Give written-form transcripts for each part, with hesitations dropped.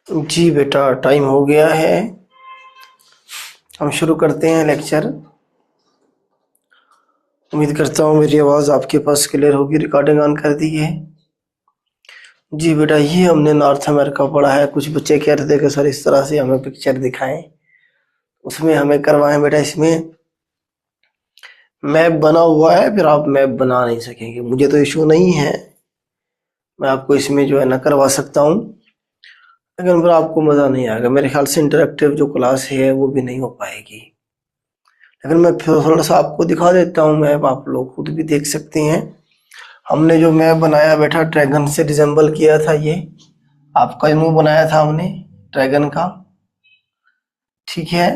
जी बेटा, टाइम हो गया है, हम शुरू करते हैं लेक्चर। उम्मीद करता हूँ मेरी आवाज़ आपके पास क्लियर होगी। रिकॉर्डिंग ऑन कर दी है। जी बेटा, ये हमने नॉर्थ अमेरिका पढ़ा है। कुछ बच्चे कह रहे थे कि सर इस तरह से हमें पिक्चर दिखाएं, उसमें हमें करवाएं। बेटा इसमें मैप बना हुआ है, फिर आप मैप बना नहीं सकेंगे। मुझे तो इशू नहीं है, मैं आपको इसमें जो है ना करवा सकता हूँ, लेकिन फिर आपको मज़ा नहीं आएगा। मेरे ख्याल से इंटरेक्टिव जो क्लास है वो भी नहीं हो पाएगी। लेकिन मैं फिर थोड़ा सा आपको दिखा देता हूँ मैप, आप लोग खुद भी देख सकते हैं। हमने जो मैप बनाया बेटा, ड्रैगन से रिजेंबल किया था। ये आपका मुंह बनाया था हमने ड्रैगन का, ठीक है,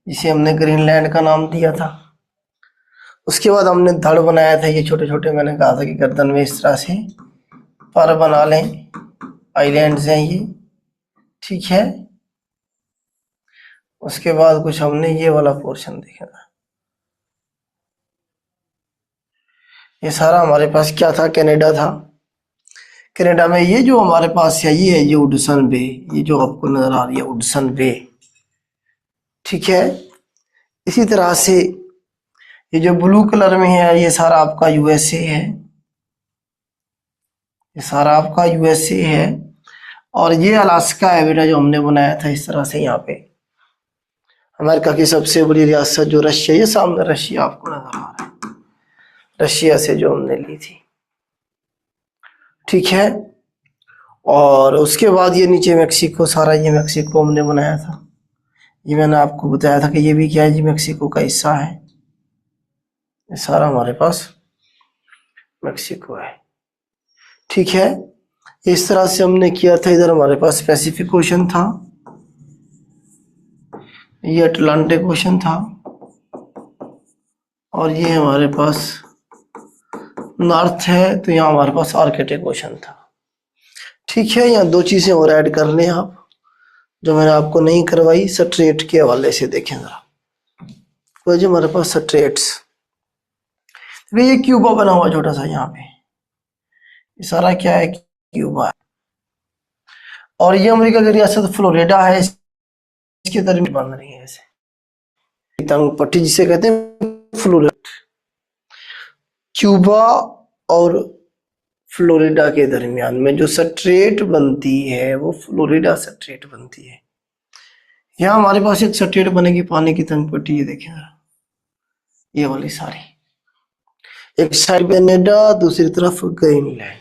जिसे हमने ग्रीनलैंड का नाम दिया था। उसके बाद हमने धड़ बनाया था, ये छोटे छोटे, मैंने कहा था कि गर्दन में इस तरह से पर बना लें, आइलैंड्स हैं ये, ठीक है। उसके बाद कुछ हमने ये वाला पोर्शन देखा था। ये सारा हमारे पास क्या था, कनाडा था। कनाडा में ये जो हमारे पास है, ये है ये उडसन बे, ये जो आपको नजर आ रही है उडसन बे, ठीक है। इसी तरह से ये जो ब्लू कलर में है, ये सारा आपका यूएसए है, ये सारा आपका यूएसए है। और ये अलास्का है बेटा, जो हमने बनाया था इस तरह से। यहाँ पे अमेरिका की सबसे बड़ी रियासत जो रशिया, ये सामने रशिया आपको नजर आ रहा है, रशिया से जो हमने ली थी, ठीक है। और उसके बाद ये नीचे मैक्सिको, सारा ये मैक्सिको हमने बनाया था। ये मैंने आपको बताया था कि ये भी क्या है, ये मैक्सिको का हिस्सा है। ये सारा हमारे पास मैक्सिको है, ठीक है। इस तरह से हमने किया था। इधर हमारे पास पैसिफिक ओशन था, ये अटलांटिक ओशन था, और ये हमारे पास नॉर्थ है, तो यहाँ हमारे पास आर्कटिक ओशन था, ठीक है। यहाँ दो चीजें और ऐड कर लें आप, जो मैंने आपको नहीं करवाई। स्ट्रेट के हवाले से देखें जरा, तो जो हमारे पास स्ट्रेट्स, ये क्यूबा बना हुआ छोटा सा, यहाँ पे ये सारा क्या है, क्यूबा है। और ये अमेरिका की रियासत फ्लोरिडा है, इसके दरमियान बन रही है ऐसे तंग पट्टी जिसे कहते हैं फ्लोरिडा। क्यूबा और फ्लोरिडा के दरमियान में जो स्ट्रेट बनती है, वो फ्लोरिडा स्ट्रेट बनती है। यहाँ हमारे पास एक स्ट्रेट बनेगी पानी की तंग पट्टी, ये देखें ये वाली सारी, एक साइड कनाडा, दूसरी तरफ ग्रीनलैंड।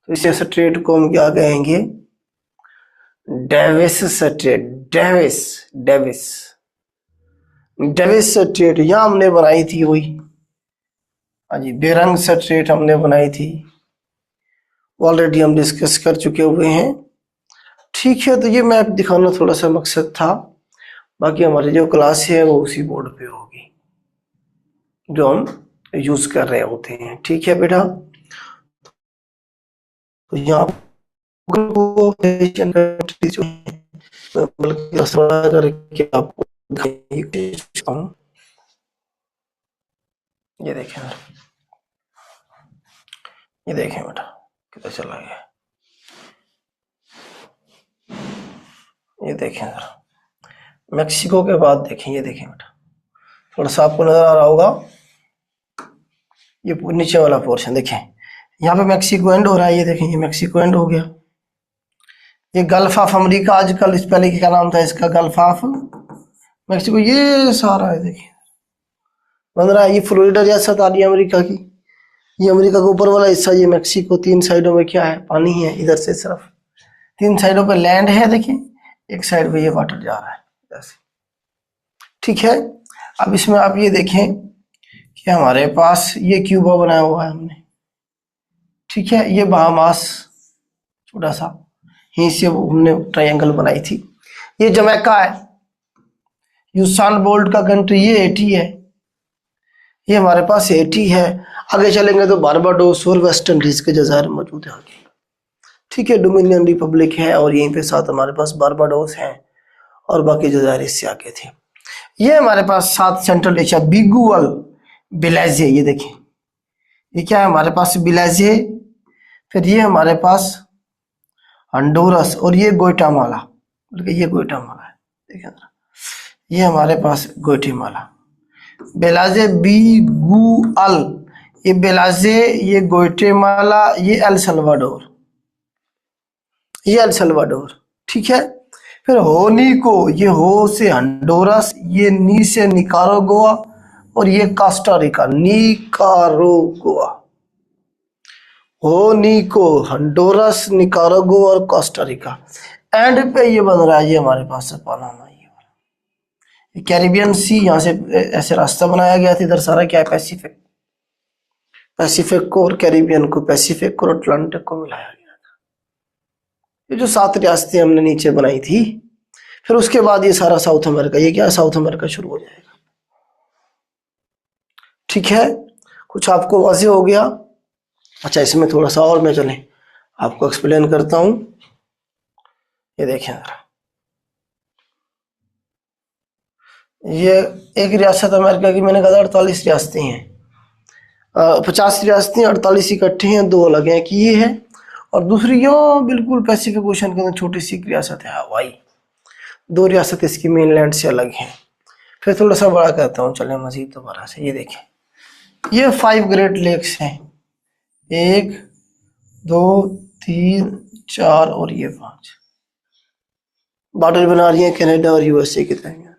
तो इस स्ट्रेट को हम क्या कहेंगे, Davis Strait, Davis Davis Davis Strait. यहाँ हमने बनाई थी वही, हाँ जी, बेरंग स्ट्रेट हमने बनाई थी, ऑलरेडी हम डिस्कस कर चुके हुए हैं, ठीक है। तो ये मैप दिखाना थोड़ा सा मकसद था। बाकी हमारी जो क्लास है वो उसी बोर्ड पे होगी जो हम यूज कर रहे होते हैं, ठीक है बेटा। तो यहाँ करके आपको ये देखें, ये देखें बेटा किधर चला गया, ये देखें जरा। मैक्सिको के बाद देखें, ये देखें बेटा, थोड़ा सा आपको नजर आ रहा होगा, ये नीचे वाला पोर्शन देखें, यहाँ पे मैक्सिको एंड हो रहा है, ये देखें, ये मैक्सिको एंड हो गया। ये गल्फ ऑफ अमेरिका, आजकल इस पहले क्या नाम था इसका, गल्फ ऑफ मैक्सिको, ये सारा है देखिए बन रहा है। ये फ्लोरिडा रियासत आ रही है अमेरिका की, ये अमेरिका का ऊपर वाला हिस्सा, ये मैक्सिको। तीन साइडों में क्या है, पानी है, इधर से सिर्फ तीन साइडों पे लैंड है, देखिए एक साइड पे ये वाटर जा रहा है इधर से, ठीक है। अब इसमें आप ये देखें कि हमारे पास ये क्यूबा बनाया हुआ है हमने, ठीक है। ये बहामास छोटा सा, यहीं से वो हमने ट्रायंगल बनाई थी। ये जमैका है, यूसान बोल्ट का कंट्री ये एटी है, ये हमारे पास एटी है। आगे चलेंगे तो बारबाडोस और वेस्ट इंडीज के जज़ायर मौजूद है आगे, ठीक है। डोमिनियन रिपब्लिक है और यहीं पे साथ हमारे पास बारबाडोस है और बाकी जज़ायर इससे आगे थे। ये हमारे पास साथ सेंट्रल एशिया, बिगुअल, बिलाजे, ये देखें ये क्या है हमारे पास, बिलाजे। फिर ये हमारे पास हंडोरस और ये ग्वाटेमाला, ये ग्वाटेमाला है, देखें जरा, ये हमारे पास ग्वाटेमाला। बेलाजे, बिगुअल, ये बेलाजे, ये ग्वाटेमाला, ये एल सल्वाडोर, ये एल सल्वाडोर, ठीक है। फिर होनिको, ये हो से हंडोरस, ये नी से निकारागुआ और ये कास्टारिका, निकारागुआ। होनिको, हंडोरस, निकारागुआ और कास्टारिका। एंड पे ये बन रहा है ये हमारे पास है पनामा, ये कैरिबियन सी, यहाँ से ऐसे रास्ता बनाया गया था, इधर सारा क्या है पैसिफिक, पैसिफिक को और कैरिबियन को, पैसिफिक को और अटलांटिक को मिलाया गया था। ये जो 7 रियासतें हमने नीचे बनाई थी, फिर उसके बाद ये सारा साउथ अमेरिका, ये क्या साउथ अमेरिका शुरू हो जाएगा, ठीक है। कुछ आपको वाज़ेह हो गया? अच्छा, इसमें थोड़ा सा और मैं चलें आपको एक्सप्लेन करता हूं। ये देखें जरा, ये एक रियासत अमेरिका की मैंने कहा 48 रियासतें हैं, 50 रियासतें, 48 इकट्ठे हैं, 2 अलग हैं कि ये है, और दूसरी यो बिल्कुल पैसिफिक ओशन के अंदर छोटी सी रियासत है हवाई। 2 रियासत इसकी मेनलैंड से अलग हैं। फिर थोड़ा सा बड़ा करता हूँ, चले मजीद दोबारा से। ये देखें, ये 5 ग्रेट लेक्स हैं, 1 2 3 4 और ये 5 बॉर्डर बना रही है कनाडा और यूएसए के दरमियान।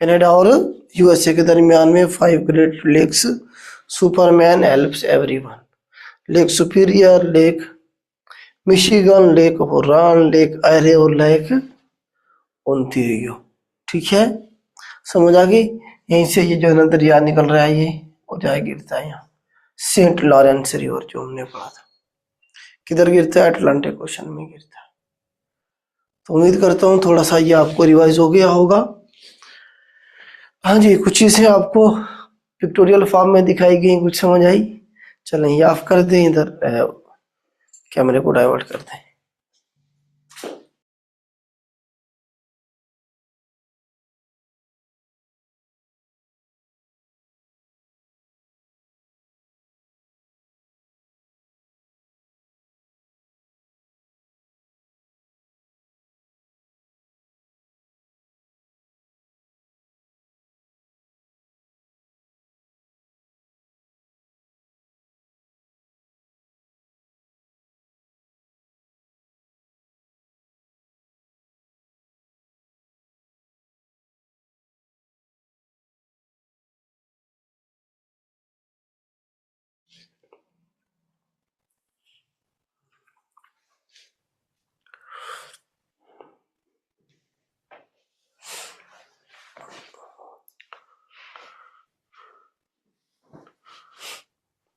कनाडा और यूएसए के दरमियान में 5 Great Lakes. Superman helps everyone, Lake Superior, Lake Michigan, Lake Huron, Lake Erie और लेक ओंटारियो, ठीक है। समझ आ गई? यहीं से ये जो दरिया निकल रहा है ये और जाए गिरता है यहाँ सेंट लॉरेंस रिवर, जो हमने पढ़ा था। किधर गिरता है? अटलांटिक ओशन में गिरता है। तो उम्मीद करता हूँ थोड़ा सा ये आपको रिवाइज हो गया होगा। हाँ जी, कुछ चीजें आपको पिक्टोरियल फॉर्म में दिखाई गई, कुछ समझ आई? चलें ये ऑफ कर दें, इधर कैमरे को डाइवर्ट कर दें।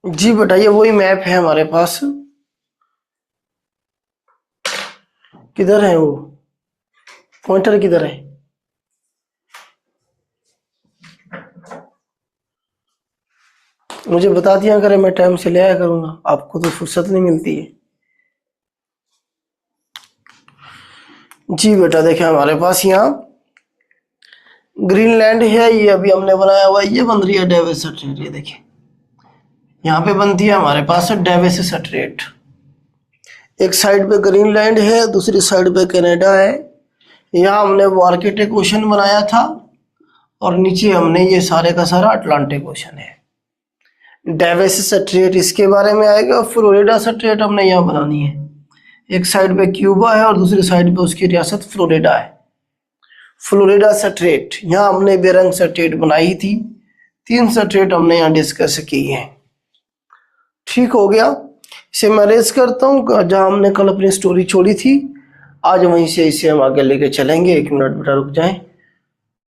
जी बेटा, ये वही मैप है हमारे पास। किधर है वो पॉइंटर, किधर है? मुझे बता दिया करें, मैं टाइम से ले आया करूंगा, आपको तो फुर्सत नहीं मिलती है। जी बेटा, देखें हमारे पास यहाँ ग्रीनलैंड है, ये अभी हमने बनाया हुआ है, ये बन रही है डेविस स्ट्रेट। ये देखें यहाँ पे बनती है हमारे पास डेविस स्ट्रेट। एक साइड पे ग्रीनलैंड है, दूसरी साइड पे कनाडा है। यहाँ हमने वो आर्कटिक ओशन बनाया था और नीचे हमने ये सारे का सारा अटलांटिक ओशन है। डेविस स्ट्रेट इसके बारे में आएगा। फ्लोरिडा स्ट्रेट हमने यहाँ बनानी है। एक साइड पे क्यूबा है और दूसरी साइड पे उसकी रियासत फ्लोरिडा है। फ्लोरिडा स्ट्रेट, यहाँ हमने बेरंग स्ट्रेट बनाई थी। 3 स्ट्रेट हमने यहाँ डिस्कस की है। ठीक हो गया, इसे मैं रेस करता हूँ जहाँ हमने कल अपनी स्टोरी छोड़ी थी, आज वहीं से इसे हम आगे लेके चलेंगे। 1 मिनट बेटा रुक जाएं,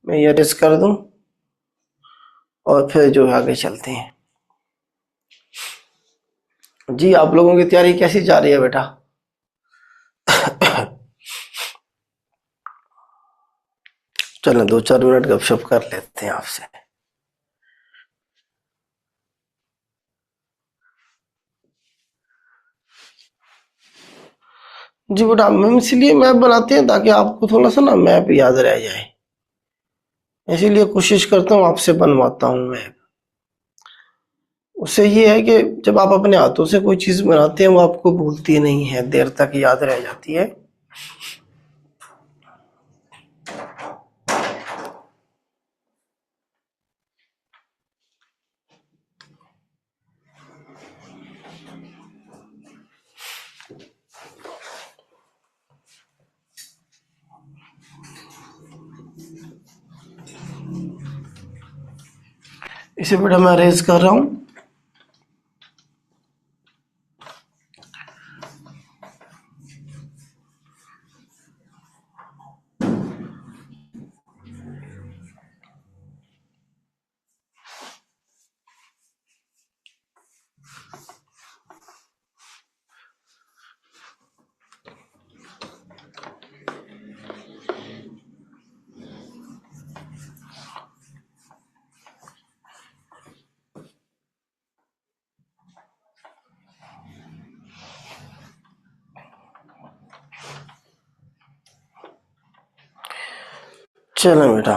मैं ये रेस कर दूं। और फिर जो है आगे चलते हैं। जी आप लोगों की तैयारी कैसी जा रही है बेटा? चलो 2-4 मिनट गपशप कर लेते हैं आपसे। जी बेटा, हम इसलिए मैप बनाते हैं ताकि आपको थोड़ा सा ना मैप याद रह जाए, इसीलिए कोशिश करता हूँ आपसे बनवाता हूँ मैप। उससे ये है कि जब आप अपने हाथों से कोई चीज बनाते हैं वो आपको भूलती नहीं है, देर तक याद रह जाती है। इसे बेटा मैं अरेंज कर रहा हूँ। चलो बेटा,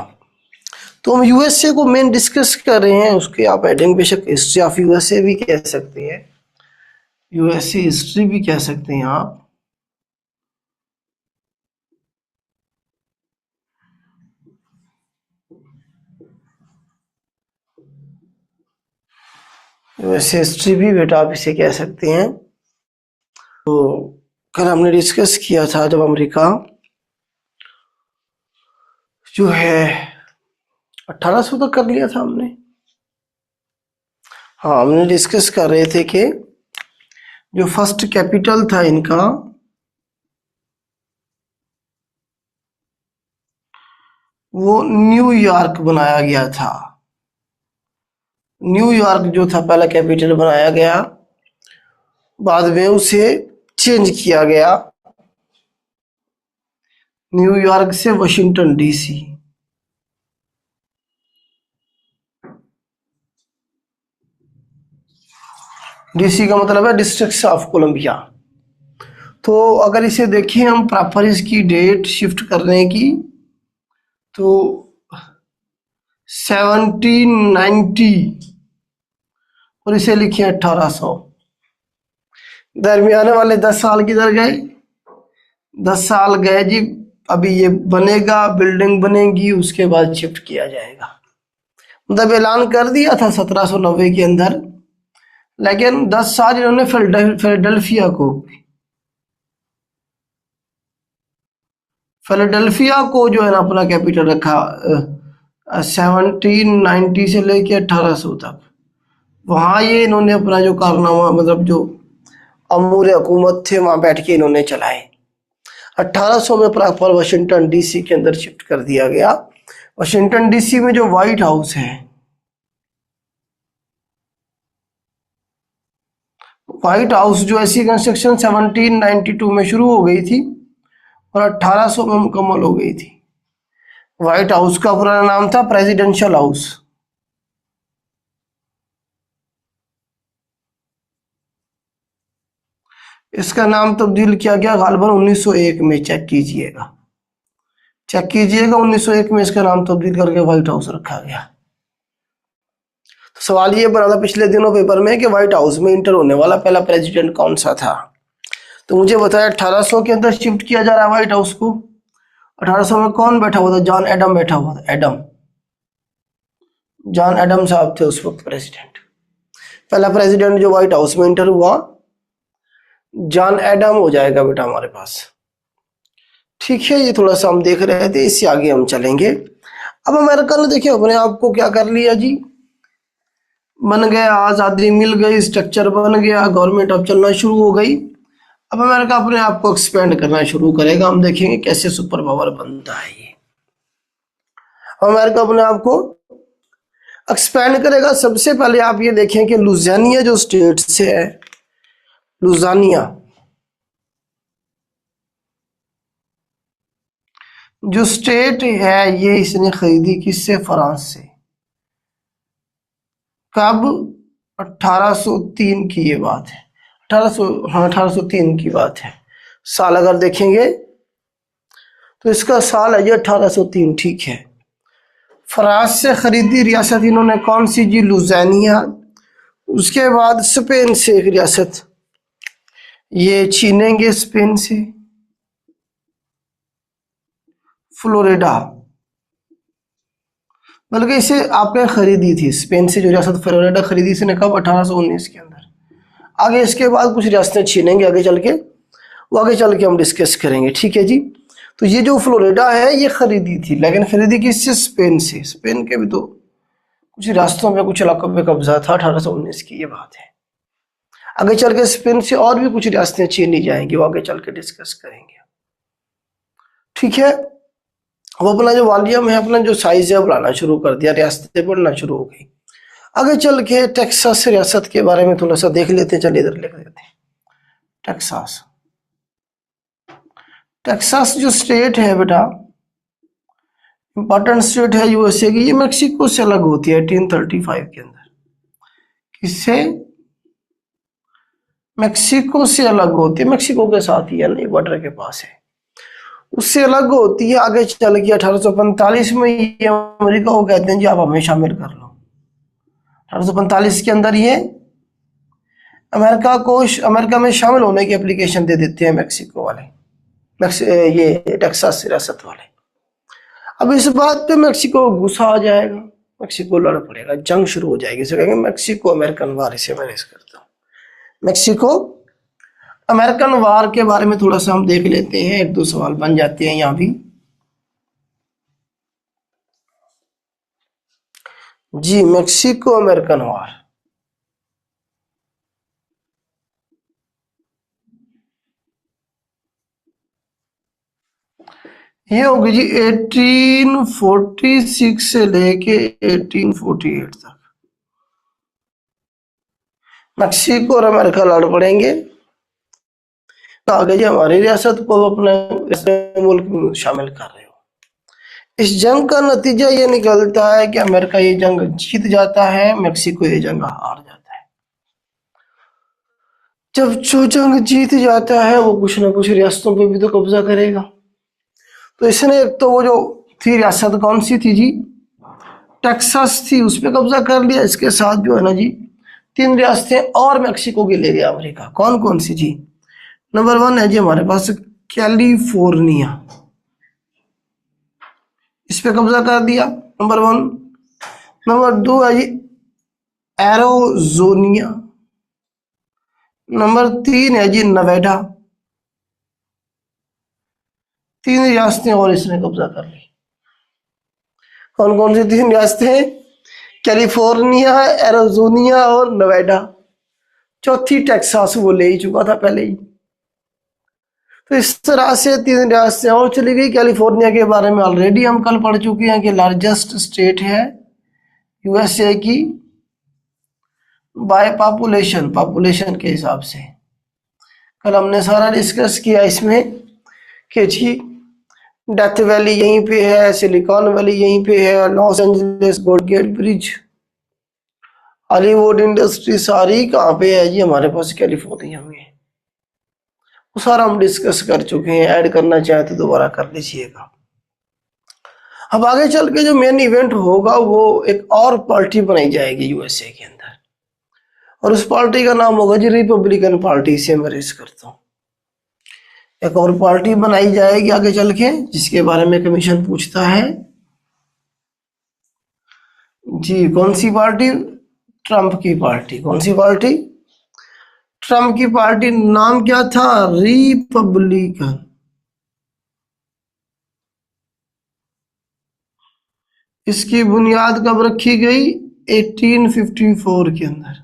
तो हम यूएसए को मेन डिस्कस कर रहे हैं, उसके आप हेडिंग बेशक हिस्ट्री ऑफ यूएसए भी कह सकते हैं, यूएसए हिस्ट्री भी कह सकते हैं आप। यूएसए हिस्ट्री भी बेटा आप इसे कह सकते हैं। तो कल हमने डिस्कस किया था जब अमेरिका जो है 1800 तक कर लिया था हमने। हाँ, हमने डिस्कस कर रहे थे कि जो फर्स्ट कैपिटल था इनका वो न्यूयॉर्क बनाया गया था। न्यूयॉर्क जो था पहला कैपिटल बनाया गया, बाद में उसे चेंज किया गया न्यूयॉर्क से वाशिंगटन डीसी। डीसी का मतलब है डिस्ट्रिक्ट ऑफ कोलंबिया। तो अगर इसे देखें हम प्रॉपर इसकी डेट शिफ्ट करने की, तो 1790 और इसे लिखे 1800। दरमियाने वाले 10 साल किधर गए? 10 साल गए जी। अभी ये बनेगा, बिल्डिंग बनेगी, उसके बाद शिफ्ट किया जाएगा। मतलब ऐलान कर दिया था 1790 के अंदर, लेकिन 10 साल इन्होंने फिलाडेल्फिया को जो है ना अपना कैपिटल रखा। 1790 से लेके 1800 तक वहां ये इन्होंने अपना जो कारनामा, मतलब जो अमूर हुकूमत थे वहां बैठ के इन्होंने चलाए। 1800 में प्रॉपर वाशिंगटन डीसी के अंदर शिफ्ट कर दिया गया। वाशिंगटन डीसी में जो व्हाइट हाउस है, व्हाइट हाउस जो ऐसी कंस्ट्रक्शन 1792 में शुरू हो गई थी और 1800 में मुकम्मल हो गई थी। व्हाइट हाउस का पुराना नाम था प्रेसिडेंशियल हाउस। इसका नाम तब्दील किया गया गालबन 1901 में। चेक कीजिएगा 1901 में इसका नाम तब्दील करके व्हाइट हाउस रखा गया। तो सवाल ये बना था पिछले दिनों पेपर में कि व्हाइट हाउस में इंटर होने वाला पहला प्रेसिडेंट कौन सा था। तो मुझे बताया 1800 के अंदर शिफ्ट किया जा रहा है व्हाइट हाउस को। 1800 में कौन बैठा हुआ था? जॉन एडम बैठा हुआ था। जॉन एडम साहब थे उस वक्त प्रेसिडेंट। पहला प्रेसिडेंट जो व्हाइट हाउस में इंटर हुआ जॉन एडम हो जाएगा बेटा हमारे पास। ठीक है, ये थोड़ा सा हम देख रहे थे, इससे आगे हम चलेंगे। अब अमेरिका ने देखिए अपने आप को क्या कर लिया जी, बन गया, आजादी मिल गई, स्ट्रक्चर बन गया, गवर्नमेंट अब चलना शुरू हो गई। अब अमेरिका अपने आप को एक्सपेंड करना शुरू करेगा। हम देखेंगे कैसे सुपर पावर बनता है ये। अमेरिका अपने आप को एक्सपैंड करेगा। सबसे पहले आप ये देखें कि लुजियानिया जो स्टेट से है, लुजियानिया जो स्टेट है ये इसने खरीदी किससे? फ्रांस से। कब? 1803 की ये बात है। 1803 की बात है। साल अगर देखेंगे तो इसका साल है ये 1803, ठीक है। फ्रांस से खरीदी रियासत इन्होंने कौन सी जी? लुजियानिया। उसके बाद स्पेन से एक रियासत ये छीनेंगे, स्पेन से फ्लोरिडा, बल्कि इसे आपने खरीदी थी स्पेन से जो रियासत फ्लोरिडा खरीदी इसने कब? 1819 के अंदर। आगे इसके बाद कुछ रियासतें छीनेंगे आगे चल के, वो आगे चल के हम डिस्कस करेंगे, ठीक है जी। तो ये जो फ्लोरिडा है ये खरीदी थी, लेकिन खरीदी किससे? स्पेन से। स्पेन के भी तो कुछ रियासतों में कुछ इलाकों में कब्जा था 1819 की ये बात है। आगे चल के स्पेन से और भी कुछ रियासतें छीनी जाएंगी, वो आगे चल के डिस्कस करेंगे, ठीक है। वो अपना जो वॉल्यूम है, अपना जो साइज है बढ़ाना शुरू कर दिया, रियासतें बढ़ना शुरू हो गई। आगे चल के टेक्सास रियासत के बारे में थोड़ा सा देख लेते हैं, चलिए इधर लिख देते हैं। टेक्सास, टेक्सास जो स्टेट है बेटा, इंपॉर्टेंट स्टेट है यूएसए की, ये मेक्सिको से अलग होती है 1835 के अंदर। किससे? मेक्सिको से अलग होती है, मेक्सिको के साथ ही है ना, बॉर्डर के पास है, उससे अलग होती है। आगे चल के 1845 में ये अमेरिका को कहते हैं जी आप हमें शामिल कर लो। 1845 के अंदर ये अमेरिका में शामिल होने की एप्लीकेशन दे देते हैं मेक्सिको वाले, ये टेक्सास रियासत वाले। अब इस बात पे मेक्सिको को गुस्सा आ जाएगा, मेक्सिको लड़ पड़ेगा, जंग शुरू हो जाएगी। इसे कहेंगे मेक्सिको अमेरिकन वार, इसे मैनेज करता हूँ। मेक्सिको अमेरिकन वार के बारे में थोड़ा सा हम देख लेते हैं, एक दो सवाल बन जाते हैं यहाँ भी। जी, मेक्सिको अमेरिकन वार ये होगी जी 1846 से लेके 1848 तक मेक्सिको और अमेरिका लड़ पड़ेंगे। आगे जी हमारी रियासत को अपने मुल्क में शामिल कर रहे हो। इस जंग का नतीजा ये निकलता है कि अमेरिका ये जंग जीत जाता है, मेक्सिको ये जंग हार जाता है। जब जो जंग जीत जाता है वो कुछ ना कुछ रियासतों पे भी तो कब्जा करेगा। तो इसने एक तो वो जो थी रियासत कौन सी थी जी? टेक्सास थी, उस पर कब्जा कर लिया। इसके साथ जो है ना जी 3 रियासतें और मेक्सिको की ले गया अमेरिका। कौन कौन सी जी? नंबर 1 है जी हमारे पास कैलिफोर्निया, इस पे कब्जा कर दिया, नंबर 1। नंबर 2 है जी एरोजोनिया, नंबर 3 है जी नवेडा। 3 रियासतें और इसने कब्जा कर ली। कौन कौन सी 3 रियासतें? कैलिफोर्निया, एरोजोनिया और नवेडा। चौथी टेक्सास वो ले ही चुका था पहले ही। तो इस तरह से 3 रियासतें और चली गई। कैलिफोर्निया के बारे में ऑलरेडी हम कल पढ़ चुके हैं कि लार्जेस्ट स्टेट है यूएसए की बाय पॉपुलेशन के हिसाब से। कल हमने सारा डिस्कस किया इसमें कि जी डेथ वैली यहीं पे है, सिलिकॉन वैली यहीं पे है, Los Angeles Gold Gate Bridge, Hollywood industry सारी कहाँ पे है जी? हमारे पास कैलिफोर्निया में। वो सारा हम डिस्कस कर चुके हैं, ऐड करना चाहे तो दोबारा कर लीजिएगा। अब आगे चल के जो मेन इवेंट होगा वो एक और पार्टी बनाई जाएगी यूएसए के अंदर, और उस पार्टी का नाम होगा जी रिपब्लिकन पार्टी। से मैं रेस करता हूँ, एक और पार्टी बनाई जाएगी आगे चल के जिसके बारे में कमीशन पूछता है जी। कौन सी पार्टी? ट्रंप की पार्टी। कौन सी पार्टी? ट्रंप की पार्टी। नाम क्या था? रिपब्लिकन। इसकी बुनियाद कब रखी गई? 1854 के अंदर।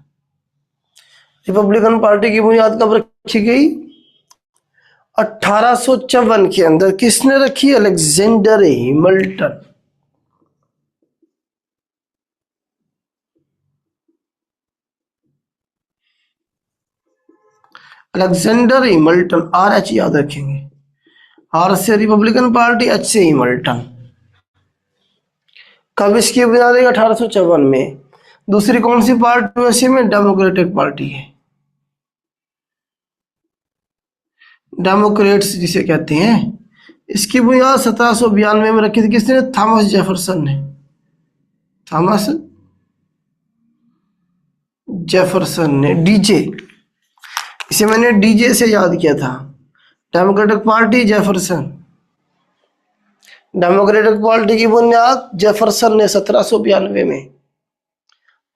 रिपब्लिकन पार्टी की बुनियाद कब रखी गई? 1854 के अंदर। किसने रखी? Alexander Hamilton. Alexander Hamilton, R H याद रखेंगे, आर से रिपब्लिकन पार्टी, एच से हैमिल्टन। कब इसकी बुनियाद है? 1854 में। दूसरी कौन सी पार्टी यूएसए में? डेमोक्रेटिक पार्टी है, डेमोक्रेट्स जिसे कहते हैं। इसकी बुनियाद 1792 में रखी थी किसने? थॉमस जेफरसन ने, थॉमस जेफरसन ने, डीजे, इसे मैंने डीजे से याद किया था। Democratic party Jefferson, democratic party की बुनियाद जेफरसन ने 1792 में,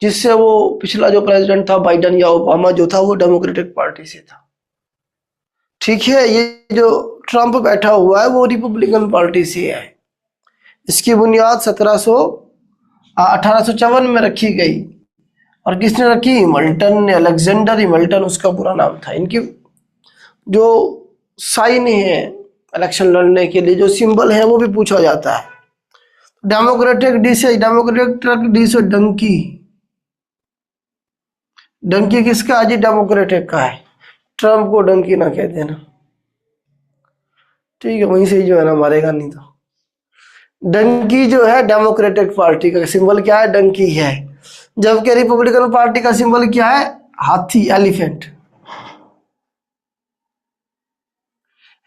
जिससे वो पिछला जो प्रेसिडेंट था बाइडेन या ओबामा जो था वो डेमोक्रेटिक पार्टी से था। ठीक है, ये जो ट्रंप बैठा हुआ है वो रिपब्लिकन पार्टी से है। इसकी बुनियाद 1854 में रखी गई। और किसने रखी? हैमिल्टन ने, अलेक्जेंडर हैमिल्टन उसका पूरा नाम था। इनकी जो साइन है इलेक्शन लड़ने के लिए, जो सिंबल है वो भी पूछा जाता है। डेमोक्रेटिक डी से, डेमोक्रेटिक डी से डंकी, डंकी किसका है जी? डेमोक्रेटिक का है। ट्रंप को डंकी ना कह देना, ठीक है, वहीं से ही जो है ना मारेगा नहीं तो। डंकी जो है डेमोक्रेटिक पार्टी का सिंबल क्या है? डंकी है। जबकि रिपब्लिकन पार्टी का सिंबल क्या है? हाथी, एलिफेंट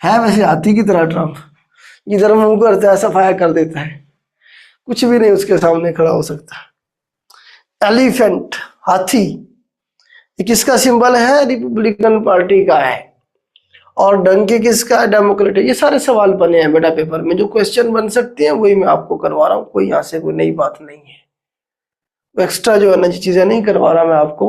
है। वैसे हाथी की तरह ट्रंप, जिधर मुंह करता है सफाया कर देता है, कुछ भी नहीं उसके सामने खड़ा हो सकता। एलिफेंट, हाथी, ये किसका सिंबल है? रिपब्लिकन पार्टी का है। और डंकी किसका है? डेमोक्रेटिक। ये सारे सवाल बने हैं बेटा पेपर में, जो क्वेश्चन बन सकते हैं वही मैं आपको करवा रहा हूँ, कोई यहाँ से कोई नई बात नहीं है। एक्स्ट्रा जो है ना चीजें नहीं करवा रहा मैं आपको,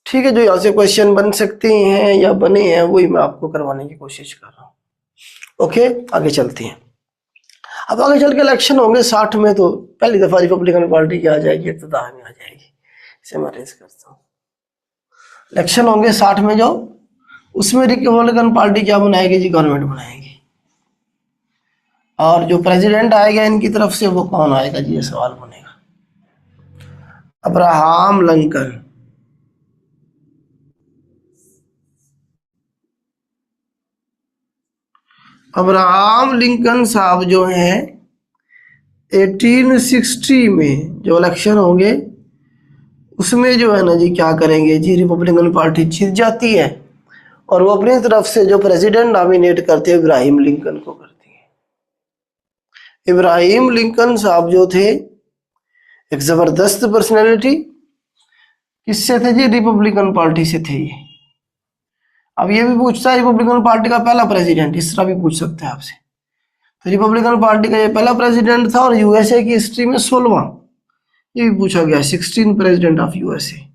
ठीक है। जो यहाँ से क्वेश्चन बन सकते हैं या बने हैं वही मैं आपको करवाने की कोशिश कर रहा हूँ। ओके, आगे चलते हैं। अब आगे चल के इलेक्शन होंगे 60 में, तो पहली दफा रिपब्लिकन पार्टी की आ जाएगी, इक़्तिदार में आ जाएगी। इसे मैं रेस करता हूँ। इलेक्शन होंगे 60 में, जो उसमें रिपब्लिकन पार्टी क्या बनाएगी जी? गवर्नमेंट बनाएगी। और जो प्रेसिडेंट आएगा इनकी तरफ से वो कौन आएगा जी? ये सवाल बनेगा। अब्राहम लिंकन, अब्राहम लिंकन साहब जो हैं 1860 में जो इलेक्शन होंगे उसमें जो है ना जी क्या करेंगे जी? रिपब्लिकन पार्टी जीत जाती है और वो अपनी तरफ से जो प्रेसिडेंट नॉमिनेट करते हैं इब्राहिम लिंकन को करती है। इब्राहिम लिंकन साहब जो थे एक जबरदस्त पर्सनैलिटी, किससे थे जी? रिपब्लिकन पार्टी से थे ये। अब ये भी पूछता है रिपब्लिकन पार्टी का पहला प्रेसिडेंट, इस तरह भी पूछ सकता है आपसे। तो रिपब्लिकन पार्टी का ये पहला प्रेसिडेंट था और यूएसए की हिस्ट्री में 16वां, ये भी पूछा गया, 16 प्रेसिडेंट ऑफ यूएसए।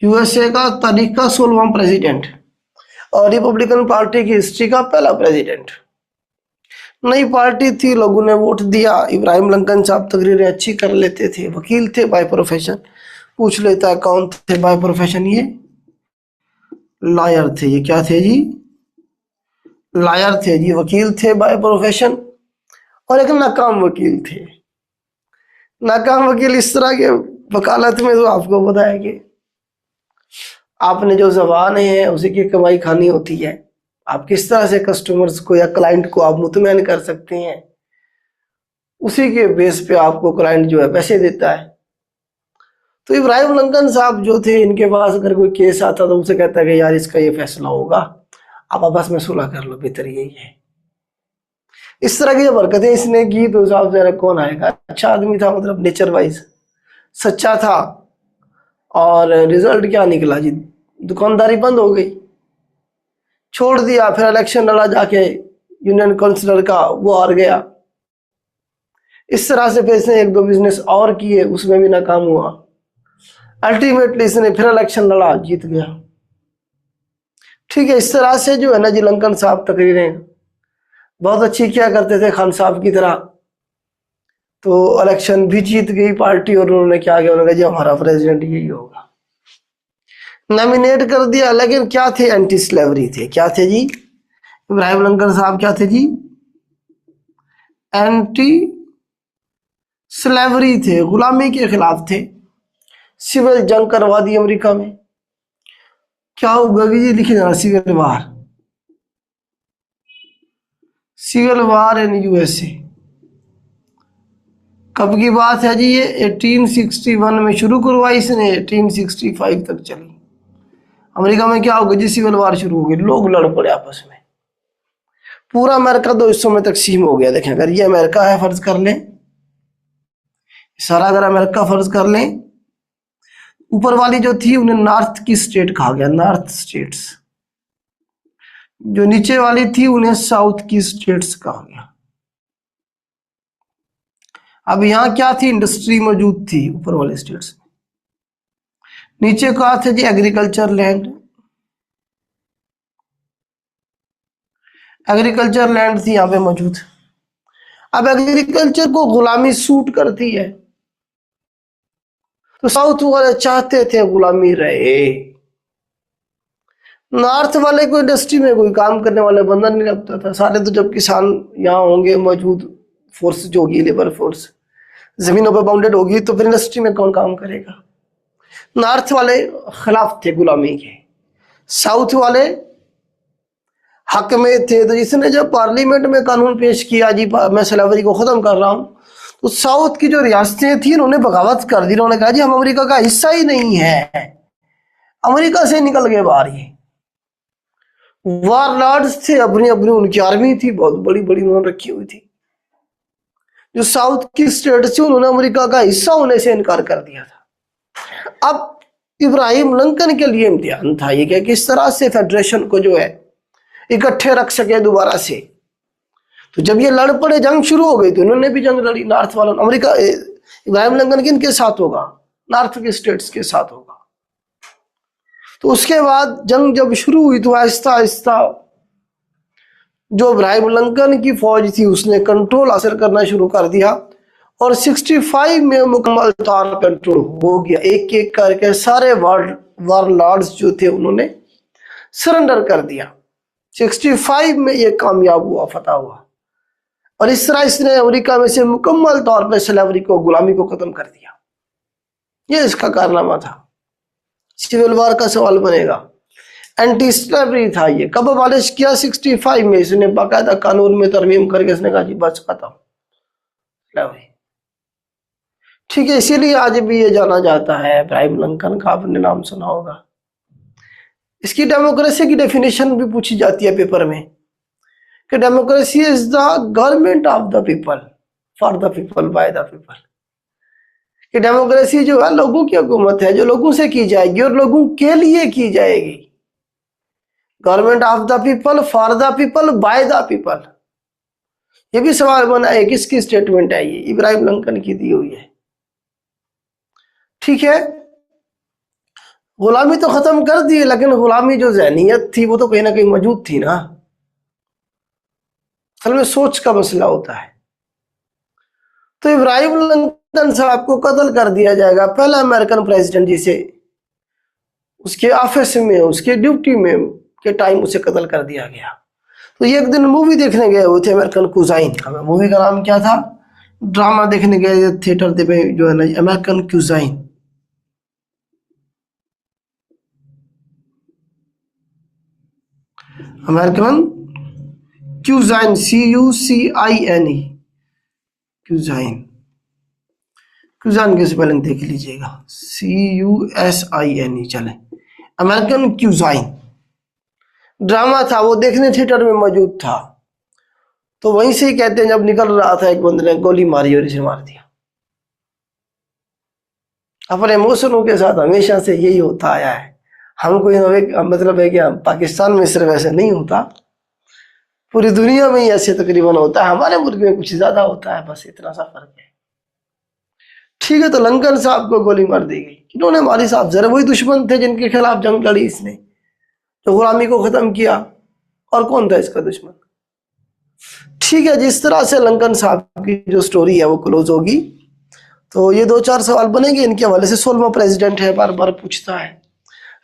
यूएसए का तारीख का 16वां प्रेसिडेंट और रिपब्लिकन पार्टी की हिस्ट्री का पहला प्रेसिडेंट। नई पार्टी थी, लोगों ने वोट दिया। इब्राहिम लिंकन साहब तकरीरें अच्छी कर लेते थे, वकील थे बाय प्रोफेशन। पूछ लेता है कौन थे बाय प्रोफेशन? ये लॉयर थे। ये क्या थे जी? लॉयर थे जी, वकील थे बाय प्रोफेशन और एक नाकाम वकील थे। नाकाम वकील इस तरह के वकालत में तो आपको पता है कि आपने जो जबान है उसी की कमाई खानी होती है। आप किस तरह से कस्टमर्स को या क्लाइंट को आप मुतमईन कर सकते हैं, उसी के बेस पे आपको क्लाइंट जो है पैसे देता है। तो इब्राहिम लिंकन साहब जो थे, इनके पास अगर कोई केस आता तो उनसे कहता है कि यार इसका ये फैसला होगा, आप आपस में सुलह कर लो, बेहतर यही है। इस तरह की जब हरकतें इसने की तो साहब जरा कौन आएगा? अच्छा आदमी था, मतलब नेचर वाइज सच्चा था। और रिजल्ट क्या निकला जी? दुकानदारी बंद हो गई, छोड़ दिया। फिर इलेक्शन लड़ा जाके यूनियन काउंसिलर का, वो हार गया। इस तरह से फिर इसने एक दो बिजनेस और किए, उसमें भी नाकाम हुआ। अल्टीमेटली इसने फिर इलेक्शन लड़ा, जीत गया। ठीक है, इस तरह से जो है ना जी लिंकन साहब तकरीरें बहुत अच्छी किया करते थे खान साहब की तरह। तो इलेक्शन भी जीत गई पार्टी और उन्होंने क्या किया? उन्होंने कहा जी हमारा प्रेसिडेंट यही होगा, नॉमिनेट कर दिया। लेकिन क्या थे? एंटी स्लेवरी थे। क्या थे जी? इब्राहिम लिंकन साहब क्या थे जी? एंटी स्लेवरी थे, गुलामी के खिलाफ थे। सिविल जंग करवा दी अमेरिका में। क्या होगा कि ये लिखे जाना civil war, civil war in USA. कब की बात है जी? ये 1861 में शुरू करवाई इसने, 1865 तक चली। अमेरिका में क्या होगा जी? सिविल वार शुरू हो गई, लोग लड़ पड़े आपस में। पूरा अमेरिका दो हिस्सों में तकसीम हो गया। देखें, अगर ये अमेरिका है फर्ज कर लें, सारा अगर अमेरिका फर्ज कर लें, ऊपर वाली जो थी उन्हें नॉर्थ की स्टेट कहा गया, नॉर्थ स्टेट्स। जो नीचे वाली थी उन्हें साउथ की स्टेट्स कहा गया। अब यहां क्या थी? इंडस्ट्री मौजूद थी ऊपर वाले स्टेट्स में। नीचे कहा था जी एग्रीकल्चर लैंड, एग्रीकल्चर लैंड थी यहां पे मौजूद। अब एग्रीकल्चर को गुलामी सूट करती है, तो साउथ वाले चाहते थे गुलामी रहे। नॉर्थ वाले को इंडस्ट्री में कोई काम करने वाले बंदा नहीं लगता था। सारे तो जब किसान यहाँ होंगे मौजूद, फोर्स जो होगी लेबर फोर्स जमीनों पर बाउंडेड होगी, तो फिर इंडस्ट्री में कौन काम करेगा? नॉर्थ वाले खिलाफ थे गुलामी के, साउथ वाले हक में थे। तो इसने जब पार्लियामेंट में कानून पेश किया जी मैं स्लेवरी को खत्म कर रहा हूं, तो साउथ की जो रियासतें थी उन्होंने बगावत कर दी। उन्होंने कहा जी हम अमेरिका का हिस्सा ही नहीं है, अमेरिका से निकल गए बाहर। ये वारलॉर्ड्स थे, अपनी अपनी उनकी आर्मी थी, बहुत बड़ी बड़ी उन्होंने रखी हुई थी। जो साउथ की स्टेट थी उन्होंने अमेरिका का हिस्सा होने से इनकार कर दिया था। अब इब्राहिम लिंकन के लिए इम्तिहान था ये कि किस तरह से फेडरेशन को जो है इकट्ठे रख सके दोबारा से। तो जब ये लड़ पड़े, जंग शुरू हो गई, तो उन्होंने भी जंग लड़ी नॉर्थ वालों। अमेरिका इब्राहिम लिंकन किन साथ होगा? नॉर्थ के स्टेट्स के साथ होगा। तो उसके बाद जंग जब शुरू हुई तो आहिस्ता आहिस्ता जो इब्राहिम लिंकन की फौज थी उसने कंट्रोल हासिल करना शुरू कर दिया, और 65 में मुकम्मल तौर पर कंट्रोल हो गया। एक एक करके सारे वारलॉर्ड्स जो थे उन्होंने सरेंडर कर दिया। 65 में ये कामयाब हुआ, फतह हुआ, और इस तरह इसने अमेरिका में से मुकम्मल तौर पर स्लेवरी को, गुलामी को खत्म कर दिया। ये इसका कारनामा था। सिविल वॉर का सवाल बनेगा। एंटी स्लेवरी था ये। कब अबॉलिश किया? 65 में। इसने बाकायदा कानून में तरमीम करके इसने कहा जी बस खत्म स्लेवरी। ठीक है, इसीलिए आज भी ये जाना जाता है इब्राहिम लिंकन का, आपने नाम सुना होगा। इसकी डेमोक्रेसी की डेफिनेशन भी पूछी जाती है पेपर में कि democracy is the government of the people, for the people, by the people. कि डेमोक्रेसी जो है लोगों की हुकूमत है, जो लोगों से की जाएगी और लोगों के लिए की जाएगी। Government of the people, for the people, by the people. ये भी सवाल बना है, किसकी स्टेटमेंट है ये? इब्राहिम लिंकन की दी हुई है। ठीक है, गुलामी तो खत्म कर दी, लेकिन गुलामी जो ज़हनियत थी वो तो कहीं ना कहीं मौजूद थी ना। असल में सोच का मसला होता है। तो इब्राहिम लिंकन साहब को कत्ल कर दिया जाएगा, पहला अमेरिकन प्रेसिडेंट जिसे उसके ऑफिस में, उसके ड्यूटी में के टाइम उसे कत्ल कर दिया गया। तो ये एक दिन मूवी देखने गए हुए थे, अमेरिकन क्यूजाइन। मूवी का नाम क्या था? ड्रामा देखने गए थिएटर पे जो है ना, American cuisine. American cuisine, CUCINE, cuisine. Cuisine की स्पेलिंग देख लीजिएगा, CUSINE। चले, अमेरिकन क्यूजाइन ड्रामा था, वो देखने थिएटर में मौजूद था। तो वहीं से ही कहते हैं जब निकल रहा था एक बंदे ने गोली मारी और इसे मार दिया। अपने इमोशनों के साथ हमेशा से यही होता आया है। हमको मतलब है कि पाकिस्तान में सिर्फ ऐसे नहीं होता, पूरी दुनिया में ही ऐसे तकरीबन होता है। हमारे मुल्क में कुछ ज्यादा होता है, बस इतना सा फर्क है। ठीक है, तो लिंकन साहब को गोली मार दी गई। इन्होंने हमारी साहब जरा वही दुश्मन थे जिनके खिलाफ जंग लड़ी इसने, जो गुलामी को खत्म किया। और कौन था इसका दुश्मन? ठीक है, जिस तरह से लिंकन साहब की जो स्टोरी है वो क्लोज होगी। तो ये दो चार सवाल बनेंगे इनके हवाले से। 16वां प्रेसिडेंट है, बार बार पूछता है।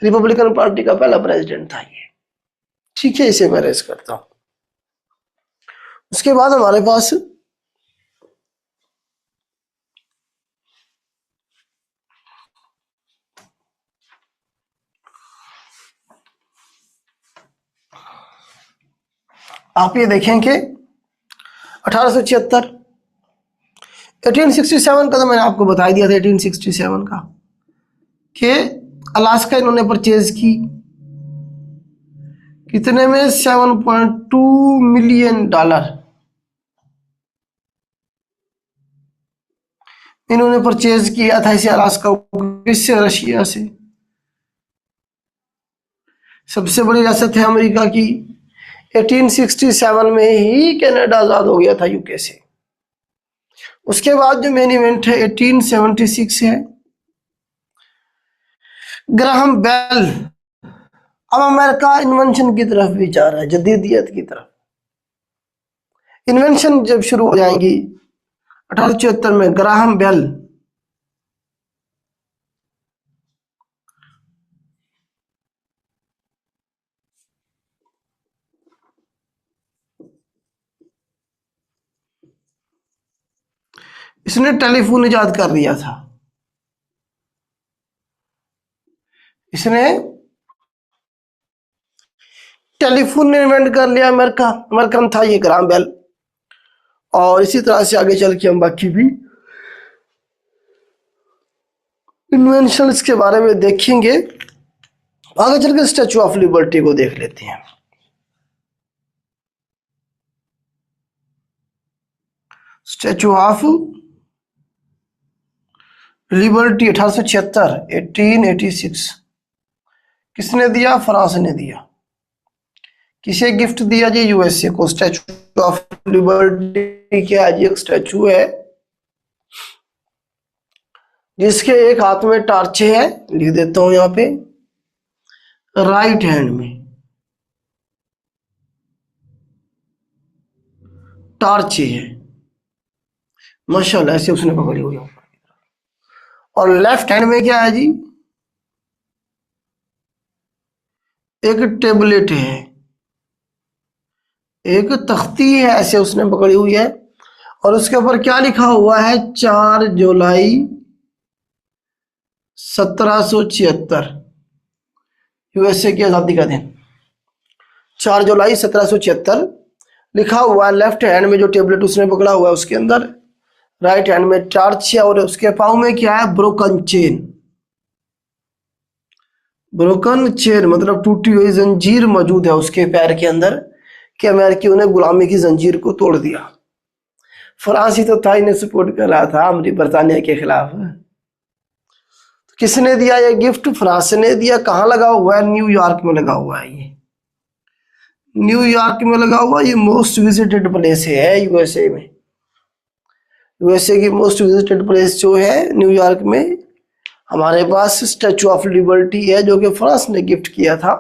रिपब्लिकन पार्टी का पहला प्रेसिडेंट था ये। ठीक है, इसे मैं रेस करता हूं। उसके बाद हमारे पास आप ये देखें कि 1876 1867 का तो मैंने आपको बता दिया था, 1867 का कि अलास्का इन्होंने परचेज की कितने में, $7.2 मिलियन इन्होंने परचेज किया था इसे अलास्का। किससे? रशिया से। सबसे बड़ी रियासत है अमेरिका की। 1867 में ही कनाडा आजाद हो गया था यूके से। उसके बाद जो मेन इवेंट है 1876 है, ग्राहम बेल। अब अमेरिका इन्वेंशन की तरफ भी जा रहा है, जदीदियत की तरफ। इन्वेंशन जब शुरू हो जाएंगी 1874 में, ग्राहम बेल इसने टेलीफोन इजाद कर दिया था। इसने टेलीफोन इन्वेंट कर लिया। अमेरिकन था ये ग्राहम बेल। और इसी तरह से आगे चल के हम बाकी भी इन्वेंशंस के बारे में देखेंगे। आगे चल के स्टैचू ऑफ लिबर्टी को देख लेते हैं। स्टैचू ऑफ लिबर्टी 1886 किसने दिया? फ्रांस ने दिया। किसे गिफ्ट दिया जी? यूएसए को। स्टैचू ऑफ लिबर्टी क्या है जी? एक स्टैचू है जिसके एक हाथ में टार्च है, लिख देता हूं यहां पे, राइट हैंड में टार्च है, मशाल ऐसे उसने पकड़ी हुई। और लेफ्ट हैंड में क्या है जी? एक टेबलेट है, एक तख्ती है, ऐसे उसने पकड़ी हुई है। और उसके ऊपर क्या लिखा हुआ है? 4 जुलाई 1776, यूएसए की आजादी का दिन। 4 जुलाई 1776 लिखा हुआ है। लेफ्ट हैंड में जो टेबलेट उसने पकड़ा हुआ है उसके अंदर राइट हैंड में टार्च है। और उसके पाँव में क्या है? Broken chain. ब्रोकन चेन मतलब टूटी हुई जंजीर मौजूद है उसके पैर के अंदर, कि अमेरिकियों ने गुलामी की जंजीर को तोड़ दिया। फ्रांस ही तो था, इन्हें सपोर्ट कर रहा था बरतानिया के खिलाफ। तो किसने दिया ये गिफ्ट? फ्रांस ने दिया। कहाँ लगा हुआ है? न्यूयॉर्क में लगा हुआ है। ये न्यूयॉर्क में लगा हुआ, ये मोस्ट विजिटेड प्लेस है यूएसए में। यूएसए की मोस्ट विजिटेड प्लेस जो है न्यूयॉर्क में, हमारे पास स्टैचू ऑफ लिबर्टी है जो कि फ्रांस ने गिफ्ट किया था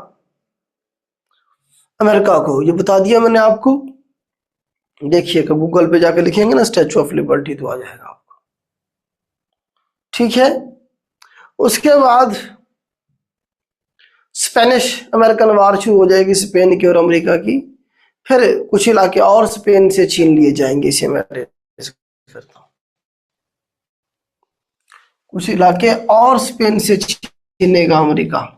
अमेरिका को। ये बता दिया मैंने आपको। देखिएगा गूगल पे जाकर लिखेंगे ना स्टैचू ऑफ लिबर्टी तो आ जाएगा आपको। ठीक है। उसके बाद स्पेनिश अमेरिकन वार शुरू हो जाएगी, स्पेन की और अमेरिका की। फिर कुछ इलाके और स्पेन से छीन लिए जाएंगे, इसे मैं करता हूं। कुछ इलाके और स्पेन से छीनेगा अमेरिका।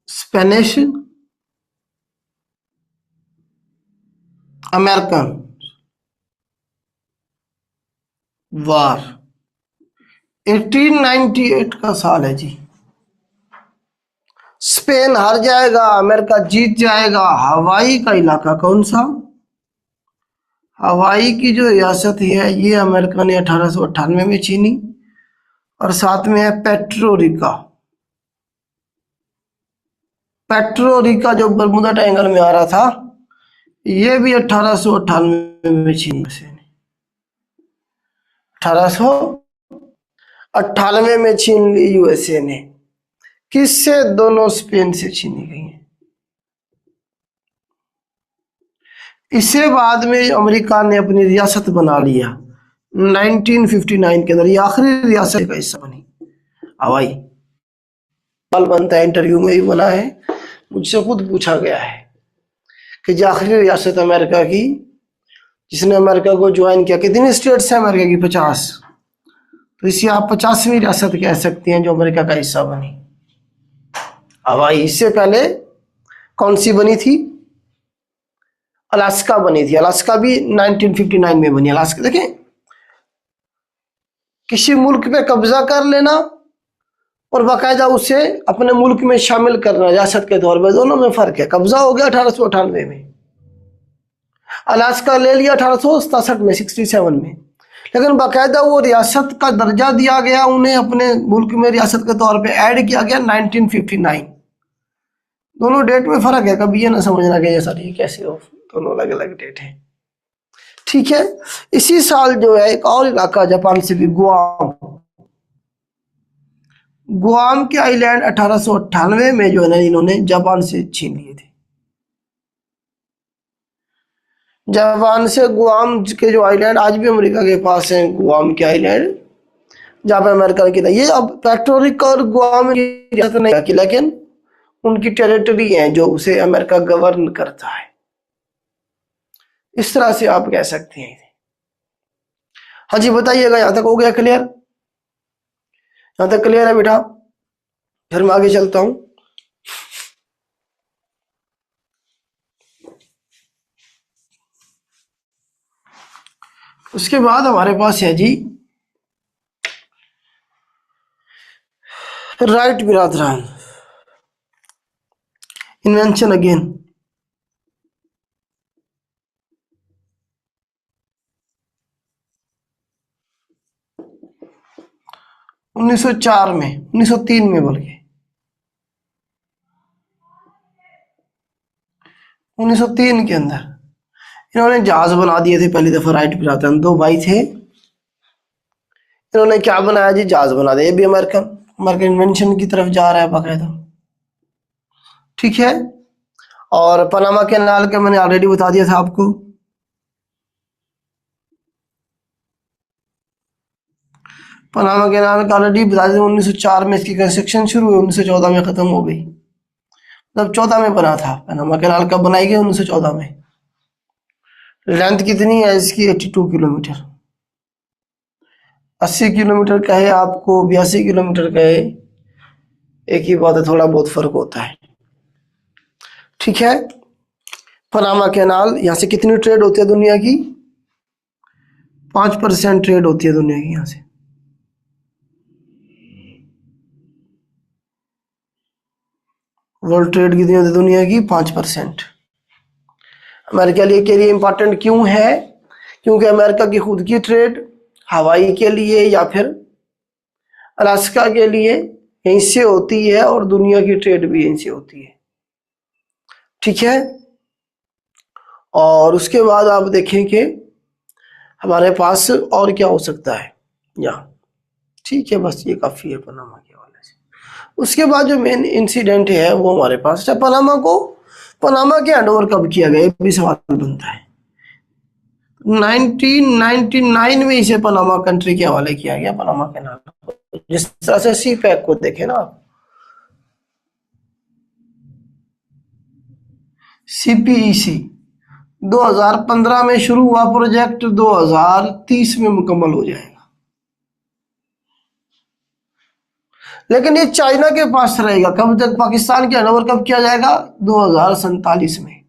स्पेनिश अमेरिकन वार 1898 का साल है जी। स्पेन हार जाएगा, अमेरिका जीत जाएगा। हवाई का इलाका कौन सा? हवाई की जो रियासत है ये अमेरिका ने 1898 में छीनी। और साथ में है पेट्रोरिका। पेट्रोरिका जो बरमुदा ट्रायंगल में आ रहा था, ये भी 1898 में छीनी। 1898 में छीन ली यूएसए ने। किससे? दोनों स्पेन से छीनी गई हैं। इससे बाद में अमेरिका ने अपनी रियासत बना लिया 1959 के अंदर। ये आखिरी रियासत का हिस्सा बनी हवाई। सवाल बनता है, इंटरव्यू में भी बना है, मुझसे खुद पूछा गया है कि जो आखिरी रियासत अमेरिका की जिसने अमेरिका को ज्वाइन किया, कितनी स्टेट्स हैं अमेरिका की? 50। तो इसे आप 50वीं रियासत कह सकती हैं जो अमेरिका का हिस्सा बनी। हवाई इससे पहले कौन सी बनी थी? अलास्का बनी थी। अलास्का भी 1959 में बनी। अलास्का देखें, किसी मुल्क पे कब्जा कर लेना और बाकायदा उसे अपने मुल्क में शामिल करना रियासत के तौर पे, दोनों में फर्क है। कब्जा हो गया 1898 में, अलास्का ले लिया 1867 में, 67 में, लेकिन बाकायदा वो रियासत का दर्जा दिया गया उन्हें, अपने मुल्क में रियासत के तौर पे ऐड किया गया 1959। दोनों डेट में फर्क है, कभी ये ना समझना कि ये सारी कैसे हो, दोनों अलग अलग डेट है। ठीक है। इसी साल जो है एक और इलाका जापान से भी, गुआम के आइलैंड 1898 में जो है ना इन्होंने जापान से छीन लिए थे। जापान से गुआम के जो आइलैंड आज भी अमेरिका के पास हैं, गुआम के आइलैंड जहाँ पे अमेरिका की था। ये अब पैक्टोरिक और गुआम की रियासत नहीं की, लेकिन उनकी टेरिटरी है जो उसे अमेरिका गवर्न करता है। इस तरह से आप कह सकते हैं। हाँ जी बताइएगा, यहां तक हो गया क्लियर? यहां तक क्लियर है बेटा? फिर मैं आगे चलता हूं। उसके बाद हमारे पास है जी राइट बिरादरान, इन्वेंशन अगेन। 1904 में, 1903 में बोल के 1903 के अंदर इन्होंने जहाज बना दिए थे पहली दफा। राइट बिरादरान दो भाई थे, इन्होंने क्या बनाया जी? जहाज बना दिया। ये भी अमेरिकन इन्वेंशन की तरफ जा रहा है बाकायदा। ठीक है। और पनामा कैनाल का मैंने ऑलरेडी बता दिया था आपको। पनामा कैनाल का ऑलरेडी बता दिया, 1904 में इसकी कंस्ट्रक्शन शुरू हुई, 1914 में खत्म हो गई। मतलब 14 में बना था। पनामा कैनाल कब बनाई गई? 1914 में। लेंथ कितनी है इसकी? 82 किलोमीटर। 80 किलोमीटर कहे आपको, 82 किलोमीटर कहे, एक ही बात है, थोड़ा बहुत फर्क होता है। ठीक है। पनामा कैनाल, यहां से कितनी ट्रेड होती है दुनिया की? 5% ट्रेड होती है दुनिया की यहां से। वर्ल्ड ट्रेड कितनी होती है दुनिया की? 5%। अमेरिका के लिए इंपॉर्टेंट क्यों है? क्योंकि अमेरिका की खुद की ट्रेड हवाई के लिए या फिर अलास्का के लिए यहीं से होती है, और दुनिया की ट्रेड भी यहीं से होती है। ठीक है। और उसके बाद आप देखें कि हमारे पास और क्या हो सकता है यहाँ। ठीक है, बस ये काफी है पनामा के हवाले से। उसके बाद जो मेन इंसिडेंट है वो हमारे पास, अच्छा पनामा के हैंडओवर कब किया गया, भी सवाल बनता है। 1999 में इसे पनामा कंट्री के हवाले किया गया, पनामा के नाम। जिस तरह से सी पैक को देखे ना आप, CPEC 2015 में शुरू हुआ प्रोजेक्ट, 2030 में मुकम्मल हो जाएगा। लेकिन ये चाइना के पास रहेगा कब तक? पाकिस्तान के हैंडओवर कब किया जाएगा? 2047 में। ये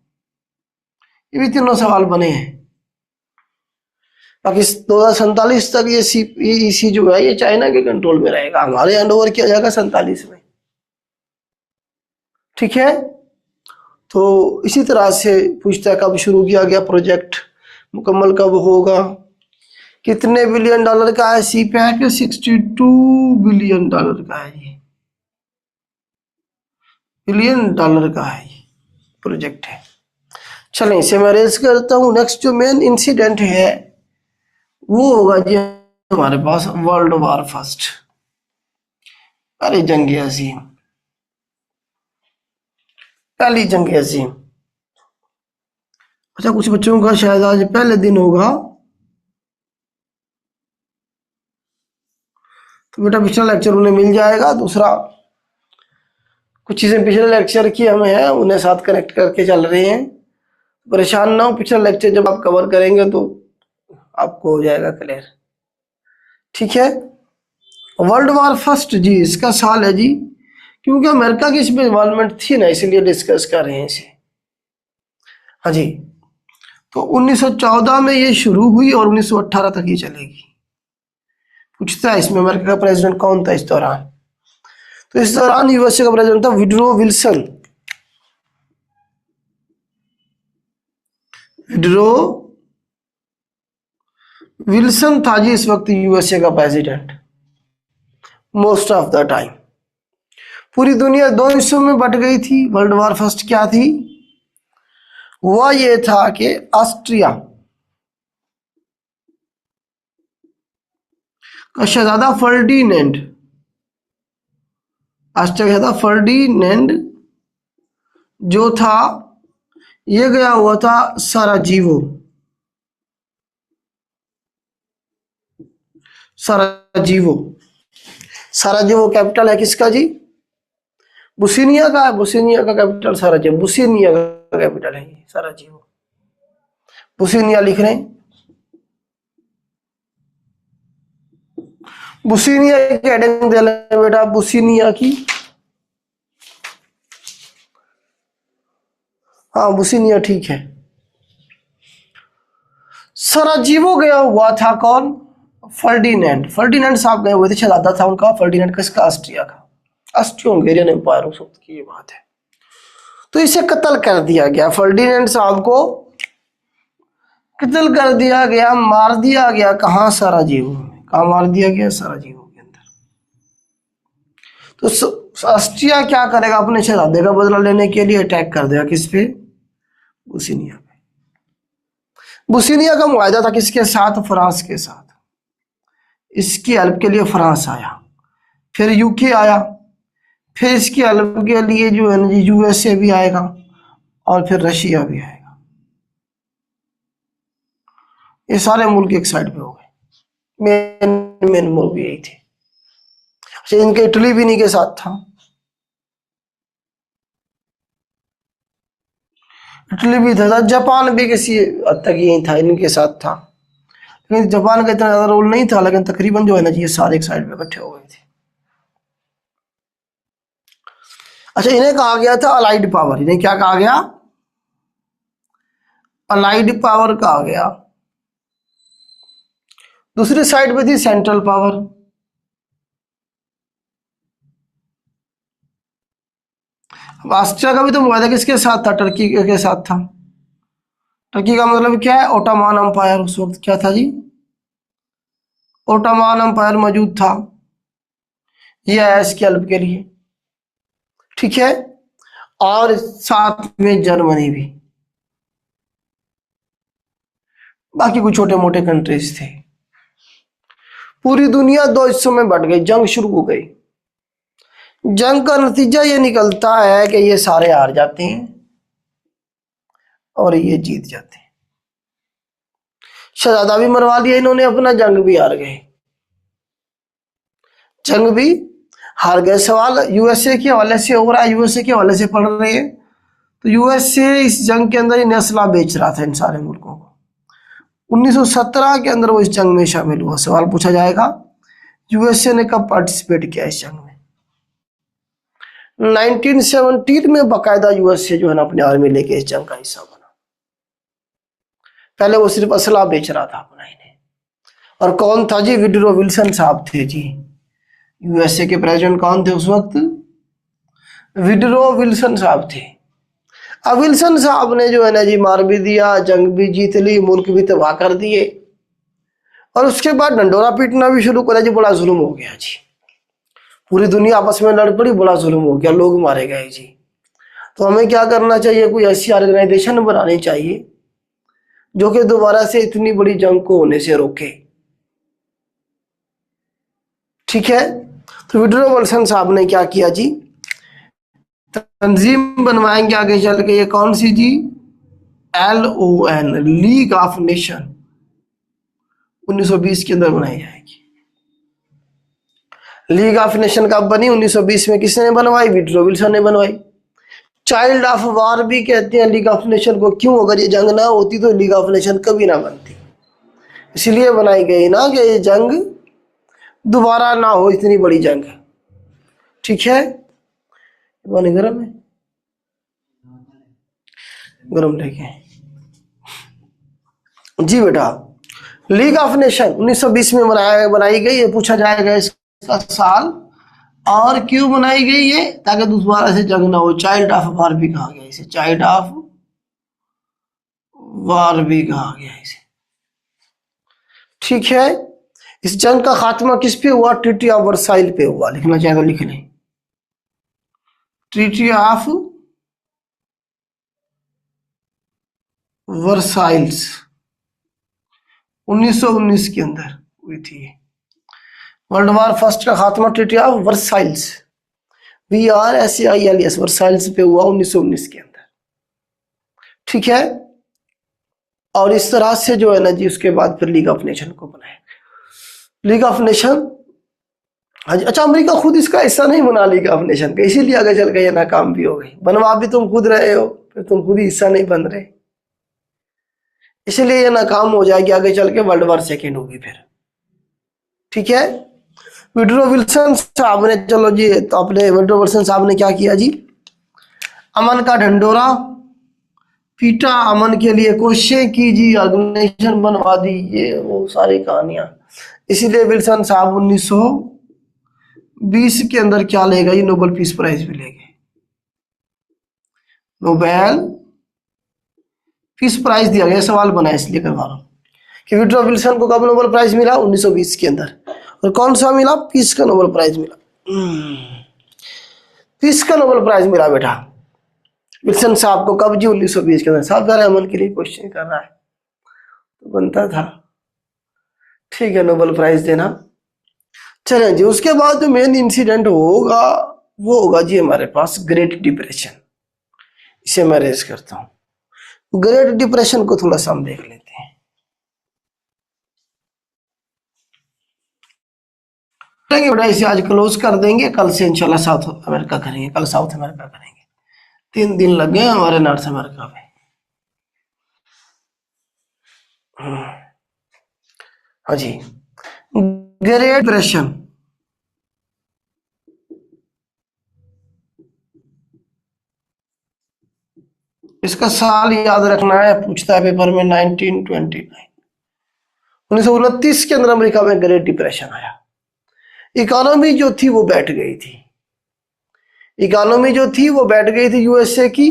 भी तीनों सवाल बने हैं। 2047 तक ये CPEC जो है ये चाइना के कंट्रोल में रहेगा, हमारे हैंडओवर किया जाएगा 47 में। ठीक है। तो इसी तरह से पूछता है कब शुरू किया गया प्रोजेक्ट, मुकम्मल कब होगा, कितने बिलियन डॉलर का है? सी पैक 62 बिलियन डॉलर का है, ये बिलियन डॉलर का है ये प्रोजेक्ट है। चलें इसे मैं रेस करता हूं। नेक्स्ट जो मेन इंसिडेंट है वो होगा जी हमारे पास वर्ल्ड वॉर फर्स्ट, पहली जंग अजीम। पहली जंग अजीम। अच्छा, कुछ बच्चों का शायद आज पहले दिन होगा, तो बेटा पिछला लेक्चर उन्हें मिल जाएगा। दूसरा, कुछ चीजें पिछले लेक्चर की हमें है उन्हें साथ कनेक्ट करके चल रहे हैं, परेशान ना हो, पिछला लेक्चर जब आप कवर करेंगे तो आपको हो जाएगा क्लियर। ठीक है, वर्ल्ड वॉर फर्स्ट जी इसका साल है जी, क्योंकि अमेरिका की इसमें इन्वॉल्वमेंट थी ना, इसीलिए डिस्कस कर रहे हैं इसे। हाँ जी, तो 1914 में ये शुरू हुई और 1918 तक ये चलेगी। पूछता है इसमें अमेरिका का प्रेसिडेंट कौन था इस दौरान, तो इस दौरान यूएसए का प्रेसिडेंट था वुडरो विल्सन। वुडरो विल्सन था जी इस वक्त यूएसए का president most of the time. पूरी दुनिया दो हिस्सों में बट गई थी। वर्ल्ड वॉर फर्स्ट क्या थी, वह ये था कि ऑस्ट्रिया का शहजादा फर्डिनेंड, ऑस्ट्रिया का शहजादा फर्डिनेंड जो था ये गया हुआ था साराजीवो। साराजीवो, साराजीवो कैपिटल है किसका जी, बुसिनिया का है। बुसिनिया का कैपिटल साराजीवो, बुसिनिया का कैपिटल है साराजीवो। बुसिनिया लिख रहे हैं, बुसिनिया की हेडिंग दे लें बेटा, बुसिनिया की। हाँ बुसिनिया ठीक है। सराजीवो गया हुआ था कौन, फर्डिनेंड। फर्डिनेंड साहब गए हुए थे, शहजादा था उनका फर्डिनेंड किसका, ऑस्ट्रिया का। ऑस्ट्रियो हंगेरियन एम्पायर उस वक्त की ये बात है। तो इसे कत्ल कर दिया गया, फर्डिनेंड साहब को कत्ल कर दिया गया, मार दिया गया। कहाँ, सराजीवो में। कहाँ मार दिया गया, सराजीवो के अंदर। तो ऑस्ट्रिया क्या करेगा, अपने शहजादे का बदला लेने के लिए अटैक कर देगा किस पे, बुसिनिया पे। बुसिनिया का मुआहदा था किसके साथ, फ्रांस के साथ। इसकी हेल्प के लिए फ्रांस आया, फिर यूके आया, फिर इसकी हेल्प के लिए जो है ना यूएसए भी आएगा, और फिर रशिया भी आएगा। ये सारे मुल्क एक साइड पे हो गए, मेन मेन मुल्क यही थे। अच्छा, इनके इटली भी इन्हीं के साथ था, इटली भी था, जापान भी किसी हद तक यही था, इनके साथ था। लेकिन जापान का इतना ज्यादा रोल नहीं था, लेकिन तकरीबन जो है ना ये सारे एक साइड पे इकट्ठे हो गए थे। अच्छा, इन्हें कहा गया था अलाइड पावर। इन्हें क्या कहा गया, अलाइड पावर कहा गया। दूसरी साइड पे थी सेंट्रल पावर। अब ऑस्ट्रिया का भी तो मुआहदा किसके साथ था, टर्की के साथ था। टर्की का मतलब क्या है, ओटोमान अंपायर। उस वक्त क्या था जी, ओटोमान अंपायर मौजूद था, ये आया इसकी हेल्प के लिए। ठीक है, और साथ में जर्मनी भी, बाकी कुछ छोटे मोटे कंट्रीज थे। पूरी दुनिया दो हिस्सों में बट गई, जंग शुरू हो गई। जंग का नतीजा ये निकलता है कि ये सारे हार जाते हैं और ये जीत जाते हैं। शहजादा भी मरवा लिया इन्होंने अपना, जंग भी हार गए, जंग भी हार गए। सवाल यूएसए के हवाले से हो रहा है, यूएसए के हवाले से पढ़ रहे हैं, तो यूएसए इस जंग के अंदर असला बेच रहा था इन सारे मुल्कों को। 1917 के अंदर वो इस जंग में शामिल हुआ। सवाल पूछा जाएगा यूएसए ने कब पार्टिसिपेट किया इस जंग में। 1917 में बाकायदा यूएसए जो है ना अपनी आर्मी लेके इस जंग का हिस्सा बना। पहले वो सिर्फ असला बेच रहा था अपना इन्हें। और कौन था जी, वुडरो विल्सन साहब थे जी, यूएसए के प्रेसिडेंट कौन थे उस वक्त, वुडरो विल्सन साहब थे। अब विल्सन साहब ने जो है ना जी मार भी दिया, जंग भी जीत ली, मुल्क भी तबाह कर दिए, और उसके बाद डंडोरा पीटना भी शुरू करा जी। बड़ा जुल्म हो गया जी, पूरी दुनिया आपस में लड़ पड़ी, बड़ा जुल्म हो गया, लोग मारे गए जी। तो हमें क्या करना चाहिए, कोई ऐसी ऑर्गेनाइजेशन बनानी चाहिए जो कि दोबारा से इतनी बड़ी जंग को होने से रोके। ठीक है, तो वुडरो विल्सन साहब ने क्या किया जी, तंजीम बनवाएंगे आगे चल के। ये कौन सी जी, LON, लीग ऑफ नेशन, 1920 के अंदर बनाई जाएगी। लीग ऑफ नेशन कब बनी, 1920 में। किसने बनवाई, वुडरो विल्सन ने बनवाई। चाइल्ड ऑफ वार भी कहते हैं लीग ऑफ नेशन को। क्यों? अगर ये जंग ना होती तो लीग ऑफ नेशन कभी ना बनती, इसलिए बनाई गई ना कि ये जंग दोबारा ना हो, इतनी बड़ी जंग। ठीक है, पानी गर्म है, गर्म लेके जी बेटा। लीग ऑफ नेशन 1920 में बनाई गई। ये पूछा जाएगा इसका साल और क्यों बनाई गई है, ताकि दोबारा से जंग ना हो। चाइल्ड ऑफ वार भी कहा गया इसे, चाइल्ड ऑफ वार भी कहा गया इसे। ठीक है, इस जंग का खात्मा किस पे हुआ? ट्रीटी ऑफ वर्साइल पे हुआ। लिखना चाहे तो लिख लें, ट्रीटी ऑफ वर्साइल्स 1919 के अंदर हुई थी। वर्ल्ड वार फर्स्ट का खात्मा treaty of Versailles, VRSAILS, Versailles पे हुआ 1919 के अंदर। ठीक है, और इस तरह से जो है ना जी, उसके बाद फिर लीग ऑफ नेशन को बनाया। लीग ऑफ नेशन, अच्छा, अमेरिका खुद इसका हिस्सा नहीं बना लीग ऑफ नेशन का, इसीलिए आगे चल के ये नाकाम भी हो गई। बनवा भी तुम खुद रहे हो, फिर तुम खुद ही हिस्सा नहीं बन रहे, इसलिए ये नाकाम हो जाएगी। आगे चल के वर्ल्ड वार सेकेंड होगी फिर। ठीक है, वुडरो विल्सन साहब ने, चलो जी, तो अपने वुडरो विल्सन साहब ने क्या किया जी? अमन का ढंडोरा पीटा, अमन के लिए कोशिशें की जी, ऑर्गेनाइजेशन बनवा दी, ये वो सारी कहानियां। इसीलिए विल्सन साहब 1920 के अंदर क्या लेगा? ये नोबेल पीस प्राइज भी लेंगे। नोबेल पीस प्राइज दिया गया, सवाल बना इसलिए करवा रहा हूं कि वुडरो विल्सन को कब नोबेल प्राइज मिला? 1920 के अंदर। और कौन सा मिला? पीस का नोबेल प्राइज मिला। पीस का नोबेल प्राइज मिला बेटा विल्सन साहब को। कब जी? 1920 के अंदर। साहब जरा अमन के लिए क्वेश्चन कर रहा है तो बनता था। ठीक है, नोबेल प्राइज देना। चलें जी, उसके बाद जो मेन इंसिडेंट होगा वो होगा जी हमारे पास ग्रेट डिप्रेशन। इसे मैं रेज करता हूं। ग्रेट डिप्रेशन को थोड़ा सा हम देख लेते हैं। बेटा इसे आज क्लोज कर देंगे, कल से इंशाल्लाह साउथ अमेरिका करेंगे। कल साउथ अमेरिका करेंगे, 3 दिन लग गए हमारे नॉर्थ अमेरिका में। हाँ जी, ग्रेट डिप्रेशन इसका साल याद रखना है, पूछता है पेपर में। 1929 के अंदर अमेरिका में ग्रेट डिप्रेशन आया। इकोनॉमी जो थी वो बैठ गई थी। इकोनॉमी जो थी वो बैठ गई थी यूएसए की,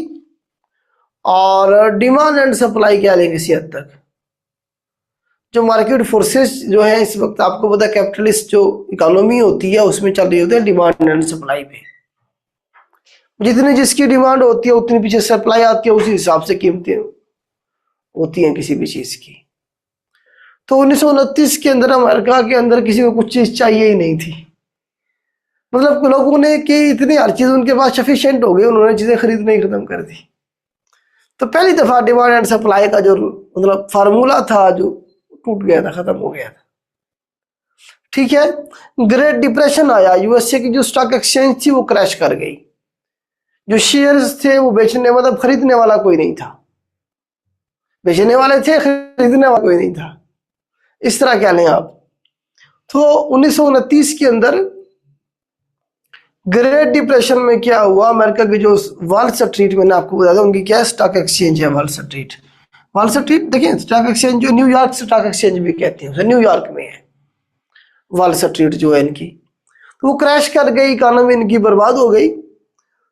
और डिमांड एंड सप्लाई क्या लेंगे इसी हद तक। जो मार्केट फोर्सेस जो है इस वक्त, आपको पता है कैपिटलिस्ट जो इकोनॉमी होती है उसमें चल रही होती है डिमांड एंड सप्लाई पे। जितनी जिसकी डिमांड होती है उतनी पीछे सप्लाई आती है, उसी हिसाब से कीमतें होती हैं किसी भी चीज की। तो 1929 के अंदर अमेरिका के अंदर किसी को कुछ चीज चाहिए ही नहीं थी। मतलब लोगों ने कि इतनी हर चीज उनके पास सफिशिएंट हो गई, उन्होंने चीजें खरीदना ही खत्म कर दी। तो पहली दफा डिमांड एंड सप्लाई का जो मतलब फार्मूला था जो टूट गया था, खत्म हो गया था। ठीक है, ग्रेट डिप्रेशन आया, यूएसए की जो स्टॉक एक्सचेंज थी वो क्रैश कर गई। जो शेयर्स थे वो बेचने, मतलब खरीदने वाला कोई नहीं था। बेचने वाले थे, खरीदने वाला कोई नहीं था, इस तरह कह लें आप। तो 1929 के अंदर ग्रेट डिप्रेशन में क्या हुआ? अमेरिका की जो वॉल स्ट्रीट, मैंने आपको बताया उनकी क्या स्टॉक एक्सचेंज है वॉल स्ट्रीट। वॉल स्ट्रीट देखिए, स्टॉक एक्सचेंज जो न्यूयॉर्क स्टॉक एक्सचेंज भी कहते हैं, न्यूयॉर्क में है वॉल स्ट्रीट जो है इनकी। तो वो क्रैश कर गई, इकोनॉमी इनकी बर्बाद हो गई।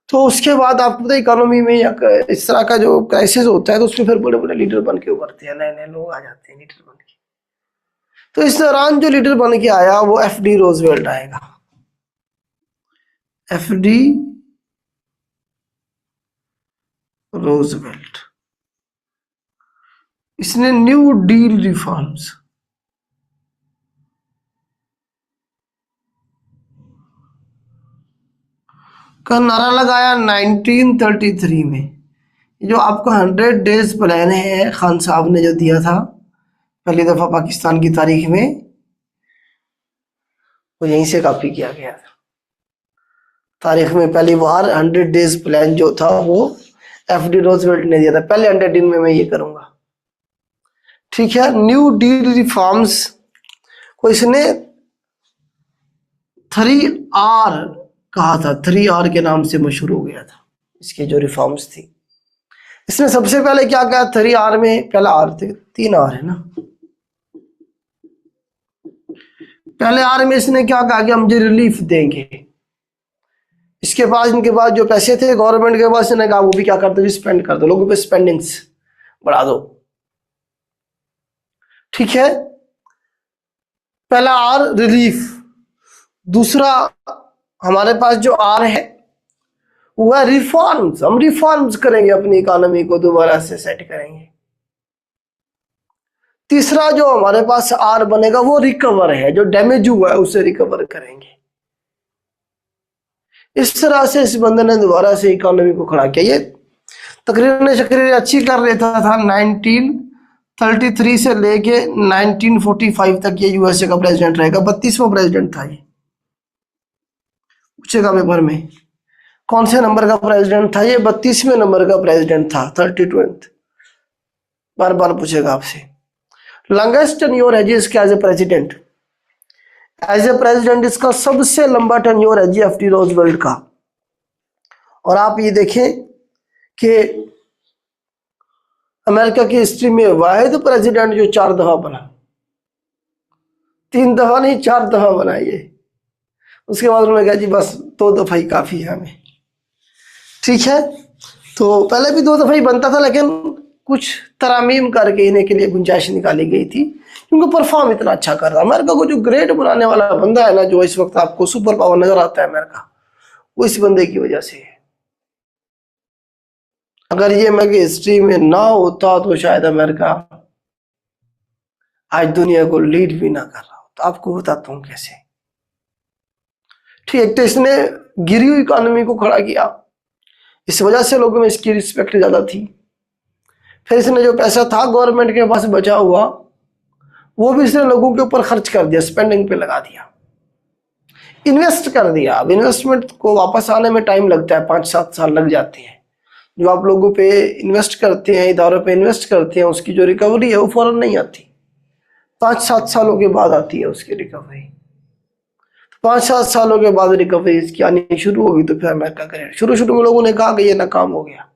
तो उसके बाद आपको पता है इकोनॉमी में या इस तरह का जो क्राइसिस होता है तो उसमें फिर बड़े बड़े लीडर बन के उभरते हैं, नए नए लोग आ जाते हैं लीडर बन के। तो इस दौरान जो लीडर बन के आया वो FD रोजवेल्ट आएगा। FD रोजवेल्ट, इसने न्यू डील रिफॉर्म्स का नारा लगाया 1933 में। जो आपको 100 डेज प्लान है खान साहब ने जो दिया था पहली दफा पाकिस्तान की तारीख में, वो यहीं से कॉपी किया गया था। तारीख में पहली बार 100 डेज प्लान जो था वो एफडी रोजवेल्ट ने दिया था। पहले 100 दिन में मैं ये करूंगा। ठीक है। न्यू डील रिफॉर्म्स को इसने 3R कहा था, 3R के नाम से मशहूर हो गया था इसके जो रिफॉर्म्स थी। इसने सबसे पहले क्या कहा 3R में? पहला आर थे, 3R है ना। पहले आर में इसने क्या कहा कि हम जो रिलीफ देंगे। इसके बाद इनके पास जो पैसे थे गवर्नमेंट के पास, इसने कहा वो भी क्या कर दो, स्पेंड कर दो, लोगों पे स्पेंडिंग्स बढ़ा दो। ठीक है। पहला आर रिलीफ। दूसरा हमारे पास जो आर है वो है रिफॉर्म्स। हम रिफॉर्म्स करेंगे, अपनी इकोनॉमी को दोबारा से सेट करेंगे। तीसरा जो हमारे पास आर बनेगा वो रिकवर है, जो डैमेज हुआ है उसे रिकवर करेंगे। इस तरह से इस बंदे ने दोबारा से इकोनॉमी को खड़ा किया। ये तकरीर अच्छी कर लेता था 1933 से लेके 1945 तक ये यूएसए का प्रेसिडेंट रहेगा। 32वां प्रेसिडेंट था ये। पूछेगा पेपर में कौन से नंबर का प्रेसिडेंट था ये? 32वें नंबर का प्रेसिडेंट था, 32th। बार बार पूछेगा आपसे। लॉन्गेस्ट टेन्योर है जी इसका as a president. As a president इसका सबसे लंबा टेन्योर है जी एफडी रोजवेल्ट का। और आप ये देखें कि अमेरिका की हिस्ट्री में वाहिद प्रेसिडेंट जो 4 दफा बना, 3 दफा नहीं 4 दफा बना ये। उसके बाद उन्होंने कहा जी बस 2 दफा ही काफी है हमें। ठीक है। तो पहले भी 2 दफा ही बनता था, लेकिन कुछ तरामीम करके इन्हें के लिए गुंजाइश निकाली गई थी, क्योंकि परफॉर्म इतना अच्छा कर रहा। अमेरिका को जो ग्रेट बनाने वाला बंदा है ना, जो इस वक्त आपको सुपर पावर नजर आता है अमेरिका, वो इस बंदे की वजह से है। अगर ये अमेरिकी हिस्ट्री में ना होता तो शायद अमेरिका आज दुनिया को लीड भी ना कर रहा हो। तो आपको बताता हूं कैसे। ठीक। तो इसने गिरी हुई इकोनॉमी को खड़ा किया, इस वजह से लोगों में इसकी रिस्पेक्ट ज्यादा थी। फिर इसने जो पैसा था गवर्नमेंट के पास बचा हुआ, वो भी इसने लोगों के ऊपर खर्च कर दिया, स्पेंडिंग पे लगा दिया, इन्वेस्ट कर दिया। अब इन्वेस्टमेंट को वापस आने में टाइम लगता है, 5-7 साल लग जाते हैं। जो आप लोगों पे इन्वेस्ट करते हैं, इदारों पे इन्वेस्ट करते हैं, उसकी जो रिकवरी है वो फौरन नहीं आती, 5-7 सालों के बाद आती है उसकी रिकवरी। 5-7 सालों के बाद रिकवरी इसकी आनी शुरू होगी। तो फिर अमेरिका का रेट, शुरू में लोगों ने कहा कि ये नाकाम हो गया,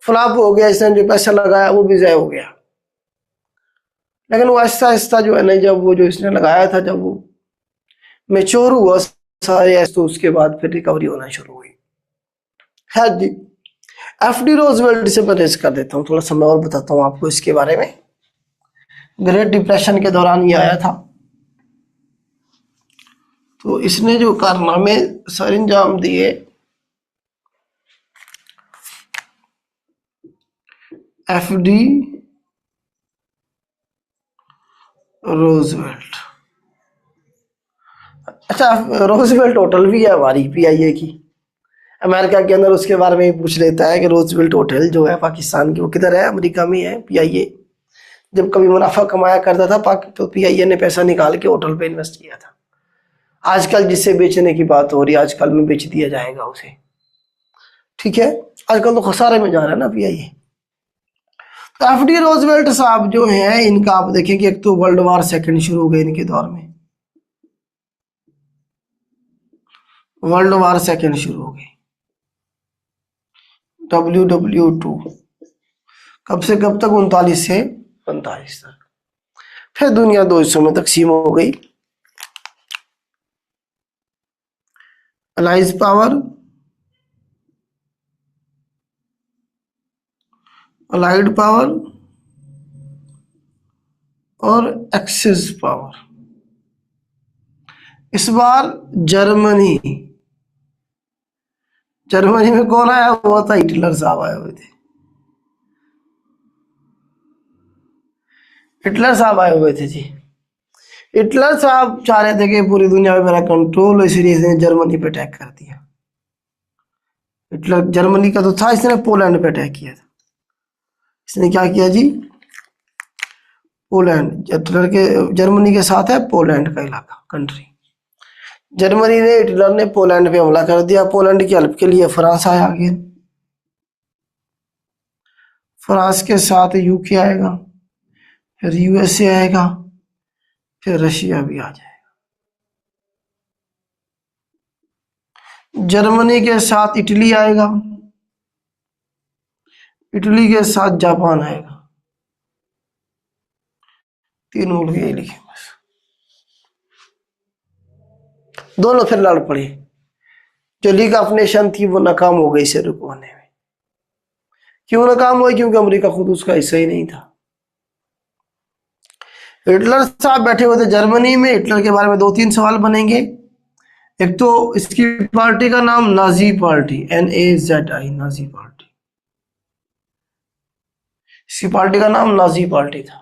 फ्लॉप हो गया, इसने जो पैसा लगाया वो भी ज़ाया हो गया। लेकिन वो आहिस्ता आहिस्ता जो है ना, जब वो जो इसने लगाया था जब वो मेच्योर हुआ सारे, तो उसके बाद फिर रिकवरी होना शुरू हुई। है जी। एफडी रोजवेल्ट से मैं रेस कर देता हूँ, थोड़ा सा मैं और बताता हूँ आपको इसके बारे में। ग्रेट डिप्रेशन के दौरान ये आया था। तो इसने जो कारनामे सर अंजाम दिए, एफडी रोजवेल्ट। अच्छा, रोजवेल्ट होटल भी है हमारी पीआईए की अमेरिका के अंदर, उसके बारे में पूछ लेता है कि रोजवेल्ट होटल जो है पाकिस्तान की वो किधर है? अमेरिका में है। पीआईए जब कभी मुनाफा कमाया करता था तो पीआईए ने पैसा निकाल के होटल पे इन्वेस्ट किया था। आजकल जिसे बेचने की बात हो रही है, आजकल में बेच दिया जाएगा उसे। ठीक है। आजकल तो खसारे में जा रहा है ना पीआईए। तो एफडी रोजवेल्ट साहब जो हैं, इनका आप देखेंगे एक तो वर्ल्ड वॉर सेकंड शुरू हो गई इनके दौर में, वर्ल्ड वॉर सेकंड शुरू हो गई, WW2। कब से कब तक? 39 से 45 तक। फिर दुनिया 2 हिस्सों में तकसीम हो गई, अलाइज पावर, अलाइड पावर और एक्सिस पावर। इस बार जर्मनी में कौन आया हुआ था? हिटलर साहब आए हुए थे। हिटलर साहब आए हुए थे जी। हिटलर साहब चाह रहे थे कि पूरी दुनिया में मेरा कंट्रोल, इसलिए इसने जर्मनी पे अटैक कर दिया। हिटलर जर्मनी का तो था, इसने पोलैंड पे अटैक किया था। इसने क्या किया जी? पोलैंड, हिटलर के जर्मनी के साथ है पोलैंड का इलाका, कंट्री। जर्मनी ने, हिटलर ने पोलैंड पे हमला कर दिया। पोलैंड की हेल्प के लिए फ्रांस आया आगे, फ्रांस के साथ यूके आएगा, फिर यूएसए आएगा, फिर रशिया भी आ जाएगा। जर्मनी के साथ इटली आएगा, इटली के साथ जापान आएगा। 3 मुल्क यही लिखे बस। दोनों फिर लड़ पड़े। जो लीग ऑफ नेशन थी वो नाकाम हो गई इसे रुकवाने में। क्यों नाकाम हुई? क्योंकि अमेरिका खुद उसका हिस्सा ही नहीं था। हिटलर साहब बैठे हुए थे जर्मनी में। हिटलर के बारे में 2-3 सवाल बनेंगे। एक तो इसकी पार्टी का नाम Nazi party, NAZI, Nazi party. इसकी पार्टी का नाम नाजी पार्टी था।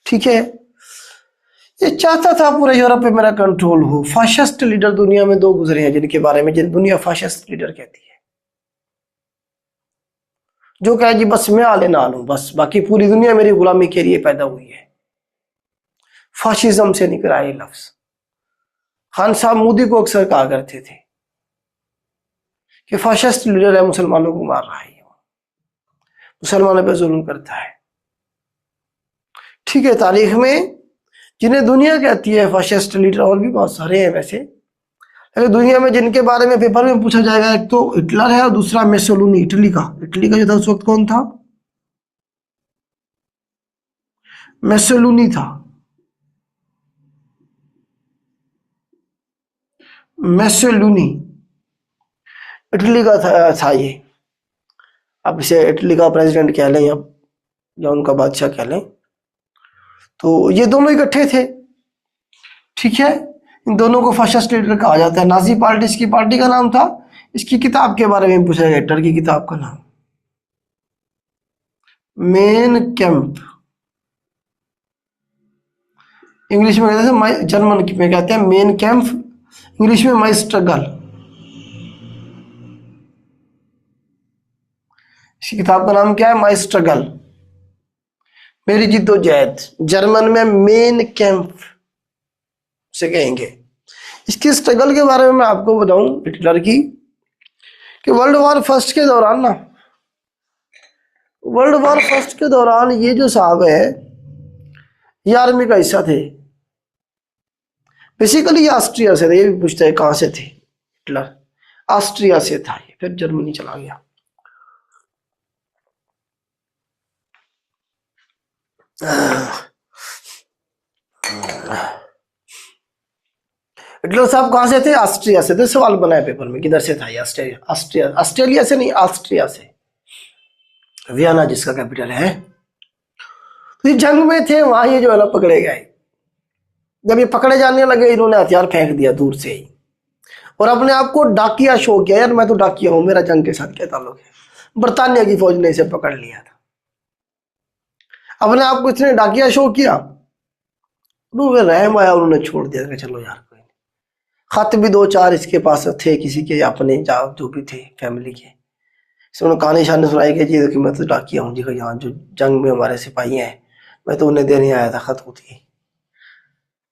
ठीक है, ये चाहता था पूरे यूरोप पे मेरा कंट्रोल हो। फाशिस्ट लीडर दुनिया में 2 गुजरे हैं जिनके बारे में जिन दुनिया फाशिस्ट लीडर कहती है, जो कहे जी बस मैं आले ना लूं, बस बाकी पूरी दुनिया मेरी गुलामी के लिए पैदा हुई है। फाशिज्म से निकला ये लफ्ज। खान साहब मोदी को अक्सर कहा करते थे कि फाशिस्ट लीडर है, मुसलमानों को मार रहा है, मुसलमानों पर जुल्म करता है। ठीक है, तारीख में जिन्हें दुनिया कहती है फाशिस्ट लीडर और भी बहुत सारे हैं वैसे, लेकिन दुनिया में जिनके बारे में पेपर में पूछा जाएगा, एक तो हिटलर है और दूसरा मुसोलिनी, इटली का जो था उस वक्त कौन था? मुसोलिनी था। मुसोलिनी इटली का था ये। अब इसे इटली का प्रेसिडेंट कह लें या उनका बादशाह कह लें। तो ये दोनों इकट्ठे थे। ठीक है, इन दोनों को फाशिस्ट लीडर कहा जाता है। नाजी पार्टी इसकी पार्टी का नाम था। इसकी किताब के बारे में पूछा गया, हिटलर की किताब का नाम मेन कैंप। इंग्लिश में कहते हैं, जर्मन में कहते हैं मेन कैंप, इंग्लिश में माई स्ट्रगल। इसकी किताब का नाम क्या है? माई स्ट्रगल, मेरी जिद्दोजहद। जर्मन में मेन कैंप से कहेंगे। इसकी स्ट्रगल के बारे में मैं आपको बताऊं हिटलर की, कि वर्ल्ड वॉर फर्स्ट के दौरान ये जो साहब है ये आर्मी का हिस्सा थे। बेसिकली ये ऑस्ट्रिया से थे। ये भी पूछता है कहां से थे हिटलर? ऑस्ट्रिया से था ये, फिर जर्मनी चला गया। हिटलर साहब कहां से थे? ऑस्ट्रिया से थे। सवाल बनाए पेपर में, किधर से था ये? ऑस्ट्रेलिया से नहीं, ऑस्ट्रिया से। वियना जिसका कैपिटल है। तो ये जंग में थे, वहां ये जो है ना पकड़े गए। जब ये पकड़े जाने लगे, इन्होंने हथियार फेंक दिया दूर से ही और अपने आप को डाकिया शो किया। यार मैं तो डाकिया हूं, मेरा जंग के साथ क्या ताल्लुक है? बरतानिया की फौज ने इसे पकड़ लिया था। अपने आप को इसने डाकिया शो किया, उन्होंने रहम आया, उन्होंने छोड़ दिया कि चलो यार कोई नहीं। खत भी 2-4 इसके पास थे, किसी के अपने जो भी थे फैमिली के। उन्होंने कहानी शानी सुनाई कि जी देखिए मैं तो डाकिया हूँ जी, यहाँ जो जंग में हमारे सिपाही हैं, मैं तो उन्हें देने आया था खत होती।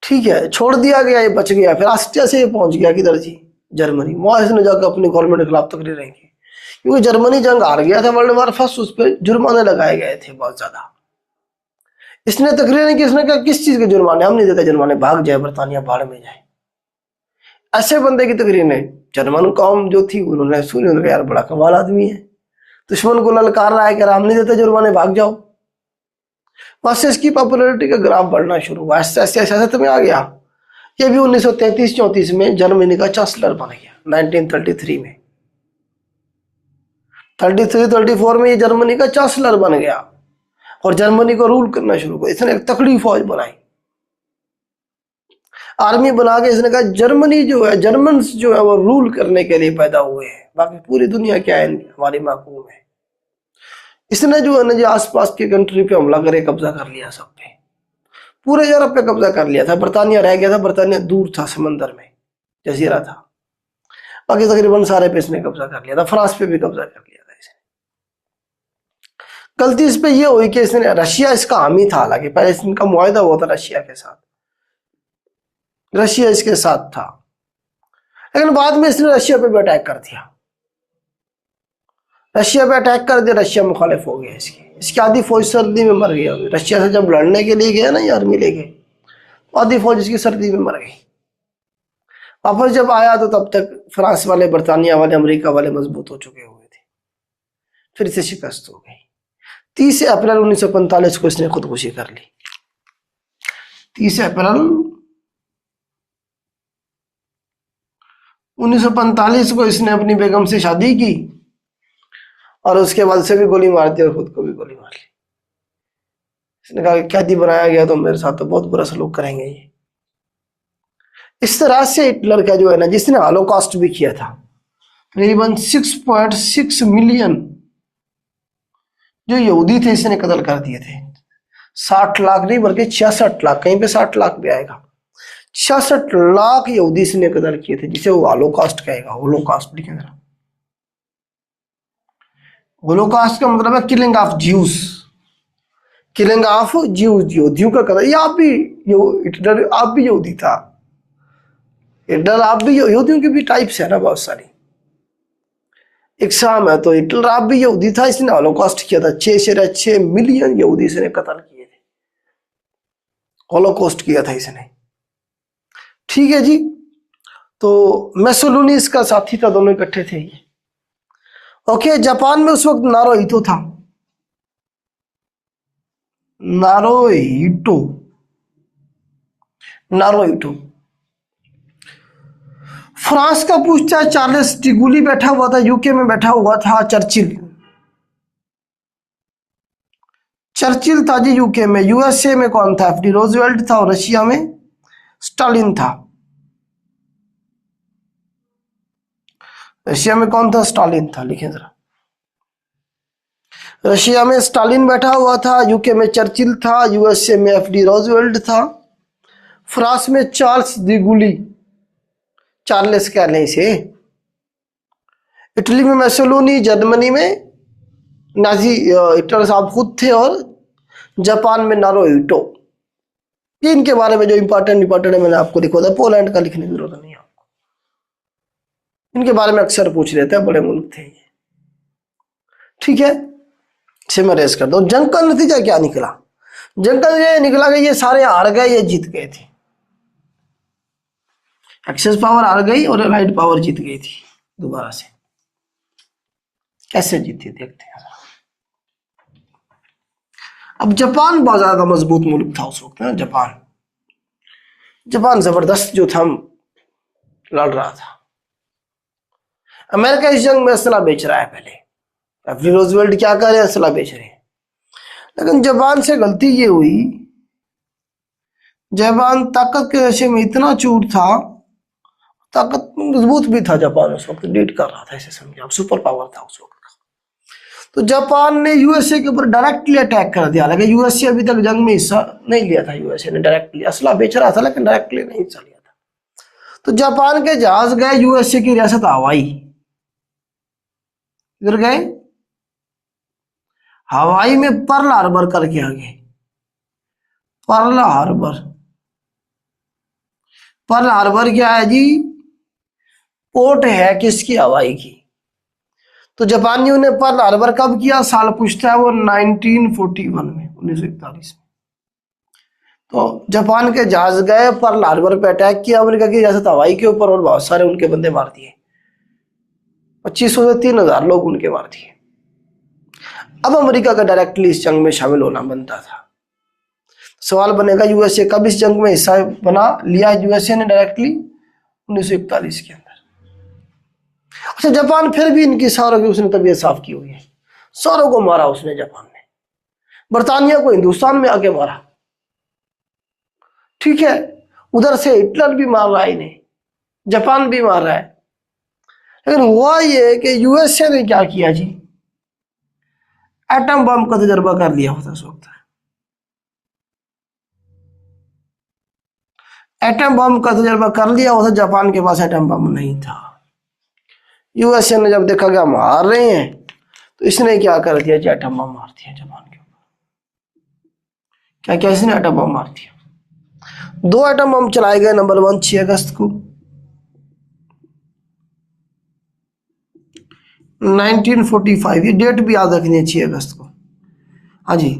ठीक है, छोड़ दिया गया, ये बच गया। फिर ऑस्ट्रिया से ये पहुंच गया किधर जी? जर्मनी। वहां इसने जाकर अपनी गवर्नमेंट के खिलाफ तकरीरें की, क्योंकि जर्मनी जंग हार गया था वर्ल्ड वॉर फर्स्ट। उस पर जुर्माने लगाए गए थे बहुत ज्यादा। इसने तकरीरें की, इसने कहा किस चीज के जुर्माने? हम नहीं देते जुर्माने, भाग जाए बरतानिया, बाढ़ में जाए। ऐसे बंदे की तकरीरें जर्मन कौम जो थी उन्होंने सुनी। उन्होंने कहा यार बड़ा कमाल आदमी है, दुश्मन को ललकार रहा है कि हम नहीं देते जुर्माने, भाग जाओ। वहां से इसकी पॉपुलैरिटी का ग्राफ बढ़ना शुरू हुआ। ऐसे में आ गया। ये भी 1933-34 में जर्मनी का चांसलर बन गया। 1933 में, 33-34 में ये जर्मनी का चांसलर बन गया और जर्मनी को रूल करना शुरू किया। इसने एक तकड़ी फौज बनाई, आर्मी बना के। इसने कहा जर्मनी जो है, जर्मन्स जो है वो रूल करने के लिए पैदा हुए हैं, बाकी पूरी दुनिया क्या है हमारी महकूम है। इसने जो है ना, जो आसपास की कंट्री पे हमला करे, कब्जा कर लिया सब पे, पूरे यूरोप पे कब्जा कर लिया था। बरतानिया रह गया था, बरतानिया दूर था, समंदर में जजीरा था। बाकी तकरीबन सारे पे इसने कब्जा कर लिया था। फ्रांस पे भी कब्जा कर लिया था इसने। गलती इस पे ये हुई कि इसने, रशिया इसका हामी था, हालांकि पहले इनका मुआहदा हुआ था रशिया के साथ, रशिया इसके साथ था। लेकिन बाद में इसने रशिया पे भी अटैक कर दिया, रशिया पे अटैक कर दिया, रशिया मुखालिफ हो गया इसकी आधी फौज सर्दी में मर गया। रशिया से जब लड़ने के लिए गया ना ये आर्मी लेके, आधी फौज इसकी सर्दी में मर गई। वापस जब आया तो तब तक फ्रांस वाले, बर्तानिया वाले, अमेरिका वाले मजबूत हो चुके हुए थे, फिर इसे शिकस्त हो गई। 30 अप्रैल 1945 को इसने खुदकुशी कर ली। 30 अप्रैल 1945 को इसने अपनी बेगम से शादी की और उसके बाद से भी गोली मार दी और खुद को भी गोली मार ली। इसने कहा कि कैदी बनाया गया तो मेरे साथ तो बहुत बुरा सलूक करेंगे ये। इस तरह से हिटलर का जो है ना, जिसने हॉलोकॉस्ट भी किया था, तकरीबन 6.6 मिलियन जो यहूदी थे इसने कत्ल कर दिए थे। 60 लाख नहीं बल्कि 66 लाख, कहीं पे 60 लाख भी आएगा। 66 लाख यहूदी इसने कत्ल किए थे, जिसे वो हॉलोकॉस्ट कहेगा। होलोकास्ट लिखे जरा। होलोकास्ट का मतलब है killing of juice, killing of Jews, यहूदियों का कत्ल। ये आप भी हिटलर आप भी यहूदी था, हिटलर आप भी, यहूदियों की भी टाइप्स है ना बहुत सारी, इकसाम है। तो हिटलर आप भी यहूदी था, इसने हॉलोकॉस्ट किया था। 6 मिलियन यहूदी इसने कत्ल किए थे, हॉलोकॉस्ट किया था इसने। ठीक है जी। तो मुसोलिनी इसका साथी था, दोनों इकट्ठे थे ये। ओके, जापान में उस वक्त नारुहितो था, नारुहितो, नारुहितो। फ्रांस का पूछता है चार्ल्स डिगोली बैठा हुआ था, यूके में बैठा हुआ था चर्चिल, चर्चिल था जी यूके में। यूएसए में कौन था? एफडी रोजवेल्ट था, और रशिया में स्टालिन था। रशिया में कौन था? स्टालिन था। लिखें जरा, रशिया में स्टालिन बैठा हुआ था, यूके में चर्चिल था, यूएसए में एफडी रोजवेल्ट था, फ्रांस में चार्ल्स डिगोली, चार्ल्स क्या नहीं से, इटली में मुसोलिनी, जर्मनी में नाजी हिटलर साहब खुद थे, और जापान में नारुहितो। ये इनके बारे में जो इंपॉर्टेंट है मैंने आपको लिखा था। पोलैंड का लिखने की जरूरत नहीं है आपको, इनके बारे में अक्सर पूछ लेते हैं, बड़े मुल्क थे ये। ठीक है, समराइज कर दो। जंग का नतीजा क्या निकला? जंग का नतीजा निकला कि ये सारे हार गए, ये जीत गए थे। एक्सेस पावर हार गई और राइट पावर जीत गई थी दोबारा से। कैसे जीती देखते हैं। अब जापान बहुत ज्यादा मजबूत मुल्क था उस वक्त ना। जापान जबरदस्त जो था लड़ रहा था। अमेरिका इस जंग में असला बेच रहा है। पहले एफडी रोजवेल्ट क्या कर रहे हैं? असला बेच रहे हैं। लेकिन जापान से गलती ये हुई, जापान ताकत के नशे में इतना चूर था, ताकत मजबूत भी था जापान उस वक्त, लीड कर रहा था, ऐसे समझे आप, सुपर पावर था उस वक्त का। तो जापान ने यूएसए के ऊपर डायरेक्टली अटैक कर दिया। हालांकि यूएसए अभी तक जंग में हिस्सा नहीं लिया था, यूएसए ने डायरेक्टली असला बेच रहा था लेकिन डायरेक्टली नहीं हिस्सा लिया था। तो जापान के जहाज गए यूएसए की रियासत हवाई, इधर गए हवाई में पर्ल हार्बर करके आ गए। पर्ल हार्बर, पर्ल हार्बर क्या है जी? पोर्ट है किसकी? हवाई की। तो जापानियों ने पर्ल हार्बर कब किया? साल पूछता है वो 1941 में, 1941 में। तो जापान के जहाज गए, पर्ल हार्बर पे अटैक किया अमेरिका की रियासत हवाई के ऊपर, और बहुत सारे उनके बंदे मार दिए। 2500 से 3000 लोग उनके मार दिए। अब अमेरिका का डायरेक्टली इस जंग में शामिल होना बनता था। सवाल बनेगा यूएसए कब इस जंग में हिस्सा बना लिया यूएसए ने डायरेक्टली? 1941 के अंदर। अच्छा, जापान फिर भी इनकी सारों की उसने तबीयत साफ की हुई है। सारों को मारा उसने जापान ने। बर्तानिया को हिंदुस्तान में आके मारा। ठीक है, उधर से हिटलर भी मार रहा है इन्हें, जापान भी मार रहा है। लेकिन हुआ ये कि यूएसए ने क्या किया जी? एटम बम का तजर्बा कर लिया होता उस वक्त। एटम बम का तजर्बा कर लिया होता। जापान के पास एटम बम नहीं था। यूएसए ने जब देखा कि हम हार रहे हैं तो इसने क्या कर दिया जी? एटम बम मार दिया जापान के ऊपर। क्या क्या इसने? एटम बम मार दिया। 2 एटम बम चलाए गए। नंबर 1 6 अगस्त को, 1945, ये डेट भी याद रखनी है 6 अगस्त को। हाँ जी,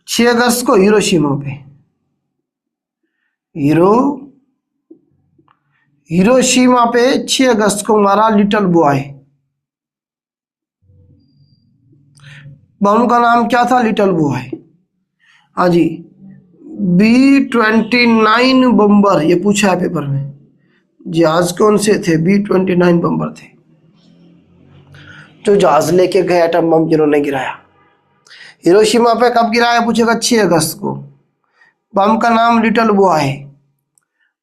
6 अगस्त को हिरोशिमा पे, हिरोशिमा पे 6 अगस्त को मारा लिटिल बॉय। बम का नाम क्या था? Little boy. हाँ जी, B-29 बम्बर, ये पूछा है पेपर में। जहाज कौन से थे? B-29 बम्बर थे, जो जहाज लेके गए एटम बम जिन्होंने गिराया। हिरोशिमा पे कब गिराया पूछेगा? 6 अगस्त को। बम का नाम लिटिल बॉय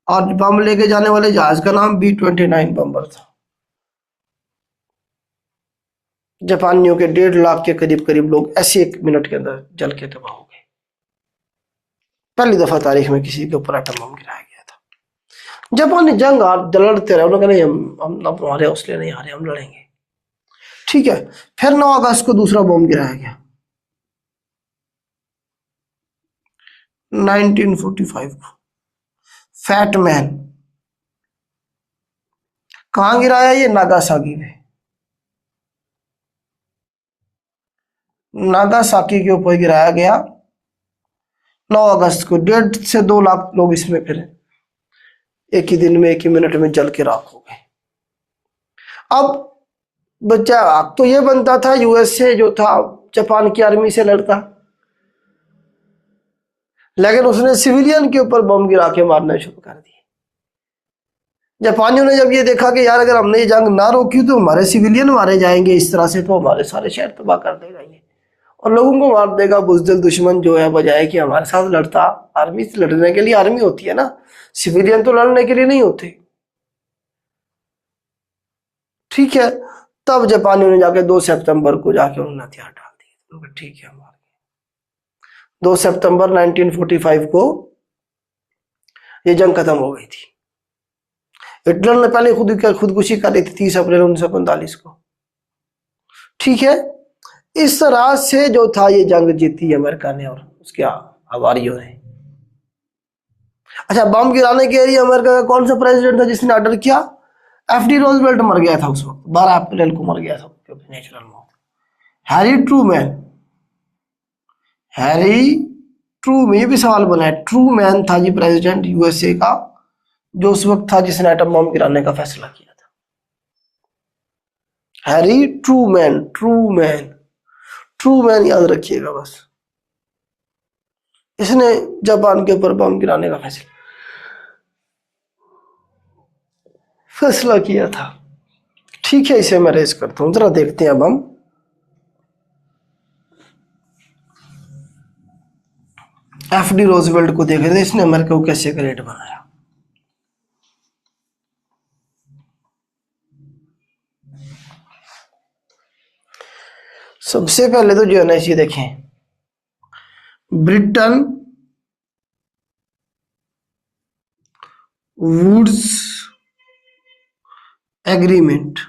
और बम लेके जाने वाले जहाज का नाम B-29 बम्बर था। जापानियों के 1.5 लाख के करीब करीब लोग ऐसे 1 मिनट के अंदर जल के तबाह हो गए। पहली दफा तारीख में किसी के ऊपर एटम बम गिराया गया था। जापानी जंग लड़ते रहे, उन्होंने कहा नहीं, हम हमारे हौसले नहीं हारे, हम लड़ेंगे। ठीक है, फिर 9 अगस्त को दूसरा बम गिराया गया 1945 को। फैट मैन कहां गिराया? ये नागासाकी में, नागासाकी के ऊपर गिराया गया 9 अगस्त को। 1.5 से 2 लाख लोग इसमें फिर एक ही दिन में, एक ही मिनट में जल के राख हो गए। अब बच्चा हक तो ये बनता था यूएसए जो था जापान की आर्मी से लड़ता, लेकिन उसने सिविलियन के ऊपर बम गिरा के मारना शुरू कर दिए। जापानियों ने जब ये देखा कि यार अगर हमने ये जंग ना रोकी तो हमारे सिविलियन मारे जाएंगे इस तरह से, तो हमारे सारे शहर तबाह कर देगा ये और लोगों को मार देगा। बुजदिल दुश्मन जो है बजाय कि हमारे साथ लड़ता, आर्मी से लड़ने के लिए आर्मी होती है ना, सिविलियन तो लड़ने के लिए नहीं होते। ठीक है, तब जापानियों ने जाके 2 सितंबर को जाके उन्होंने हथियार डाल दिए। ठीक है, मार गए। 2 सितंबर 1945 को ये जंग खत्म हो गई थी। हिटलर ने पहले खुदकुशी कर ली थी 30 अप्रैल 1945 को। ठीक है, इस तरह से जो था ये जंग जीती अमेरिका ने और उसके हवारियों ने। अच्छा, बम गिराने के लिए अमेरिका का कौन सा प्रेसिडेंट था जिसने ऑर्डर किया? FD रोजवेल्ट मर गया था उस वक्त, 12 अप्रैल को मर गया था नेचुरल मौत। हैरी ट्रूमैन, हैरी ट्रूमैन, ये भी सवाल बना है। ट्रूमैन था जी प्रेसिडेंट यूएसए का, जो उस वक्त था जिसने एटम बम गिराने का फैसला किया था। हैरी ट्रूमैन, ट्रूमैन, ट्रूमैन याद रखिएगा बस। इसने जापान के ऊपर बम गिराने का फैसला किया था। ठीक है, इसे मैं रेस करता हूं, जरा देखते हैं अब हम। FD रोजवेल्ट को देख रहे थे, इसने अमेरिका को कैसे ग्रेट बनाया। सबसे पहले तो जो है ना इसे देखें, ब्रिटन वुड्स एग्रीमेंट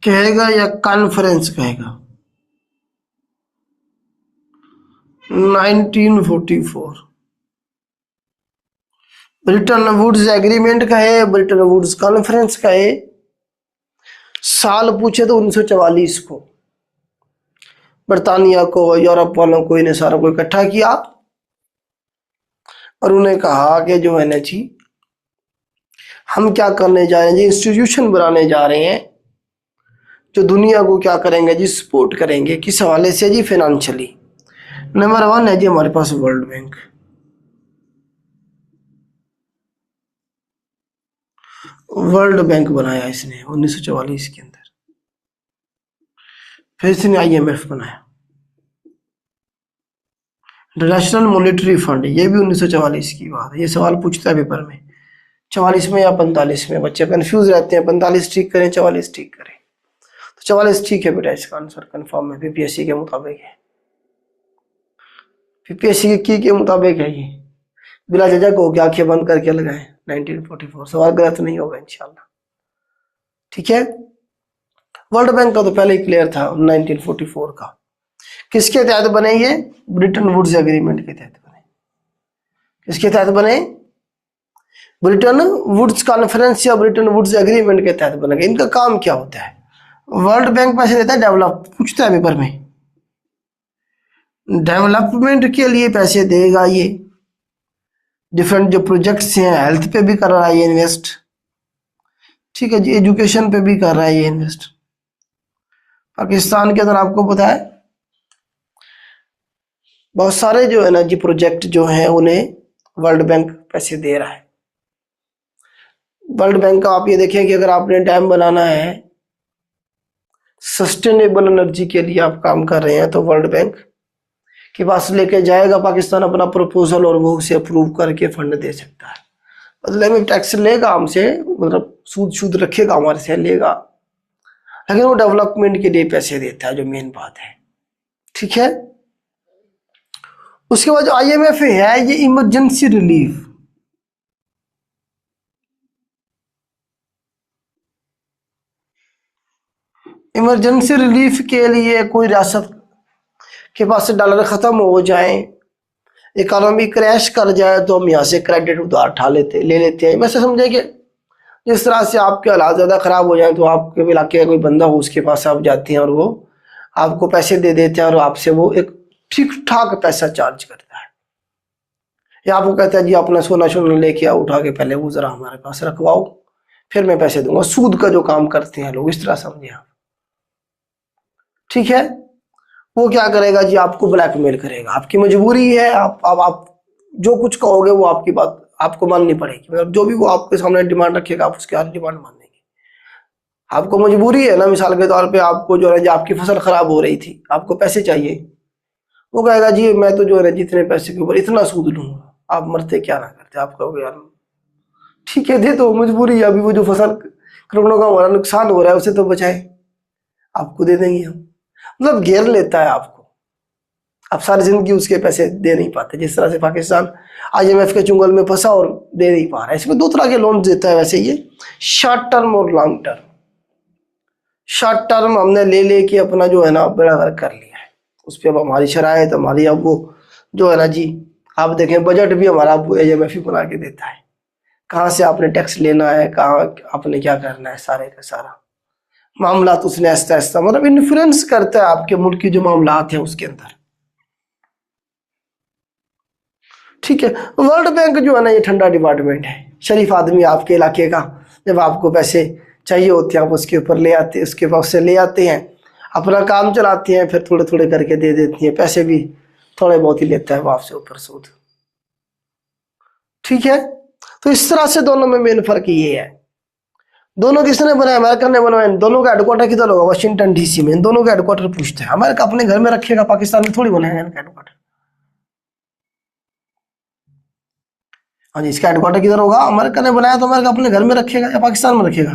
कहेगा या कॉन्फ्रेंस कहेगा? 1944 ब्रिटन वुड्स एग्रीमेंट कहे, ब्रिटन वुड्स कॉन्फ्रेंस कहे। साल पूछे तो 1944 को बर्तानिया को, यूरोप वालों को, इन्हें सारों को इकट्ठा किया और उन्हें कहा कि जो है ना जी हम क्या करने जा रहे हैं जी, इंस्टीट्यूशन बनाने जा रहे हैं जो दुनिया को क्या करेंगे जी, सपोर्ट करेंगे। किस हवाले से जी? फाइनेंशियली। नंबर 1 है जी हमारे पास वर्ल्ड बैंक। वर्ल्ड बैंक बनाया इसने 1944 के अंदर। फिर इसने IMF बनाया, इंटरनेशनल मॉनेटरी फंड, ये भी 1944 की बात है। ये सवाल पूछता है पेपर में 44 में या 45 में, बच्चे कंफ्यूज रहते हैं। 45 ठीक करें, 44 ठीक करें? तो 44 ठीक है बेटा, इसका आंसर कंफर्म है, PPSC के मुताबिक है। PPSC के मुताबिक है ये, बिला झिझक हो के आंखें बंद करके लगाए 1944। सवाल गलत नहीं होगा इंशाल्लाह। ठीक है, वर्ल्ड बैंक का तो पहले ही क्लियर था 1944 का। किसके तहत बने ये? ब्रिटन वुड्स एग्रीमेंट के तहत बने। किसके तहत बने? ब्रिटेन वुड्स कॉन्फ्रेंस या ब्रिटेन वुड्स एग्रीमेंट के तहत बनेगा। इनका काम क्या होता है? वर्ल्ड बैंक पैसे देता है, डेवलप पूछता है पेपर में, डेवलपमेंट के लिए पैसे देगा ये। डिफरेंट जो प्रोजेक्ट्स हैं, हेल्थ पे भी कर रहा है ये इन्वेस्ट, ठीक है जी, एजुकेशन पे भी कर रहा है ये इन्वेस्ट। पाकिस्तान के अंदर आपको पता है बहुत सारे जो है ना जी प्रोजेक्ट जो हैं उन्हें वर्ल्ड बैंक पैसे दे रहा है। वर्ल्ड बैंक का आप ये देखें कि अगर आपने डैम बनाना है, सस्टेनेबल एनर्जी के लिए आप काम कर रहे हैं, तो वर्ल्ड बैंक के पास लेके जाएगा पाकिस्तान अपना प्रपोजल और वो उसे अप्रूव करके फंड दे सकता है। बदले में टैक्स लेगा हमसे, मतलब सूद रखेगा हमारे से लेगा, लेकिन वो डेवलपमेंट के लिए पैसे देता है, जो मेन बात है, ठीक है। उसके बाद जो IMF है ये इमरजेंसी रिलीफ, इमरजेंसी रिलीफ के लिए कोई रियासत के पास से डॉलर खत्म हो जाए, इकोनॉमी क्रैश कर जाए, तो हम यहाँ से क्रेडिट उधार ले लेते हैं। वैसे समझे कि जिस तरह से आपके हालात ज़्यादा ख़राब हो जाए तो आपके इलाके का कोई बंदा हो उसके पास आप जाते हैं और वो आपको पैसे दे देते हैं और आपसे वो एक ठीक ठाक पैसा चार्ज करता है, या आपको कहता है जी अपना सोना लेके आओ उठा के, पहले वो ज़रा हमारे पास रखवाओ फिर मैं पैसे दूंगा। सूद का जो काम करते हैं लोग, इस तरह समझे आप, ठीक है। वो क्या करेगा जी, आपको ब्लैकमेल करेगा, आपकी मजबूरी है, आप जो कुछ कहोगे वो आपकी बात आपको माननी पड़ेगी, मतलब जो भी वो आपके सामने डिमांड रखेगा आप उसके हर डिमांड मान लेंगे। आपको मजबूरी है ना, मिसाल के तौर पे आपको जो है आपकी फसल खराब हो रही थी, आपको पैसे चाहिए, वो कहेगा जी मैं तो जो है जितने पैसे के ऊपर इतना सूद लूंगा, आप मरते क्या ना करते, आप कहोगे यार ठीक है दे, तो मजबूरी है, अभी वो जो फसल करोड़ों का हमारा नुकसान हो रहा है उसे तो बचाए, आपको दे देंगे हम। मतलब घेर लेता है आपको, आप सारी जिंदगी उसके पैसे दे नहीं पाते। जिस तरह से पाकिस्तान IMF के चुंगल में फंसा और दे नहीं पा रहा है। इसमें दो तरह के लोन देता है वैसे ये, शॉर्ट टर्म और लॉन्ग टर्म। शॉर्ट टर्म हमने ले के अपना जो है ना बेड़ा गर्क कर लिया है, उस पर अब हमारी शरायत, हमारी अब वो जो है ना जी, आप देखें बजट भी हमारा IMF ही बना के देता है, कहाँ से आपने टैक्स लेना है, कहाँ आपने क्या करना है, सारे का सारा मामला तो उसने ऐसा ऐसा मतलब इन्फ्लुएंस करता है आपके मुल्क की जो मामलात है उसके अंदर, ठीक है। वर्ल्ड बैंक जो है ना ये ठंडा डिपार्टमेंट है, शरीफ आदमी आपके इलाके का जब आपको पैसे चाहिए होते हैं आप उसके ऊपर ले आते, उसके पास से ले आते हैं, अपना काम चलाते हैं, फिर थोड़े थोड़े करके दे देती हैं, पैसे भी थोड़े बहुत ही लेता है वो आपसे ऊपर सूद, ठीक है। तो इस तरह से दोनों में मेन फर्क ये है। दोनों किसने बनाया? अमेरिका ने बनाया। दोनों का हेडक्वार्टर किधर होगा? वाशिंगटन DC में। दोनों का हेडक्वार्टर पूछते हैं, अमेरिका अपने घर में रखेगा, पाकिस्तान में थोड़ी बनाएगा इनका हेडक्वार्टर। हाँ जी, इसका हेडक्वार्टर किधर होगा? अमेरिका ने बनाया तो अमेरिका अपने घर में रखेगा या पाकिस्तान में रखेगा?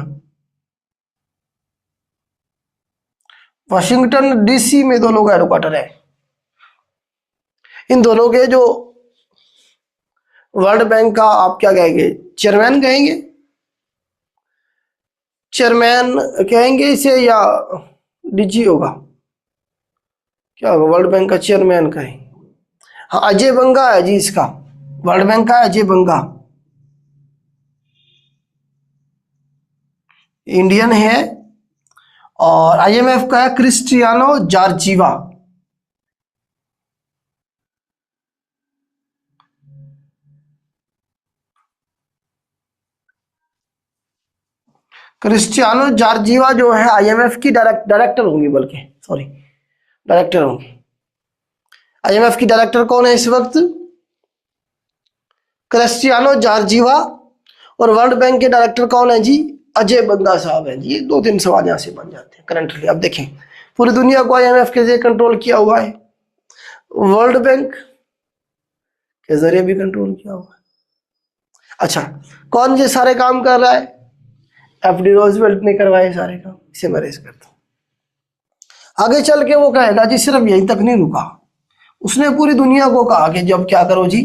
वाशिंगटन DC में दोनों का हेडक्वार्टर है। इन दोनों के जो वर्ल्ड बैंक का आप क्या कहेंगे? चेयरमैन कहेंगे, चेयरमैन कहेंगे इसे, या DG होगा? क्या होगा? वर्ल्ड बैंक का चेयरमैन कहें। हाँ, अजय बंगा है जी इसका, वर्ल्ड बैंक का अजय बंगा, इंडियन है। और IMF का है क्रिस्टियानो जॉर्जीवा। क्रिस्टियानो जॉर्जीवा जो है IMF की डायरेक्टर होंगी, बल्कि सॉरी डायरेक्टर होंगी। IMF की डायरेक्टर कौन है इस वक्त? Cristiano Georgieva. और वर्ल्ड बैंक के डायरेक्टर कौन है जी? अजय बंगा साहब हैं जी। ये 2-3 सवाल यहाँ से बन जाते हैं करंटली। अब देखें, पूरी दुनिया को IMF के जरिए कंट्रोल किया हुआ है, वर्ल्ड बैंक के जरिए भी कंट्रोल किया हुआ है। अच्छा, कौन ये सारे काम कर रहा है? FD रोजवेल्ट ने करवाए सारे काम, इसे मैं रेस करता हूं। आगे चल के वो कहेगा जी सिर्फ यहीं तक नहीं रुका, उसने पूरी दुनिया को कहा कि जब क्या करो जी,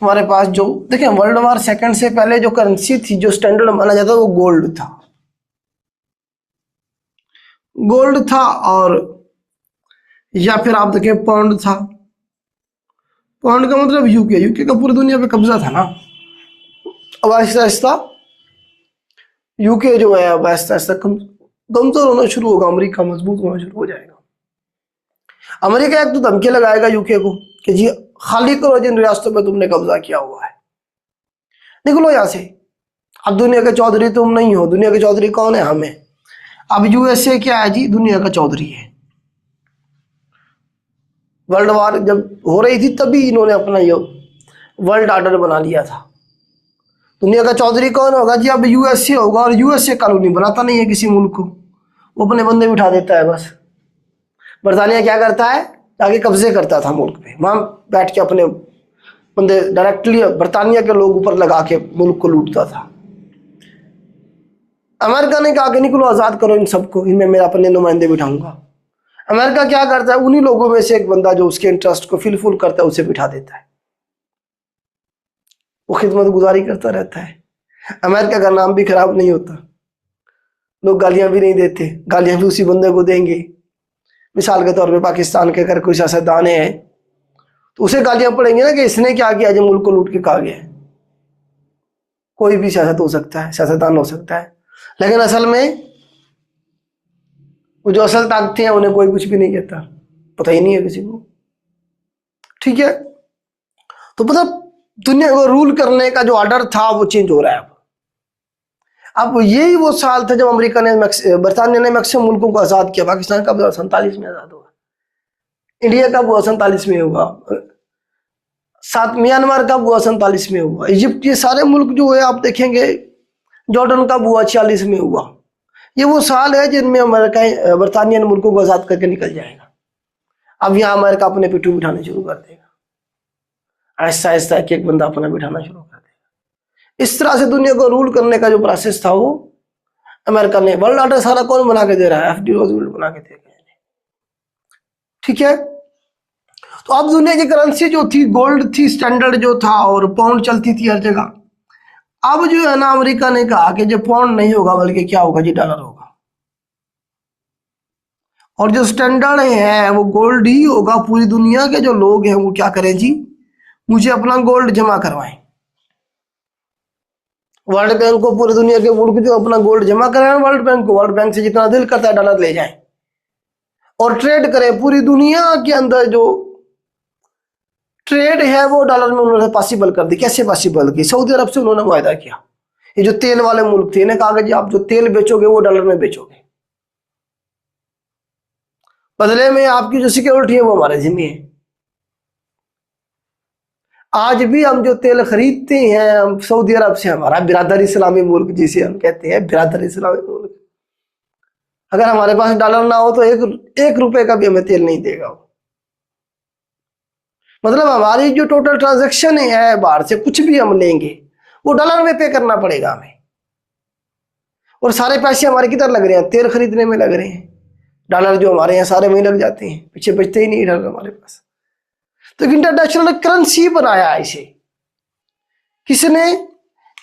तुम्हारे पास जो देखें वर्ल्ड वार सेकंड से पहले जो करेंसी थी, जो स्टैंडर्ड माना जाता वो गोल्ड था, गोल्ड था। और या फिर आप देखें पाउंड था। पाउंड का मतलब यूके का पूरी दुनिया पे कब्जा था ना, अब आहिस्ता आहिस्ता यूके जो है अब आहिस्ता आहिस्ता कमजोर होना शुरू होगा, अमेरिका मजबूत होना शुरू हो जाएगा। अमेरिका एक तो धमकी लगाएगा यूके को कि जी खाली करो जिन रियासतों पे तुमने कब्जा किया हुआ है, निकलो यहाँ से। अब दुनिया के चौधरी तुम नहीं हो, दुनिया के चौधरी कौन है? हमें। अब यूएसए क्या है जी? दुनिया का चौधरी है। वर्ल्ड वार जब हो रही थी तभी इन्होंने अपना ये वर्ल्ड ऑर्डर बना लिया था। दुनिया का चौधरी कौन होगा जी? अब यूएसए होगा, और यूएसए कानूनी बनाता नहीं है किसी मुल्क को, वो अपने बंदे बिठा देता है बस। बरतानिया क्या करता है? आगे कब्जे करता था मुल्क पे, वहां बैठ के अपने बंदे डायरेक्टली बरतानिया के लोग ऊपर लगा के मुल्क को लूटता था। अमेरिका ने कहा कि निकलो आजाद करो इन सबको, इनमें मैं अपने नुमाइंदे बिठाऊंगा। अमेरिका क्या करता है? उन्हीं लोगों में से एक बंदा जो उसके इंटरेस्ट को फिलफुल करता है उसे बिठा देता है, वो खिदमत गुजारी करता रहता है। अमेरिका का नाम भी खराब नहीं होता, लोग गालियां भी नहीं देते, गालियां भी उसी बंदे को देंगे। मिसाल के तौर पे पाकिस्तान के अगर कोई सियासतदान है तो उसे गालियां पड़ेंगी ना कि इसने क्या किया जो मुल्क को लूट के खा गया। कोई भी सियासत हो सकता है, सियासतदान हो सकता है, लेकिन असल में वो जो असल ताकतें हैं उन्हें कोई कुछ भी नहीं कहता, पता ही नहीं है किसी को। ठीक है, तो मतलब दुनिया को रूल करने का जो ऑर्डर था वो चेंज हो रहा है। अब यही वो साल था जब अमेरिका ने बरतानिया ने मैक्सिमम मुल्कों को आजाद किया। पाकिस्तान कब 47 में आजाद हुआ, इंडिया कब हुआ? 47 में हुआ। साथ म्यांमार कब हुआ? 47 में हुआ। इजिप्ट, ये सारे मुल्क जो है आप देखेंगे, जॉर्डन कब हुआ? 46 में हुआ। ये वो साल है जिनमें अमेरिका बरतानिया मुल्कों को आजाद करके निकल जाएगा। अब यहाँ अमेरिका अपने पिट्ठू बिठाने शुरू कर देगा, आहिस्ता आहिस्ता एक एक बंदा अपना बिठाना शुरू कर देगा। इस तरह से दुनिया को रूल करने का जो प्रोसेस था वो अमेरिका ने, वर्ल्ड ऑर्डर सारा कौन बना के दे रहा है? एफडी रोजवेल्ट बना के दे रहे हैं। ठीक है, तो अब दुनिया की करेंसी जो थी गोल्ड थी, स्टैंडर्ड जो था, और पाउंड चलती थी हर जगह। अब जो है ना अमेरिका ने कहा कि जो पाउंड नहीं होगा बल्कि क्या होगा जी? डॉलर होगा, और जो स्टैंडर्ड है वो गोल्ड ही होगा। पूरी दुनिया के जो लोग हैं वो क्या करें जी? मुझे अपना गोल्ड जमा करवाएं। वर्ल्ड बैंक को पूरी दुनिया के मुल्क जो अपना गोल्ड जमा कराएं वर्ल्ड बैंक को, वर्ल्ड बैंक से जितना दिल करता है डॉलर ले जाएं और ट्रेड करें। पूरी दुनिया के अंदर जो ट्रेड है वो डॉलर में उन्होंने पॉसिबल कर दी। कैसे पॉसिबल की? सऊदी अरब से उन्होंने वायदा किया। ये जो तेल वाले मुल्क थे, इन्हें कहा कि जी आप जो तेल बेचोगे वो डॉलर में बेचोगे, बदले में आपकी जो सिक्योरिटी है वो हमारे जिम्मे है। आज भी हम जो तेल खरीदते हैं हम सऊदी अरब से, हमारा बिरादर इस्लामी मुल्क जिसे हम कहते हैं, बिरादर इस्लामी मुल्क, अगर हमारे पास डॉलर ना हो तो एक रुपए का भी हमें तेल नहीं देगा वो। मतलब हमारी जो टोटल ट्रांजैक्शन है बाहर से कुछ भी हम लेंगे वो डॉलर में पे करना पड़ेगा हमें, और सारे पैसे हमारे किधर लग रहे हैं? तेल खरीदने में लग रहे हैं। डॉलर जो हमारे यहाँ सारे वहीं लग जाते हैं, पीछे बचते ही नहीं डॉलर हमारे पास। तो इंटरनेशनल करेंसी बनाया इसे किसने?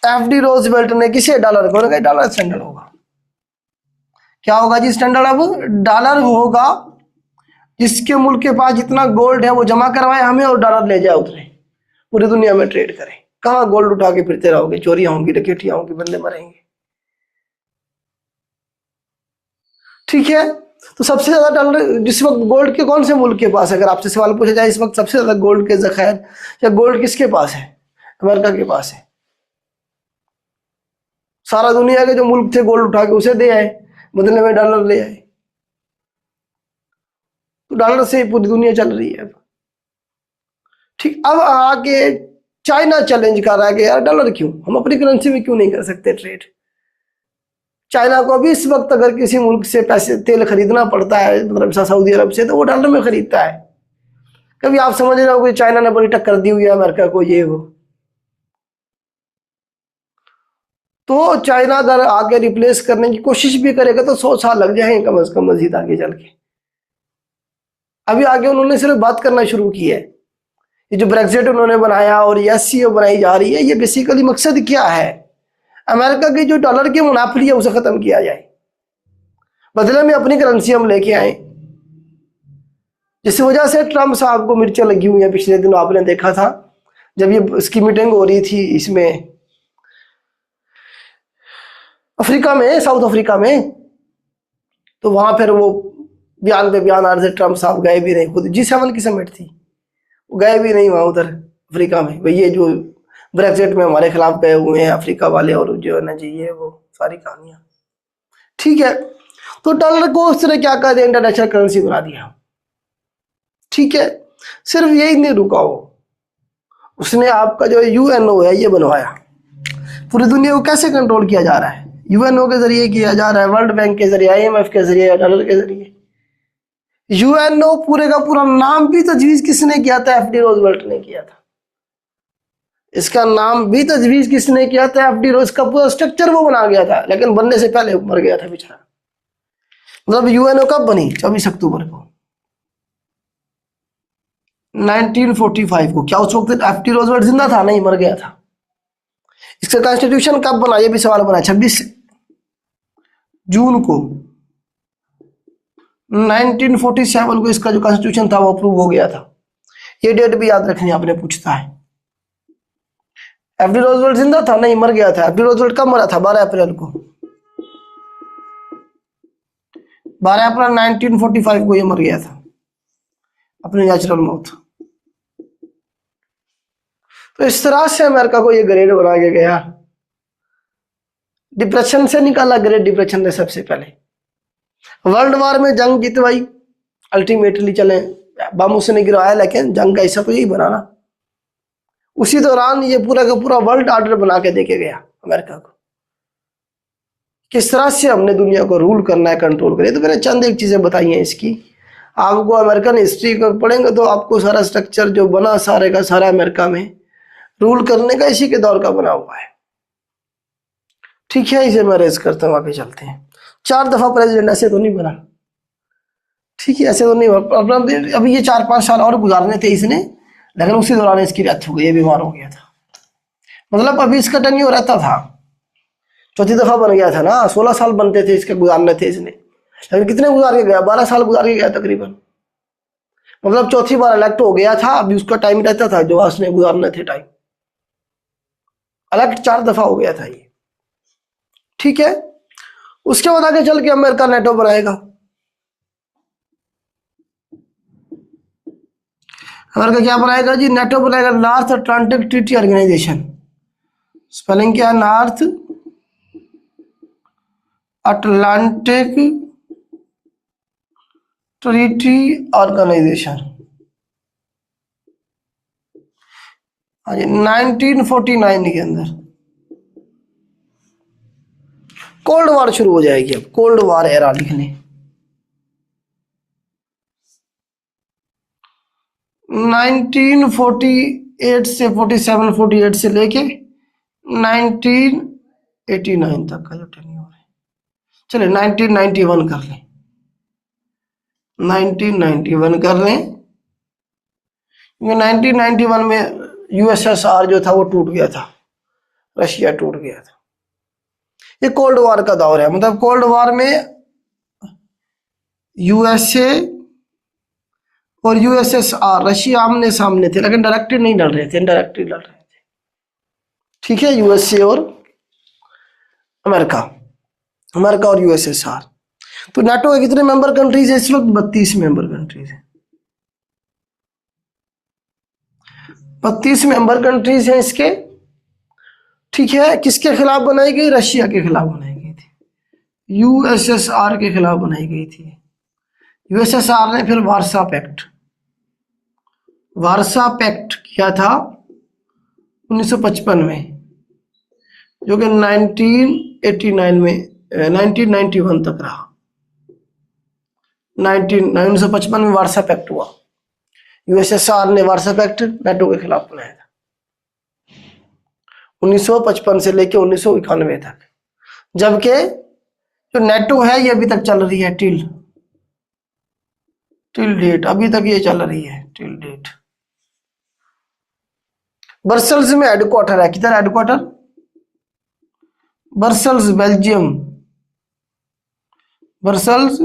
एफडी रोजवेल्ट ने। किसे? डॉलर को। डॉलर स्टैंडर्ड होगा। क्या होगा जी स्टैंडर्ड? अब डॉलर होगा जिसके मुल्क के पास जितना गोल्ड है वो जमा करवाए हमें और डॉलर ले जाए उतरे, पूरी दुनिया में ट्रेड करें। कहाँ गोल्ड उठा के फिरते रहोगे? चोरियां होंगी, डकैतियां होंगी, बंदे मरेंगे। ठीक है, तो सबसे ज्यादा डॉलर जिस वक्त गोल्ड के कौन से मुल्क के पास है? अगर आपसे सवाल पूछा जाए इस वक्त सबसे ज्यादा गोल्ड के जखायर या गोल्ड किसके पास है? अमेरिका के पास है। सारा दुनिया के जो मुल्क थे गोल्ड उठा के उसे दे आए, बदले में डॉलर ले आए। तो डॉलर से पूरी दुनिया चल रही है। ठीक, अब आगे चाइना चैलेंज कर रहा है कि यार डॉलर क्यों, हम अपनी करेंसी में क्यों नहीं कर सकते ट्रेड? चाइना को अभी इस वक्त अगर किसी मुल्क से पैसे तेल खरीदना पड़ता है, मतलब सऊदी अरब से, तो वो डॉलर में खरीदता है। कभी आप समझ रहे हो कि चाइना ने बड़ी टक्कर दी हुई है अमेरिका को, ये वो। तो चाइना अगर आगे रिप्लेस करने की कोशिश भी करेगा तो 100 साल लग जाएंगे कम से कम मजीद आगे चल के। अभी आगे उन्होंने सिर्फ बात करना शुरू की है। ये जो ब्रेक्जिट उन्होंने बनाया और ये एससीओ बनाई जा रही है, ये बेसिकली मकसद क्या है? अमेरिका की जो डॉलर की मुनाफी है उसे खत्म किया जाए, बदले में अपनी करेंसी हम लेके आए। जिस वजह से ट्रम्प साहब को मिर्चें लगी हुई हैं। पिछले दिनों आपने देखा था जब ये इसकी मीटिंग हो रही थी, इसमें अफ्रीका में, साउथ अफ्रीका में। तो वहां फिर वो बयान पे बयान आ रहे थे, ट्रम्प साहब गए भी नहीं, खुद G7 की समिट थी, वो गए भी नहीं वहां उधर अफ्रीका में। भाई ये जो ब्रेक्जिट में हमारे खिलाफ गए हुए हैं अफ्रीका वाले, और जो है ना जी ये वो सारी कहानियां। ठीक है, तो डॉलर को उसने क्या कर दिया, इंटरनेशनल करेंसी बना दिया। ठीक है, सिर्फ यही नहीं रुका वो, उसने आपका जो UNO है ये बनवाया। पूरी दुनिया को कैसे कंट्रोल किया जा रहा है, UNO के जरिए किया जा रहा है, वर्ल्ड बैंक के जरिए, IMF के जरिए, डॉलर के जरिए। UNO पूरे का पूरा नाम भी तजवीज किसने किया था, FD रोजवेल्ट ने किया था। इसका नाम भी तजवीज किसने किया था, FD रोज का पूरा स्ट्रक्चर वो बना गया था, लेकिन बनने से पहले मर गया था बेचारा। मतलब UNO कब बनी, 24 अक्टूबर को 1945 को। क्या उस वक्त FD रोजवेल्ट जिंदा था, नहीं, मर गया था। इसका कॉन्स्टिट्यूशन कब बना, ये भी सवाल बना, 26 जून को 1947 को इसका जो कॉन्स्टिट्यूशन था वो अप्रूव हो गया था। ये डेट भी याद रखनी आपने, पूछता है। FD रोजवेल्ट जिंदा था, नहीं, मर गया था। FD रोजवेल्ट कब मरा था, 12 अप्रैल को, 12 अप्रैल 1945 को ये मर गया था अपनी नेचुरल मौत। तो इस तरह से अमेरिका को ये ग्रेड बना के गया। डिप्रेशन से निकाला ग्रेट डिप्रेशन ने सबसे पहले। वर्ल्ड वार में जंग जितवाई, अल्टीमेटली चले बम उसने गिराया, लेकिन जंग का हिस्सा तो यही बना ना। उसी दौरान ये पूरा का पूरा वर्ल्ड ऑर्डर बना के देके गया अमेरिका को, किस तरह से हमने दुनिया को रूल करना है, कंट्रोल करें। तो मैंने चंद एक चीजें बताई हैं इसकी। आपको अमेरिकन हिस्ट्री का पढ़ेंगे तो आपको सारा स्ट्रक्चर जो बना सारे का सारा अमेरिका में रूल करने का इसी के दौर का बना हुआ है। ठीक है, इसे मैं रेज करता हूँ, आगे चलते हैं। 4 दफा प्रेसिडेंट ऐसे तो नहीं बना, ठीक है, ऐसे तो नहीं अपना। अभी ये 4-5 साल और गुजारने थे इसने, लेकिन उसी दौरान इसकी डेथ हो गई, ये बीमार हो गया था। मतलब अभी इसका टेन्योर रहता था, 4थी दफा बन गया था ना। 16 साल बनते थे इसके, गुजारने थे इसने, लेकिन कितने गुजार के गया, 12 साल गुजार के गया तकरीबन। मतलब 4थी बार इलेक्ट हो गया था, अभी उसका टाइम रहता था जो उसने गुजारने थे टाइम। इलेक्ट 4 दफा हो गया था ये। ठीक है, उसके बाद आगे चल के अमेरिका नेटो बनाएगा। अमेरिका क्या बनाएगा जी, नेटो बनाएगा, North Atlantic Treaty Organisation. Spelling क्या है, नॉर्थ अटलांटिक ट्रीटी ऑर्गेनाइजेशन। हाँ जी, 1949 के अंदर कोल्ड वार शुरू हो जाएगी। अब कोल्ड वार एरा लिख लें, 1948 से 47-48 से लेके 1989 तक का जो टेन्योर है। चलिए 1991 कर लें, 1991 कर लें। 1991 में USSR जो था वो टूट गया था, रशिया टूट गया था। ये कोल्ड वार का दौर है। मतलब कोल्ड वार में USA और USSR, रशिया आमने सामने थे, लेकिन डायरेक्टली नहीं लड़ रहे थे, इनडायरेक्टली लड़ रहे थे। ठीक है, USA और अमेरिका, अमेरिका और USSR। तो नाटो के कितने मेंबर कंट्रीज है इस वक्त, 32 मेंबर कंट्रीज है। 32 मेंबर कंट्रीज हैं इसके। ठीक है, किसके खिलाफ बनाई गई, रशिया के खिलाफ बनाई गई थी, USSR के खिलाफ बनाई गई थी। USSR ने फिर वार्सा पैक्ट किया था 1955 में, जो कि 1989 में 1991 तक रहा। 1955 में वार्सा पैक्ट हुआ। USSR ने वार्सा पैक्ट नाटो के खिलाफ बनाया था 1955 से लेकर 1991 तक। जबकि जो नाटो है ये अभी तक चल रही है टिल डेट, अभी तक ये चल रही है टिल डेट। ब्रसेल्स में हेडक्वार्टर है, किधर headquarter, Brussels Belgium, Brussels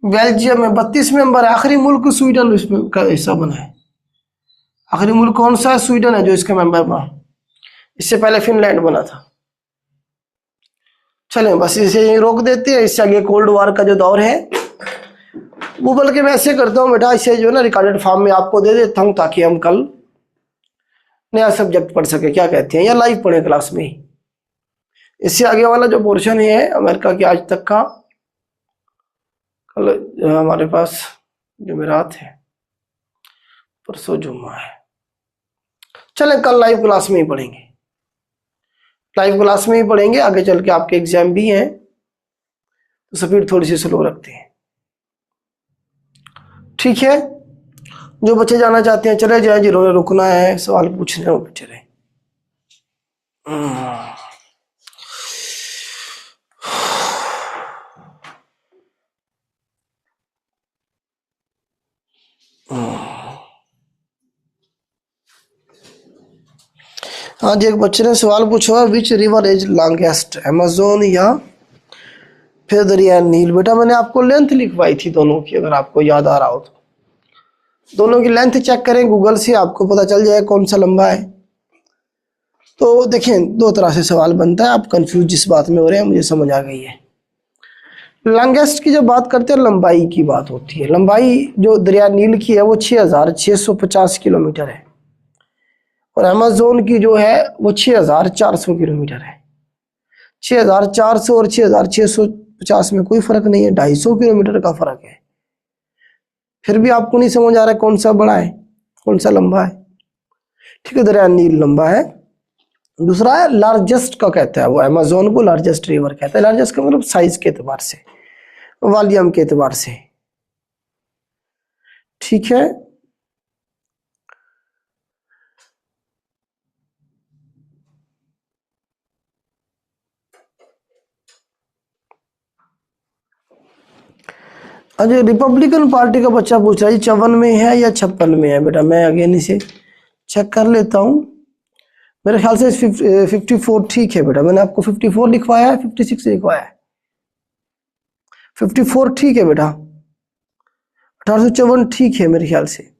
Belgium में 32 मेंबर है। आखिरी मुल्क स्वीडन इसमें का हिस्सा बना है। आखिरी मुल्क कौन सा है, स्वीडन है जो इसका मेंबर बना। इससे पहले फिनलैंड बना था। चलें बस इसे यहीं रोक देते हैं। इससे आगे कोल्ड वॉर का जो दौर है वो, बल्कि मैं ऐसे करता हूँ बेटा, इसे जो है ना रिकॉर्डेड फॉर्म में आपको दे देता हूँ ताकि हम कल नया सब्जेक्ट पढ़ सके, क्या कहते हैं, या लाइव पढ़े क्लास में ही। इससे आगे वाला जो पोर्शन है अमेरिका के आज तक का, कल हमारे पास जुमेरात है, परसों जुम्मा है। चलें कल लाइव क्लास में ही पढ़ेंगे, लाइव क्लास में ही पढ़ेंगे। आगे चल के आपके एग्जाम भी हैं तो स्पीड थोड़ी सी स्लो रखते हैं, ठीक है। जो बच्चे जाना चाहते हैं चले जाए, जिन्होंने रुकना है सवाल पूछने वो बच्चे रहे। आज एक बच्चे ने सवाल पूछा है, which river is longest, Amazon या फिर दरिया नील। बेटा मैंने आपको लेंथ लिखवाई थी दोनों की, अगर आपको याद आ रहा हो तो दोनों की लेंथ चेक करें गूगल से, आपको पता चल जाए कौन सा लंबा है। तो देखिए दो तरह से सवाल बनता है, आप कंफ्यूज जिस बात में हो रहे हैं मुझे समझ आ गई है। लॉन्गेस्ट की जब बात करते हैं लंबाई की बात होती है, लंबाई जो दरिया नील की है वो 6650 किलोमीटर है, और अमेजोन की जो है वो 6400 किलोमीटर है। 6400 और 6650 में कोई फर्क नहीं है, 250 किलोमीटर का फर्क है। फिर भी आपको नहीं समझ आ रहा है कौन सा बड़ा है कौन सा लंबा है। ठीक है, दरिया नील लंबा है। दूसरा है लार्जेस्ट का, कहता है वो अमेजोन को लार्जेस्ट रिवर कहता है। लार्जेस्ट का मतलब साइज के एतबार से, वॉल्यूम के एतबार से, ठीक है। अच्छा, रिपब्लिकन पार्टी का बच्चा पूछ रहा है 54 में है या 56 में है। बेटा मैं अगेन इसे चेक कर लेता हूँ, मेरे ख्याल से 54 ठीक है। बेटा मैंने आपको 54 लिखवाया है, 56 लिखवाया है। 54 ठीक है बेटा, 1854 ठीक है मेरे ख्याल से।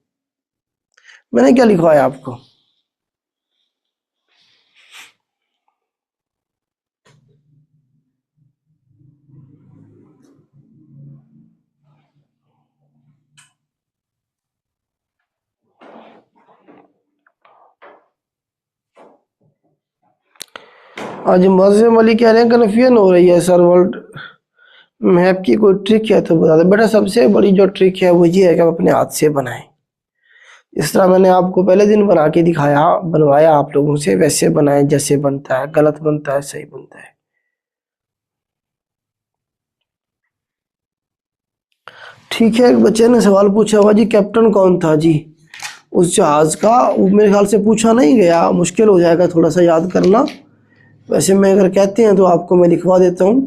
मैंने क्या लिखवाया आपको, आज मौसम वाली कह रहे हैं कन्फ्यूजन हो रही है सर, वर्ल्ड मैप की कोई ट्रिक है तो बता दो। बेटा सबसे बड़ी जो ट्रिक है वो ये है कि आप अपने हाथ से बनाएं। इस तरह मैंने आपको पहले दिन बना के दिखाया, बनवाया आप लोगों से, वैसे बनाएं जैसे बनता है, गलत बनता है सही बनता है। ठीक है, एक बच्चे ने सवाल पूछा हुआ जी कैप्टन कौन था जी उस जहाज का, वो मेरे ख्याल से पूछा नहीं गया, मुश्किल हो जाएगा थोड़ा सा याद करना। वैसे मैं अगर कहते हैं तो आपको मैं लिखवा देता हूँ।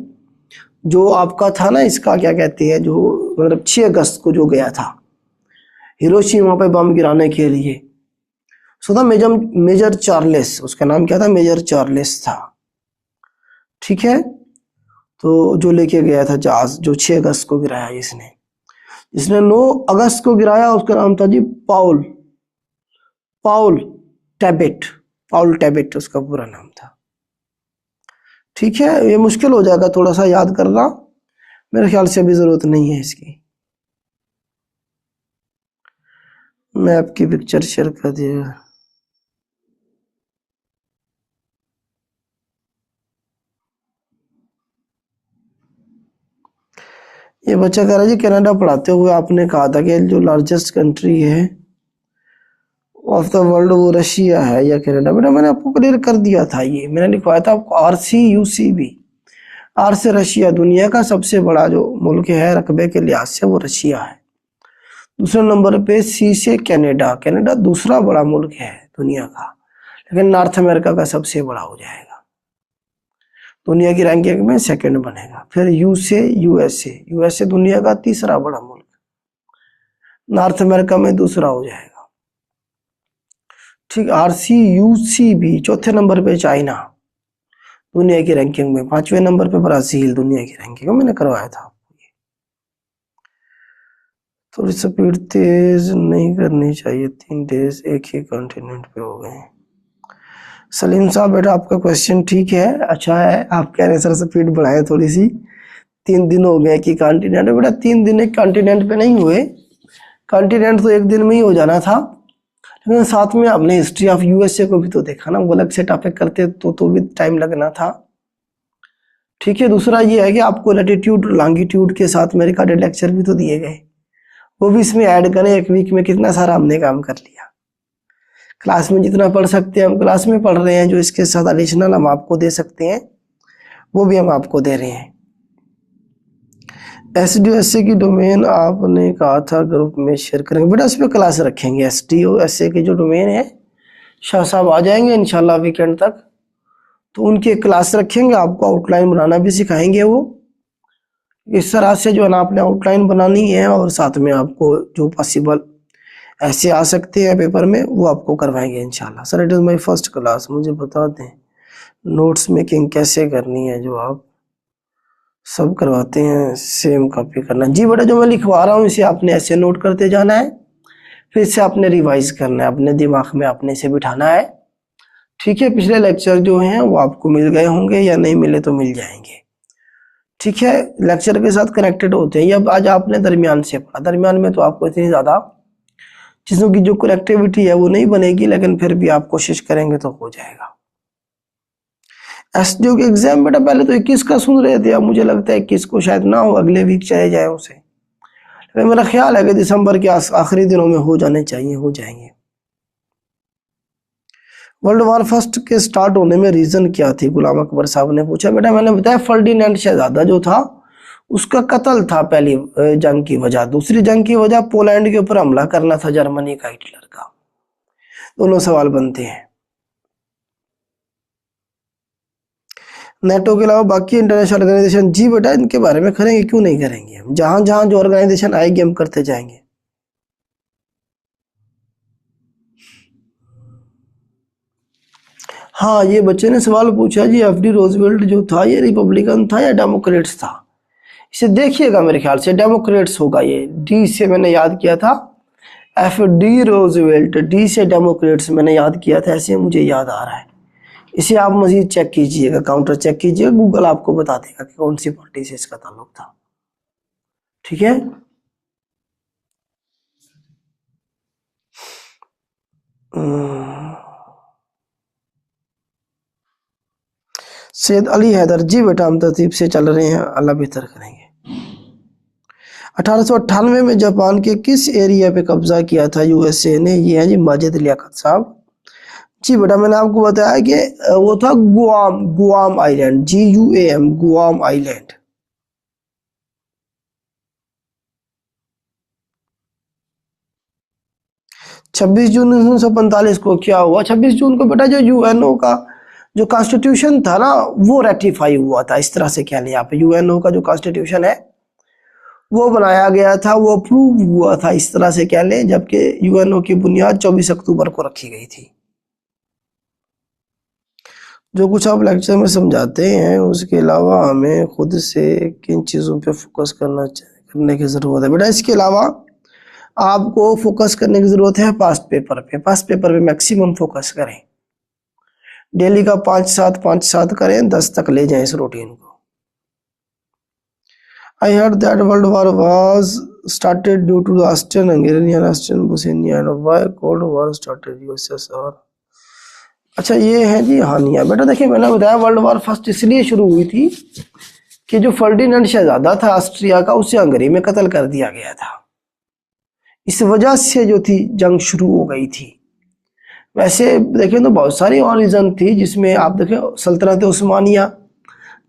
जो आपका था ना, इसका क्या कहते हैं, जो मतलब 6 अगस्त को जो गया था हिरोशिमा पे बम गिराने के लिए, सो था मेजर चार्लेस, उसका नाम क्या था, मेजर चार्लेस था। ठीक है, तो जो लेके गया था जहाज, जो 6 अगस्त को गिराया इसने, जिसने 9 अगस्त को गिराया उसका नाम था जी पाउल पाउल टैबेट। पाउल टैबेट उसका पूरा नाम था। ठीक है, ये मुश्किल हो जाएगा थोड़ा सा याद करना, मेरे ख्याल से अभी जरूरत नहीं है इसकी। मैं आपकी पिक्चर शेयर कर दिया। ये बच्चा कह रहा है जी कनाडा पढ़ाते हुए आपने कहा था कि जो लार्जेस्ट कंट्री है ऑफ द वर्ल्ड वो रशिया है या कनाडा। बेटा मैंने आपको क्लियर कर दिया था, ये मैंने लिखवाया था आपको RCUCB। आर से रशिया, दुनिया का सबसे बड़ा जो मुल्क है रकबे के लिहाज से वो रशिया है। दूसरे नंबर पे C से कनाडा, कनाडा दूसरा बड़ा मुल्क है दुनिया का, लेकिन नॉर्थ अमेरिका का सबसे बड़ा हो जाएगा, दुनिया की रैंकिंग में सेकंड बनेगा। फिर U से यूएसए दुनिया का तीसरा बड़ा मुल्क, नॉर्थ अमेरिका में दूसरा हो जाएगा। ठीक, RCUCB चौथे नंबर पे चाइना दुनिया की रैंकिंग में, 5वें नंबर पे ब्राजील दुनिया की रैंकिंग में। मैंने करवाया था। थोड़ी स्पीड तेज नहीं करनी चाहिए, 3 देश एक ही कॉन्टिनेंट पे हो गए। सलीम साहब बेटा आपका क्वेश्चन ठीक है, अच्छा है। आप कह रहे हैं सर स्पीड बढ़ाए थोड़ी सी। 3 दिन हो गए कि कॉन्टिनेंट, बेटा 3 दिन एक कॉन्टिनेंट पे नहीं हुए, कॉन्टिनेंट तो 1 दिन में ही हो जाना था। लेकिन साथ में आपने हिस्ट्री ऑफ यूएसए को भी तो देखा ना, वो अलग से टॉपिक करते तो भी टाइम लगना था। ठीक है, दूसरा ये है कि आपको लैटिट्यूड लॉन्गिट्यूड के साथ में रिकॉर्डेड लेक्चर भी तो दिए गए, वो भी इसमें ऐड करें। 1 वीक में कितना सारा हमने काम कर लिया। क्लास में जितना पढ़ सकते हैं हम क्लास में पढ़ रहे हैं, जो इसके साथ एडिशनल हम आपको दे सकते हैं वो भी हम आपको दे रहे हैं। एसडीओएसए की डोमेन आपने कहा था ग्रुप में शेयर करेंगे, बेटा उस पर क्लास रखेंगे। एसडीओएसए के जो डोमेन है, शाह साहब आ जाएंगे इंशाल्लाह वीकेंड तक, तो उनके क्लास रखेंगे, आपको आउटलाइन बनाना भी सिखाएंगे। वो इस तरह से जो है ना आपने आउटलाइन बनानी है, और साथ में आपको जो पॉसिबल ऐसे आ सकते हैं पेपर में वो आपको करवाएंगे इंशाल्लाह। Sir it is my first class, मुझे बता दें नोट्स मेकिंग कैसे करनी है, जो आप सब करवाते हैं सेम कॉपी करना। जी बेटा जो मैं लिखवा रहा हूँ इसे आपने ऐसे नोट करते जाना है, फिर इसे आपने रिवाइज करना है, अपने दिमाग में आपने इसे बिठाना है। ठीक है, पिछले लेक्चर जो हैं वो आपको मिल गए होंगे, या नहीं मिले तो मिल जाएंगे। ठीक है, लेक्चर के साथ कनेक्टेड होते हैं। अब आज आपने दरमियान से पढ़ा, दरमियान में तो आपको इतनी ज़्यादा चीज़ों की जो कनेक्टिविटी है वो नहीं बनेगी, लेकिन फिर भी आप कोशिश करेंगे तो हो जाएगा। एसडीओ के एग्जाम बेटा पहले तो 21 का सुन रहे थे, अब मुझे लगता है 21 को शायद ना हो, अगले वीक चले जाए उसे। लेकिन मेरा ख्याल है कि दिसंबर के आखिरी दिनों में हो जाने चाहिए, हो जाएंगे। वर्ल्ड वार फर्स्ट के स्टार्ट होने में रीजन क्या थी, गुलाम अकबर साहब ने पूछा। बेटा मैंने बताया फर्डिनेंड शहजादा जो था उसका कत्ल था पहली जंग की वजह। दूसरी जंग की वजह पोलैंड के ऊपर हमला करना था जर्मनी का, हिटलर का। दोनों सवाल बनते हैं। नेटो के अलावा बाकी इंटरनेशनल ऑर्गेनाइजेशन, जी बेटा इनके बारे में करेंगे, क्यों नहीं करेंगे। हम जहां जहां जो ऑर्गेनाइजेशन आएगी हम करते जाएंगे। हाँ, ये बच्चे ने सवाल पूछा जी एफडी रोजवेल्ट जो था ये रिपब्लिकन था या डेमोक्रेट्स था। इसे देखिएगा, मेरे ख्याल से डेमोक्रेट्स होगा। ये डी से मैंने याद किया था, एफ डी रोजवेल्ट, डी से डेमोक्रेट्स मैंने याद किया था, ऐसे मुझे याद आ रहा है। इसे आप मजीद चेक कीजिएगा, काउंटर चेक कीजिएगा, गूगल आपको बता देगा कि कौन सी पार्टी से इसका ताल्लुक था। ठीक है, सैयद अली हैदर, जी बेटा हम तरतीब से चल रहे हैं, अल्लाह बेहतर करेंगे। 1898 में जापान के किस एरिया पे कब्जा किया था यूएसए ने, ये है जी माजिद लियाकत साहब। जी बेटा मैंने आपको बताया कि वो था Guam, Guam island, GUAM, Guam island. छब्बीस जून 1945 को क्या हुआ? 26 जून को बेटा जो यूएनओ का जो कॉन्स्टिट्यूशन था ना वो रेटिफाई हुआ था। इस तरह से क्या लिया आप, यूएनओ का जो कॉन्स्टिट्यूशन है वो बनाया गया था, वो अप्रूव हुआ था, इस तरह से क्या लें, जबकि यूएनओ की बुनियाद 24 अक्टूबर को रखी गई थी। जो कुछ आप लेक्चर में समझाते हैं उसके अलावा हमें खुद से किन चीज़ों पे फोकस करने की ज़रूरत है? बेटा इसके अलावा आपको फोकस करने की ज़रूरत है पास्ट पेपर पे। पास्ट पेपर पे मैक्सिमम फोकस करें, डेली का 5-7 करें, 10 तक ले जाएं इस रूटीन को। I heard that World War was started due to the Austrian-Hungarian, Austrian-Bosnia and why Cold War started USSR। अच्छा ये है जी हानिया। बेटा देखिए मैंने बताया वर्ल्ड वॉर फर्स्ट इसलिए शुरू हुई थी कि जो फर्डिनेंड शहजादा था ऑस्ट्रिया का, उसे हंगरी में कत्ल कर दिया गया था। इस वजह से जो थी जंग शुरू हो गई थी। वैसे देखें तो बहुत सारी और रीजन थी, जिसमें आप देखें सल्तनत उस्मानिया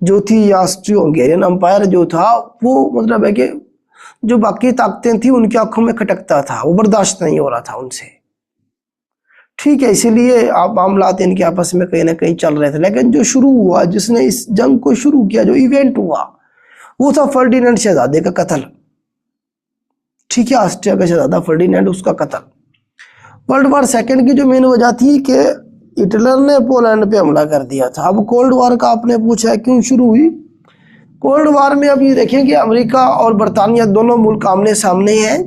जो थी, ऑस्ट्रियो हंगेरियन अम्पायर जो था, वो मतलब है कि जो बाकी ताकतें थी उनकी आंखों में खटकता था, वो बर्दाश्त नहीं हो रहा था उनसे। ठीक है, इसीलिए आप मामलात इनके आपस में कहीं ना कहीं चल रहे थे। लेकिन जो शुरू हुआ, जिसने इस जंग को शुरू किया, जो इवेंट हुआ वो था फर्डिनेंड शहजादे का कत्ल। ठीक है, ऑस्ट्रिया का शहजादा फर्डिनेंड, उसका कत्ल। वर्ल्ड वार सेकंड की जो मेन वजह थी कि हिटलर ने पोलैंड पे हमला कर दिया था। अब कोल्ड वार का आपने पूछा है क्यों शुरू हुई। कोल्ड वार में अब ये देखें कि अमेरिका और बरतानिया दोनों मुल्क आमने सामने हैं।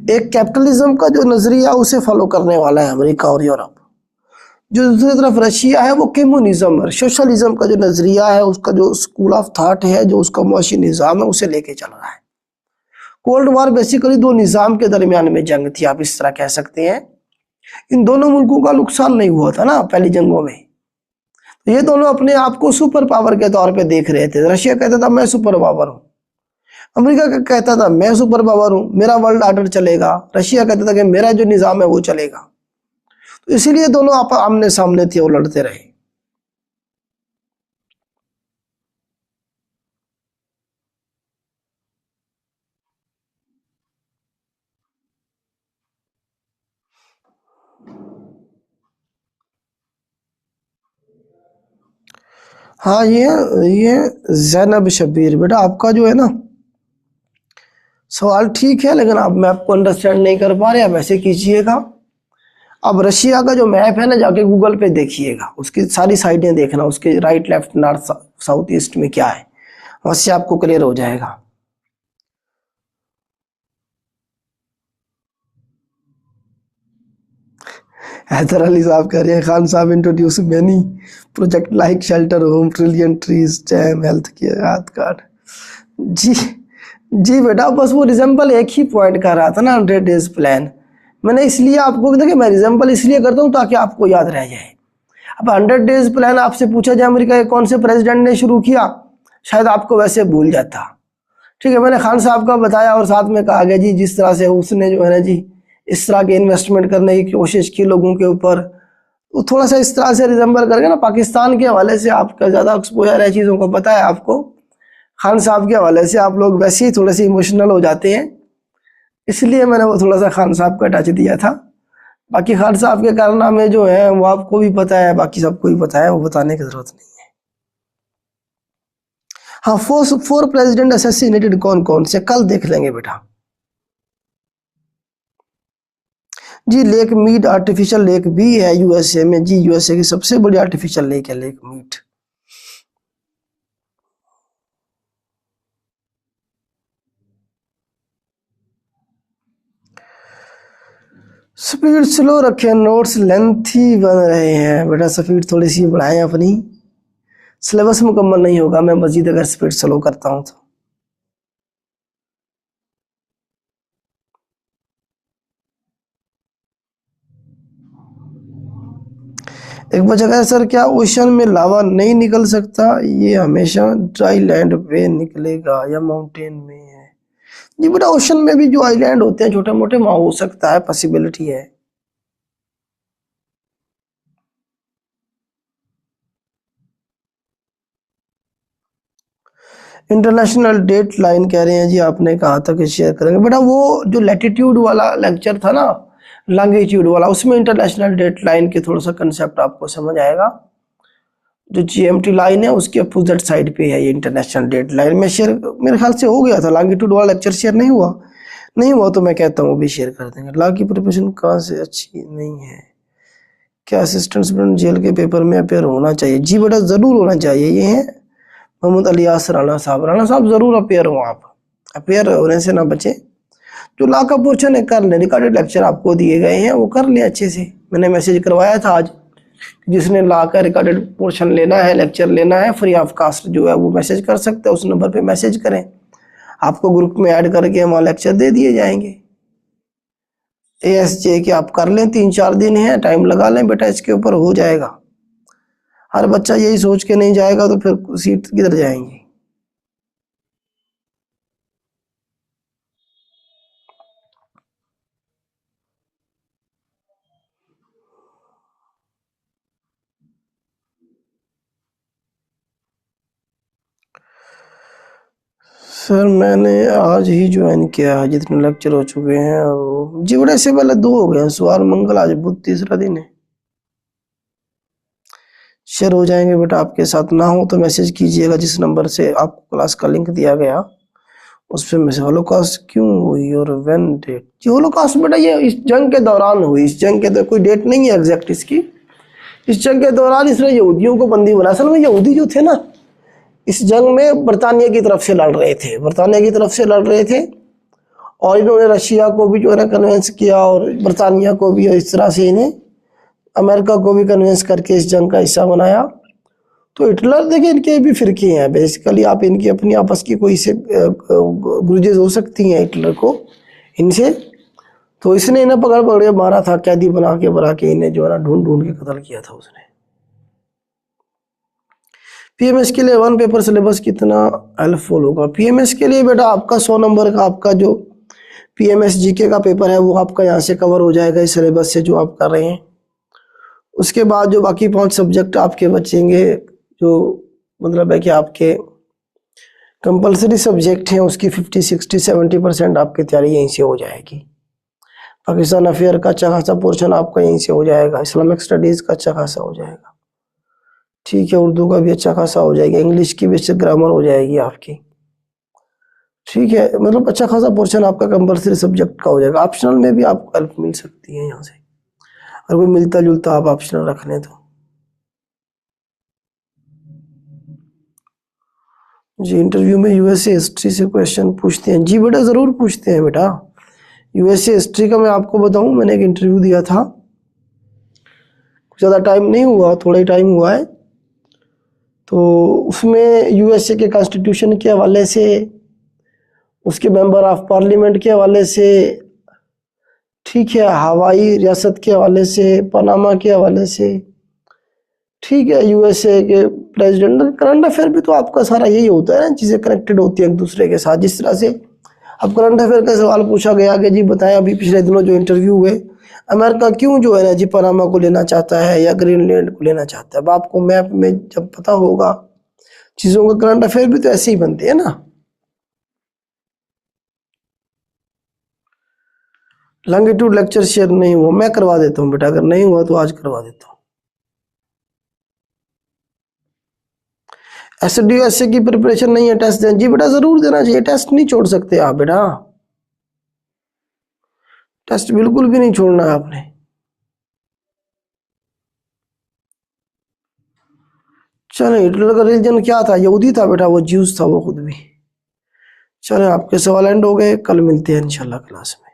एक कैपिटलिज्म का जो नजरिया उसे फॉलो करने वाला है अमेरिका और यूरोप, जो दूसरी तरफ रशिया है वो कम्युनिज्म, सोशलिज्म का जो नजरिया है, उसका जो स्कूल ऑफ थॉट है, जो उसका मुआशी निज़ाम है, उसे लेके चल रहा है। कोल्ड वॉर बेसिकली दो निज़ाम के दरमियान में जंग थी, आप इस तरह कह सकते हैं। इन दोनों मुल्कों का नुकसान नहीं हुआ था ना पहली जंगों में, तो ये दोनों अपने आप को सुपर पावर के तौर पे देख रहे थे। रशिया कहता था मैं सुपर पावर हूँ, अमेरिका कहता था मैं सुपर पावर हूँ, मेरा वर्ल्ड ऑर्डर चलेगा। रशिया कहता था कि मेरा जो निज़ाम है वो चलेगा। तो इसीलिए दोनों आप आमने सामने थे और लड़ते रहे। हाँ, ये जैनब शब्बीर, बेटा आपका जो है ना सवाल ठीक है, लेकिन आप मैप को अंडरस्टैंड नहीं कर पा रहे। आप ऐसे कीजिएगा, अब रशिया का जो मैप है ना जाके गूगल पे देखिएगा, उसकी सारी साइडें देखना, उसके right left north south east में क्या है, वहां से आपको क्लियर हो जाएगा। हैदर अली साहब कह रहे हैं Khan Sahab introduce many project like shelter home, trillion trees, dam, health care, health card. जी जी बेटा, बस वो रिजेंबल एक ही पॉइंट कर रहा था ना, 100 डेज प्लान। मैंने इसलिए आपको देखिए, मैं रिजेंबल इसलिए करता हूँ ताकि आपको याद रह जाए। अब 100 डेज प्लान आपसे पूछा जाए अमेरिका के कौन से प्रेसिडेंट ने शुरू किया, शायद आपको वैसे भूल जाता। ठीक है, मैंने खान साहब का बताया और साथ में कहा गया जी जिस तरह से उसने जो है ना जी इस तरह के इन्वेस्टमेंट करने की कोशिश की लोगों के ऊपर, तो थोड़ा सा इस तरह से रिजेंबल करके ना पाकिस्तान के हवाले से आपका ज़्यादा एक्सपोजर है, चीज़ों को पता है आपको। खान साहब के हवाले से आप लोग वैसे ही थोड़े से इमोशनल हो जाते हैं, इसलिए मैंने वो थोड़ा सा खान साहब का टच दिया था। बाकी खान साहब के कारनामे जो है वो आपको भी पता है, बाकी सबको भी पता है, वो बताने की जरूरत नहीं है। हाँ, फोर प्रेसिडेंट असैसिनेटेड कौन कौन से, कल देख लेंगे बेटा। जी लेक मीट आर्टिफिशियल लेक भी है यूएसए में। जी यूएसए की सबसे बड़ी आर्टिफिशियल लेक है लेक मीट। स्पीड स्लो रखें, नोट्स लेंथी बन रहे हैं बेटा, स्पीड थोड़ी सी बढ़ाएं अपनी, सिलेबस मुकम्मल नहीं होगा मैं मजीद अगर स्पीड स्लो करता हूं तो। एक बच्चा कहता है सर क्या ओशन में लावा नहीं निकल सकता, ये हमेशा ड्राई लैंड पे निकलेगा या माउंटेन में है? जी बेटा, ओशन में भी जो आइलैंड होते हैं छोटे मोटे, वहां हो सकता है, पॉसिबिलिटी है। इंटरनेशनल डेट लाइन कह रहे हैं जी, आपने कहा था कि शेयर करेंगे बेटा। वो जो लैटिट्यूड वाला लेक्चर था ना, लॉन्गिट्यूड वाला, उसमें इंटरनेशनल डेट लाइन के थोड़ा सा कंसेप्ट आपको समझ आएगा। जो जीएमटी लाइन है उसके अपोजिट साइड पे है ये इंटरनेशनल डेट लाइन। मैं शेयर, मेरे ख्याल से हो गया था, लॉन्गिट्यूड वाला लेक्चर शेयर नहीं हुआ, नहीं हुआ तो मैं कहता हूँ वो भी शेयर कर देंगे। लॉ की प्रिपरेशन कहाँ से अच्छी नहीं है, क्या असिस्टेंट स्टूडेंट जेल के पेपर में अपेयर होना चाहिए? जी बेटा जरूर होना चाहिए। ये है मोहम्मद अलियास राणा साहब, राणा साहब जरूर अपेयर हो, आप अपेयर होने से ना बचे। जो लॉ का पोर्शन है कर ले, रिकॉर्डेड लेक्चर आपको दिए गए हैं वो कर ले अच्छे से। मैंने मैसेज करवाया था आज, जिसने लॉ का रिकॉर्डेड पोर्शन लेना है, लेक्चर लेना है फ्री ऑफ कास्ट जो है वो मैसेज कर सकते हैं, उस नंबर पे मैसेज करें, आपको ग्रुप में ऐड करके वहाँ लेक्चर दे दिए जाएंगे। ASJ के आप कर लें, 3-4 दिन है, टाइम लगा लें बेटा, इसके ऊपर हो जाएगा। हर बच्चा यही सोच के नहीं जाएगा तो फिर सीट किधर जाएंगी। सर मैंने आज ही ज्वाइन किया है, जितने लेक्चर हो चुके हैं वो जी बेटा, इससे पहले 2 हो गए हैं, सोमवार मंगल, आज बुध, तीसरा दिन है। शेयर हो जाएंगे बेटा, आपके साथ ना हो तो मैसेज कीजिएगा जिस नंबर से आपको क्लास का लिंक दिया गया उस पर मैसेज। होलोकॉस्ट क्यों हुई और व्हेन डेट? जी होलोकॉस्ट बेटा ये इस जंग के दौरान हुई, इस जंग के तो कोई डेट नहीं है एग्जैक्ट इसकी। इस जंग के दौरान इसने यहूदियों को बंदी बनाया। असल में यहूदी जो थे ना इस जंग में बरतानिया की तरफ से लड़ रहे थे, बरतानिया की तरफ से लड़ रहे थे, और इन्होंने रशिया को भी जो है ना कन्वेंस किया और बरतानिया को भी, इस तरह से इन्हें अमेरिका को भी कन्विंस करके इस जंग का हिस्सा बनाया। तो हिटलर देखिए इनके भी फिरके हैं बेसिकली, आप इनकी अपनी आपस की कोई से ग्रुजेस हो सकती हैं हिटलर को इनसे। तो इसने इन्हें पकड़ पकड़ के मारा था, कैदी बना के इन्हें जो है ना ढूंढ ढूंढ के कत्ल किया था उसने। पीएमएस के लिए 1 पेपर सिलेबस कितना हेल्पफुल होगा? पीएमएस के लिए बेटा आपका 100 नंबर का आपका जो पीएमएस जीके का पेपर है वो आपका यहाँ से कवर हो जाएगा इस सिलेबस से जो आप कर रहे हैं। उसके बाद जो बाकी 5 सब्जेक्ट आपके बचेंगे, जो मतलब है कि आपके कंपलसरी सब्जेक्ट हैं, उसकी 50, 60, 70% आपकी तैयारी यहीं से हो जाएगी। पाकिस्तान अफेयर का अच्छा खासा पोर्शन आपका यहीं से हो जाएगा, इस्लामिक स्टडीज़ का अच्छा खासा हो जाएगा, ठीक है, उर्दू का भी अच्छा खासा हो जाएगा, इंग्लिश की बेसिक ग्रामर हो जाएगी आपकी, ठीक है, मतलब अच्छा खासा पोर्शन आपका कंपलसरी सब्जेक्ट का हो जाएगा। ऑप्शनल में भी आपको हेल्प मिल सकती है यहाँ से, अगर कोई मिलता जुलता आप ऑप्शनल रख लें तो। जी, इंटरव्यू में यूएसए हिस्ट्री से क्वेश्चन पूछते हैं? जी बेटा ज़रूर पूछते हैं बेटा। यूएसए हिस्ट्री का मैं आपको बताऊं, मैंने एक इंटरव्यू दिया था, ज़्यादा टाइम नहीं हुआ, थोड़ा ही टाइम हुआ है, तो उसमें यूएसए के कॉन्स्टिट्यूशन के हवाले से, उसके मेंबर ऑफ पार्लियामेंट के हवाले से, ठीक है, हवाई रियासत के हवाले से, पनामा के हवाले से, ठीक है, यूएसए के प्रेसिडेंट, करंट अफेयर भी तो आपका सारा यही होता है ना, चीज़ें कनेक्टेड होती हैं एक दूसरे के साथ। जिस तरह से अब करंट अफेयर का सवाल पूछा गया कि जी बताएं अभी पिछले दिनों जो इंटरव्यू हुए, अमेरिका क्यों जो है ना जी पनामा को लेना चाहता है या ग्रीनलैंड को लेना चाहता है। अब आपको मैप में जब पता होगा चीज़ों का, करंट अफेयर भी तो ऐसे ही बनते हैं ना। लॉन्गिट्यूड लेक्चर शेयर नहीं हुआ, मैं करवा देता हूँ बेटा, अगर नहीं हुआ तो आज करवा देता हूँ। एसडीओ की प्रिपरेशन नहीं है, टेस्ट दें? जी बेटा जरूर देना चाहिए, टेस्ट नहीं छोड़ सकते आप बेटा, टेस्ट बिल्कुल भी नहीं छोड़ना है आपने। चलो, हिटलर का रिलीजन क्या था? यहूदी था बेटा, वो ज्यूस था वो खुद भी। चलो आपके सवाल एंड हो गए, कल मिलते हैं इंशाल्लाह क्लास में।